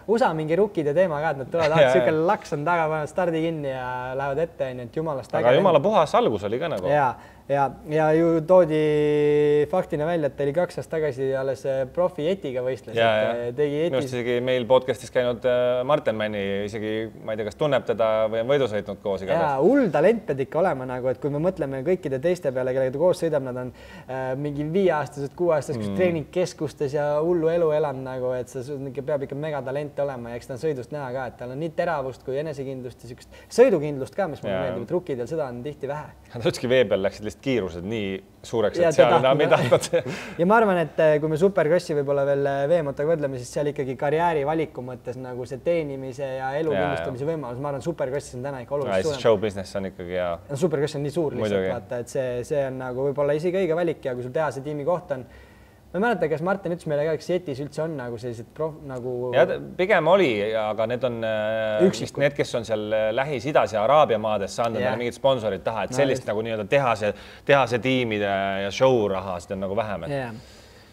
B: USA mingi rukkide teema ka, et nad tulevad siuke laks on taga, panevad stardi kinni ja lähevad ette, et jumalast
C: aga jumala puhas algus oli ka nagu.
B: Ja ju toodi faktina välja, et ta oli 2 aastat tagasi alles profi Jetiga võistles.
C: Minu isegi meil podcastis käinud Martin Männi isegi, ma ei tea, kas tunneb teda või on võidu sõitnud koos igatahes.
B: Hull talent pead ikka olema nagu, et kui me mõtleme kõikide teiste peale, kellega ta koos sõidab, nad on mingi 5-aastased, 6-aastased treeningkeskustes ja hullu elu elanud nagu, et see peab ikka megatalent olema ja eks ta on sõidust näha ka, et tal on nii teravust kui enesekindlust ja sükest sõidukindlust ka, mis mulle meeldib, et rukkidel seda on tihti vähe.
C: Ta ütleski vee peal läksid lihtsalt kiirused nii suureks, et seal enam ei tahtnud.
B: Ja ma arvan, et kui me Supercrossi võib-olla veel veemotaga võrdleme, siis seal ikkagi karjääri valiku mõttes nagu see teenimise ja elu kindlustamise võimalus, ma arvan, Supercrossis on täna ikka oluliselt suurem.
C: Show business on ikkagi hea.
B: Supercross on nii suur lihtsalt, vaata, et see on nagu võib-olla isegi õige valik ja kui sul tehase tiimi koht on. Ma ei mäleta, kas Martin ütles meile ka, kas Jetis üldse on nagu sellised nagu...
C: Ja, pigem oli, aga need on need, kes on seal Lähis-Idas ja Araabia maades saanud mingid sponsorid taha, et sellist nagu nii-öelda tehase tiimide ja show rahasid on nagu vähem.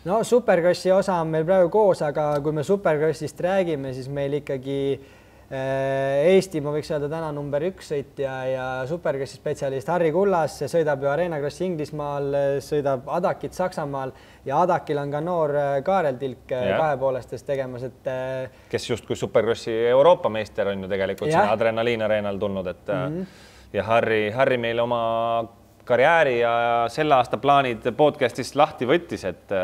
B: No Supercrossi osa on meil praegu koos, aga kui me Supercrossist räägime, siis meil ikkagi Eesti, ma võiks öelda täna number 1 sõitja ja Supercrossi spetsialist Harri Kullas, sõidab ju Arena Crossi Inglismaal, sõidab Adakit Saksamaal ja Adakil on ka noor Kaarel Tilk kahepoolestes tegemas, et
C: kes justkui Supercrossi Euroopa meister on ju tegelikult sinna Adrenaliin Arenal tulnud, et ja Harri meil oma karjääri ja selle aasta plaanid podcastist lahti võttis, et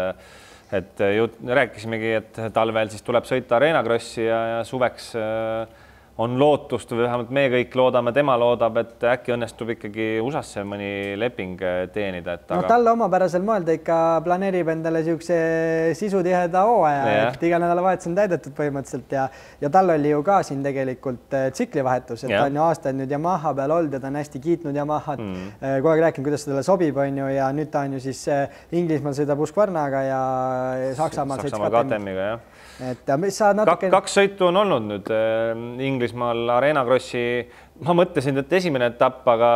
C: rääkisimegi, et talvel siis tuleb sõita Arena Crossi ja suveks on lootust või vähemalt me kõik loodame, tema loodab, et äkki õnnestub ikkagi USA-sse mõni leping teenida.
B: No talle omapärasel moel ta ikka planeerib endale siukse sisutiheda hooaja, et iga nädalavahetus on täidetud põhimõtteliselt ja tal oli ju ka siin tegelikult tsiklivahetus, et ta on ju aastaid nüüd Yamaha peal olnud ja ta on hästi kiitnud Yamahat, kogu aeg rääkinud, kuidas talle sobib, on ju, ja nüüd ta on ju siis Inglismaal sõidab Husqvarnaga ja Saksamaal sõits KTM-iga, jah. Et mis sa natuke... Kaks
C: sõitu on olnud nüüd Inglismaal Arena Crossi. Ma mõtlesin, et esimene etapp, aga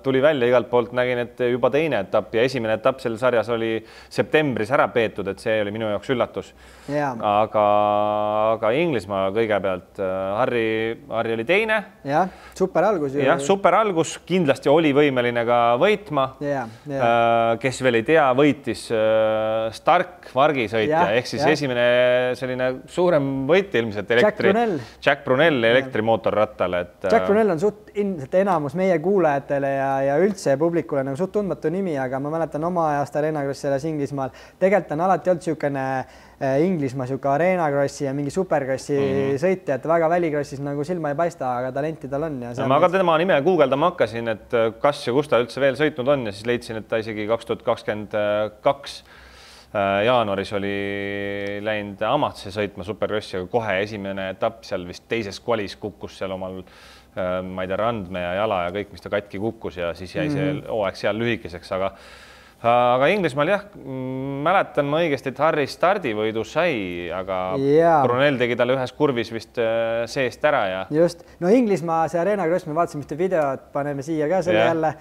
C: tuli välja igalt poolt, nägin, et juba teine etapp ja esimene etapp selles sarjas oli septembris ära peetud, et see oli minu jaoks üllatus. Aga Inglismaa kõigepealt Harri oli teine.
B: Jah, super algus.
C: Jah, super algus, kindlasti oli võimeline ka võitma. Kes veel ei tea, võitis Stark Vargi sõitja, ehk siis esimene selline suurem võit ilmselt Jack Brunel elektrimootorrattale.
B: Jack Brunel on ilmselt enamus meie kuulajatele ja üldse publikule nagu suht tundmatu nimi, aga ma mäletan oma ajast Arena Crossi selles Inglismaal. Tegelikult on alati olnud siukene Inglismaa siuke Arena Crossi ja mingi Supercrossi sõitja, et väga välikrossis nagu silma ei paista, aga talenti tal on.
C: Ma ka tema nime guugeldama hakkasin, et kas ja kus ta üldse veel sõitnud on ja siis leidsin, et ta isegi 2022 jaanuaris oli läinud Amatisse sõitma Supercrossi, aga kohe esimene etapp seal vist teises kvalis kukkus seal omal, ma ei tea, randme ja jala ja kõik, mis ta katki kukkus ja siis jäi see hooaeg seal lühikeseks, aga Inglismaal jah, mäletan ma õigesti, et Harri stardivõidu sai, aga Brunel tegi talle ühes kurvis vist seest ära ja...
B: Just, no Inglismaa see Arena Cross, me vaatasime ühte videot, paneme siia ka selle jälle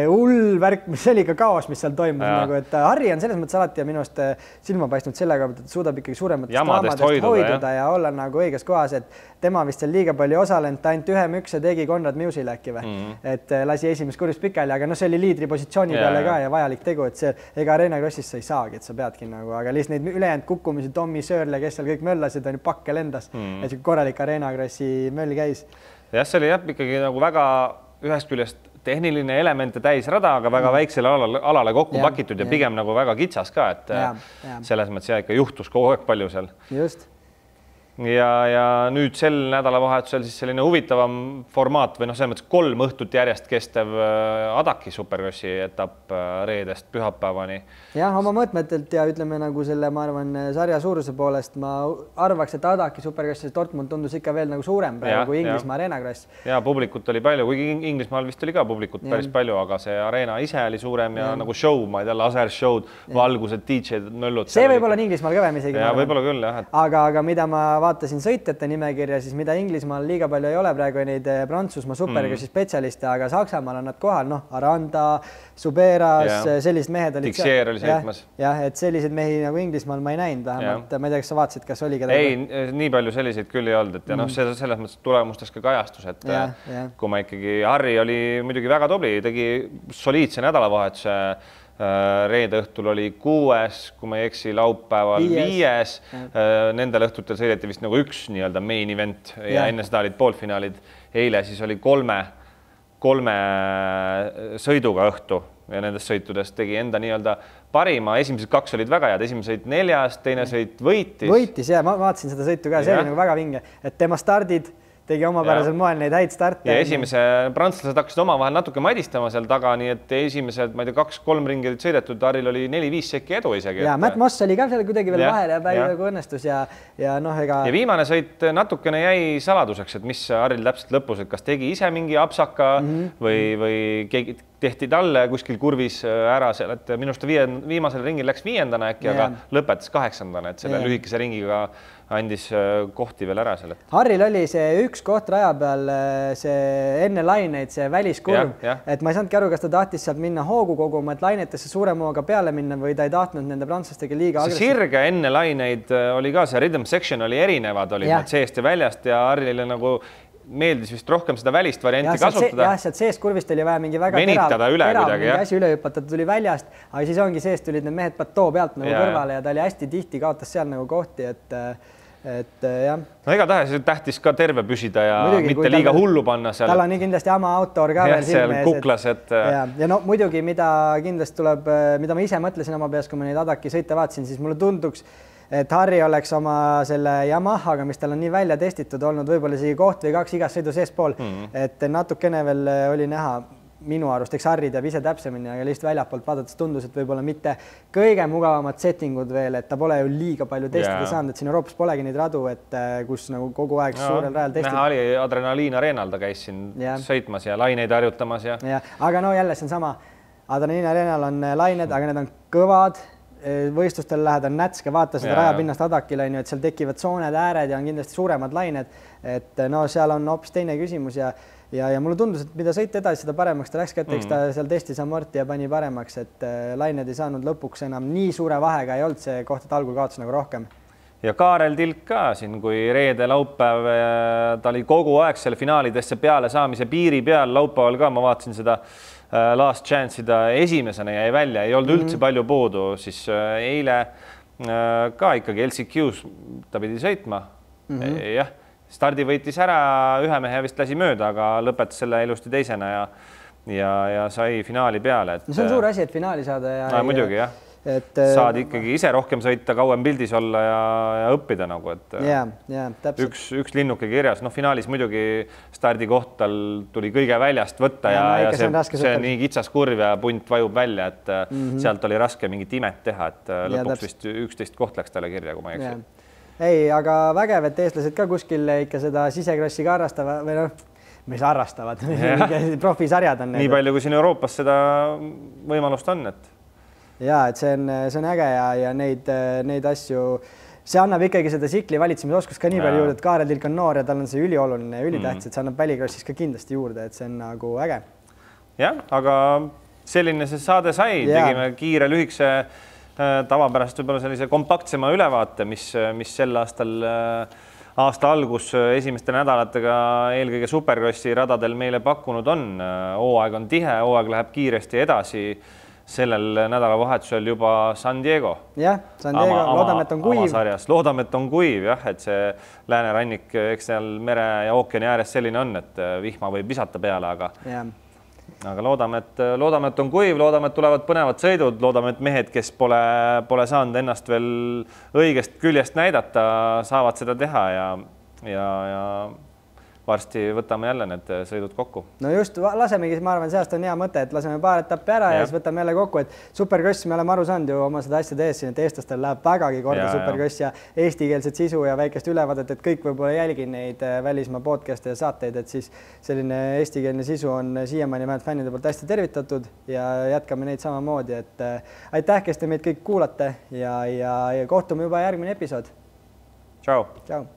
B: hull värk, mis oli ka kaos, mis seal toimus, nagu, et Harri on selles mõttes alati ja minust silma paistnud sellega, et suudab ikkagi suurematest
C: jaamadest
B: hoiduda ja olla nagu õiges kohas, et tema vist seal liiga palju osalenud, ta ainult ühe mükse tegi Konrad Musil äkki või, et lasi esimest kurvis pikali, aga no see oli liidri positsiooni peale ka ja vajalik tegu, et see ega Arena Crossis sa ei saagi, et sa peadki nagu, aga lihtsalt neid ülejäänud kukkumisi, Tommy Sörle, kes seal kõik möllasid, on ju pakke lendas, et korralik Arena Crossi möll käis.
C: Jah, see oli ikkagi nagu väga ühest küljest tehniline elemente täis rada, aga väga väiksele alale kokku pakitud ja pigem nagu väga kitsas ka, et selles mõttes ikka juhtus kogu aeg palju seal.
B: Just.
C: Ja nüüd sel nädalavahetusel siis selline huvitavam formaat või selles mõttes 3 õhtut järjest kestev Adaki Supercrossi etapp reedest pühapäevani.
B: Jah, oma mõõtmetelt ja ütleme nagu selle, ma arvan, sarja suuruse poolest ma arvaks, et Adaki Supercrossi Dortmund tundus ikka veel nagu suurem praegu kui Inglismaa Arena Cross.
C: Ja publikut oli palju, kuigi Inglismaal vist oli ka publikut päris palju, aga see Arena ise oli suurem ja nagu show, ma ei tea, lasershow'd, valgused, DJ-d, möllud.
B: See võib olla Inglismaal kõvem isegi.
C: Ja võib-olla küll, jah.
B: Aga mida ma vaatasin sõitjate nimekirja, siis mida Inglismaal liiga palju ei ole praegu neid Prantsusmaa superkrossi spetsialiste, aga Saksamaal on nad kohal, noh, Aranda, Suberas, sellised mehed olid.
C: Tixier oli sõitmas.
B: Jah, et sellised mehi nagu Inglismaal ma ei näinud vähemalt, ma ei tea, kas sa vaatasid, kas oli kedagi?
C: Ei, nii palju selliseid küll ei olnud, et ja noh, selles mõttes tulemustes ka kajastus, et kui ma ikkagi, Harri oli muidugi väga tubli, tegi soliidse nädalavahetuse, reede õhtul oli 6, kui ma ei eksi, laupäeval 5, nendel õhtutel sõideti vist nagu üks nii-öelda main event ja enne seda olid poolfinaalid. Eile siis oli 3 sõiduga õhtu ja nendest sõitudest tegi enda nii-öelda parima. Esimesed 2 olid väga head, esimene sõit 4, teine sõit võitis.
B: Võitis ja ma vaatasin seda sõitu ka, see oli nagu väga vinge, et tema stardid tegi omapärasel moel neid häid starte.
C: Ja esimese prantslased hakkasid omavahel natuke madistama seal taga, nii et esimesed, ma ei tea, 2-3 ringi olid sõidetud, Harril oli 4-5 sekki edu isegi.
B: Ja Matt Moss oli ka seal kuidagi veel vahel ja päriga õnnestus ja noh, ega...
C: Ja viimane sõit natukene jäi saladuseks, et mis Harril täpselt lõpus, et kas tegi ise mingi apsaka või keegi tehti talle kuskil kurvis ära seal, et minu arust viimasel ringil läks 5. äkki, aga lõpetas 8. et selle lühikese ringiga andis kohti veel ära seal.
B: Harril oli see üks koht raja peal, see enne laineid, see väliskurv, et ma ei saanudki aru, kas ta tahtis sealt minna hoogu koguma, et lainetesse suurema hooga peale minna või ta ei tahtnud nende prantslastega liiga
C: agressiivselt. Sirge enne laineid oli ka, see rhythm section oli erinevad, olid need seest ja väljast ja Harrile nagu meeldis vist rohkem seda välist varianti kasutada.
B: Jah, sealt seest kurvist oli vaja mingi väga
C: venitada üle kuidagi,
B: asi üle hüpata, ta tuli väljast, aga siis ongi seest tulid need mehed patoo pealt nagu kõrvale ja ta oli hästi tihti, kaotas seal nagu kohti, et jah.
C: No igatahes tähtis ka terve püsida ja muidugi, mitte liiga hullu panna seal.
B: Tal on nii kindlasti ama autor ka veel
C: silme ees. Kuklas, et...
B: Ja no muidugi, mida kindlasti tuleb, mida ma ise mõtlesin oma peas, kui ma neid Adaki sõite vaatasin, siis mulle tunduks, et Harri oleks oma selle Yamahaga, mis tal on nii välja testitud olnud, võib-olla isegi koht või 2 igas sõidu seespool, et natukene veel oli näha minu arust, eks Harri teab ise täpsemini, aga lihtsalt väljapoolt vaadates tundus, et võib-olla mitte kõige mugavamad settingud veel, et ta pole ju liiga palju testida saanud, et siin Euroopas polegi neid radu, et kus nagu kogu aeg suurel rajal testid.
C: Näha oli Adrenaliin Arenal, ta käis siin sõitmas ja laineid harjutamas.
B: Aga no jälle see on sama, Adrenaliin Arenal on lained, aga need on kõvad, võistlustel lähed on nätske, vaata seda rajapinnast Adakile, et seal tekivad sooned, ääred ja on kindlasti suuremad lained, et no seal on hoopis teine küsimus ja mulle tundus, et mida sõit edasi, seda paremaks ta läks kätte, eks ta seal testis amorti ja pani paremaks, et lained ei saanud lõpuks enam nii suure vahega, ei olnud see koht, et algul kaotas nagu rohkem.
C: Ja Kaarel Tilk ka siin, kui reede laupäev, ta oli kogu aeg selle finaalidesse peale saamise piiri peal, laupäeval ka ma vaatasin seda last chance'i, ta esimesena jäi välja, ei olnud üldse palju puudu, siis eile ka ikkagi LCQs ta pidi sõitma. Jah, stardi võitis ära, ühe mehe vist lasi mööda, aga lõpetas selle ilusti teisena ja sai finaali peale.
B: No see on suur asi, et finaali saada.
C: Muidugi jah. Saad ikkagi ise rohkem sõita, kauem pildis olla ja õppida nagu, et üks linnuke kirjas, noh finaalis muidugi stardikoht tal tuli kõige väljast võtta ja see on nii kitsas kurv ja punt vajub välja, et sealt oli raske mingit imet teha, et lõpuks vist 11 koht läks talle kirja, kui ma ei eksi.
B: Ei, aga vägev, et eestlased ka kuskil ikka seda sisekrossi ka harrastavad või noh, mis harrastavad, profisarjad on.
C: Nii palju, kui siin Euroopas seda võimalust on, et
B: ja, et see on äge ja neid asju, see annab ikkagi seda tsikli valitsemisoskust ka nii palju juurde, et Kaarel Tilk on noor ja tal on see ülioluline ja ülitähtis, et see annab välikrossis ka kindlasti juurde, et see on nagu äge.
C: Jah, aga selline see saade sai, tegime kiire lühikese tavapärast võib-olla sellise kompaktsema ülevaate, mis sel aasta algus esimeste nädalatega eelkõige superkrossi radadel meile pakkunud on. Hooaeg on tihe, hooaeg läheb kiiresti edasi. Sellel nädalavahetusel juba San Diego.
B: Jah, San Diego, loodame, et on kuiv.
C: Loodame, et on kuiv, jah, et see läänerannik, eks seal mere ja ookeani ääres selline on, et vihma võib visata peale, aga loodame, et on kuiv, loodame, et tulevad põnevad sõidud, loodame, et mehed, kes pole saanud ennast veel õigest küljest näidata, saavad seda teha ja varsti võtame jälle need sõidud kokku.
B: No just, lasemegi, ma arvan, seast on hea mõte, et laseme paar etappi ära ja siis võtame jälle kokku, et superkross me oleme aru saanud ju oma seda asjade ees siin, et eestlastel läheb vägagi korda superkross ja eestikeelset sisu ja väikest ülevaadet, et kõik võib-olla jälgi neid välismaa podcast'e ja saateid, et siis selline eestikeelne sisu on siiamaani vähemalt fännide poolt hästi tervitatud ja jätkame neid samamoodi, et aitäh, kes te meid kõik kuulate ja kohtume juba järgmine episood.
C: Tšau!
B: Tšau!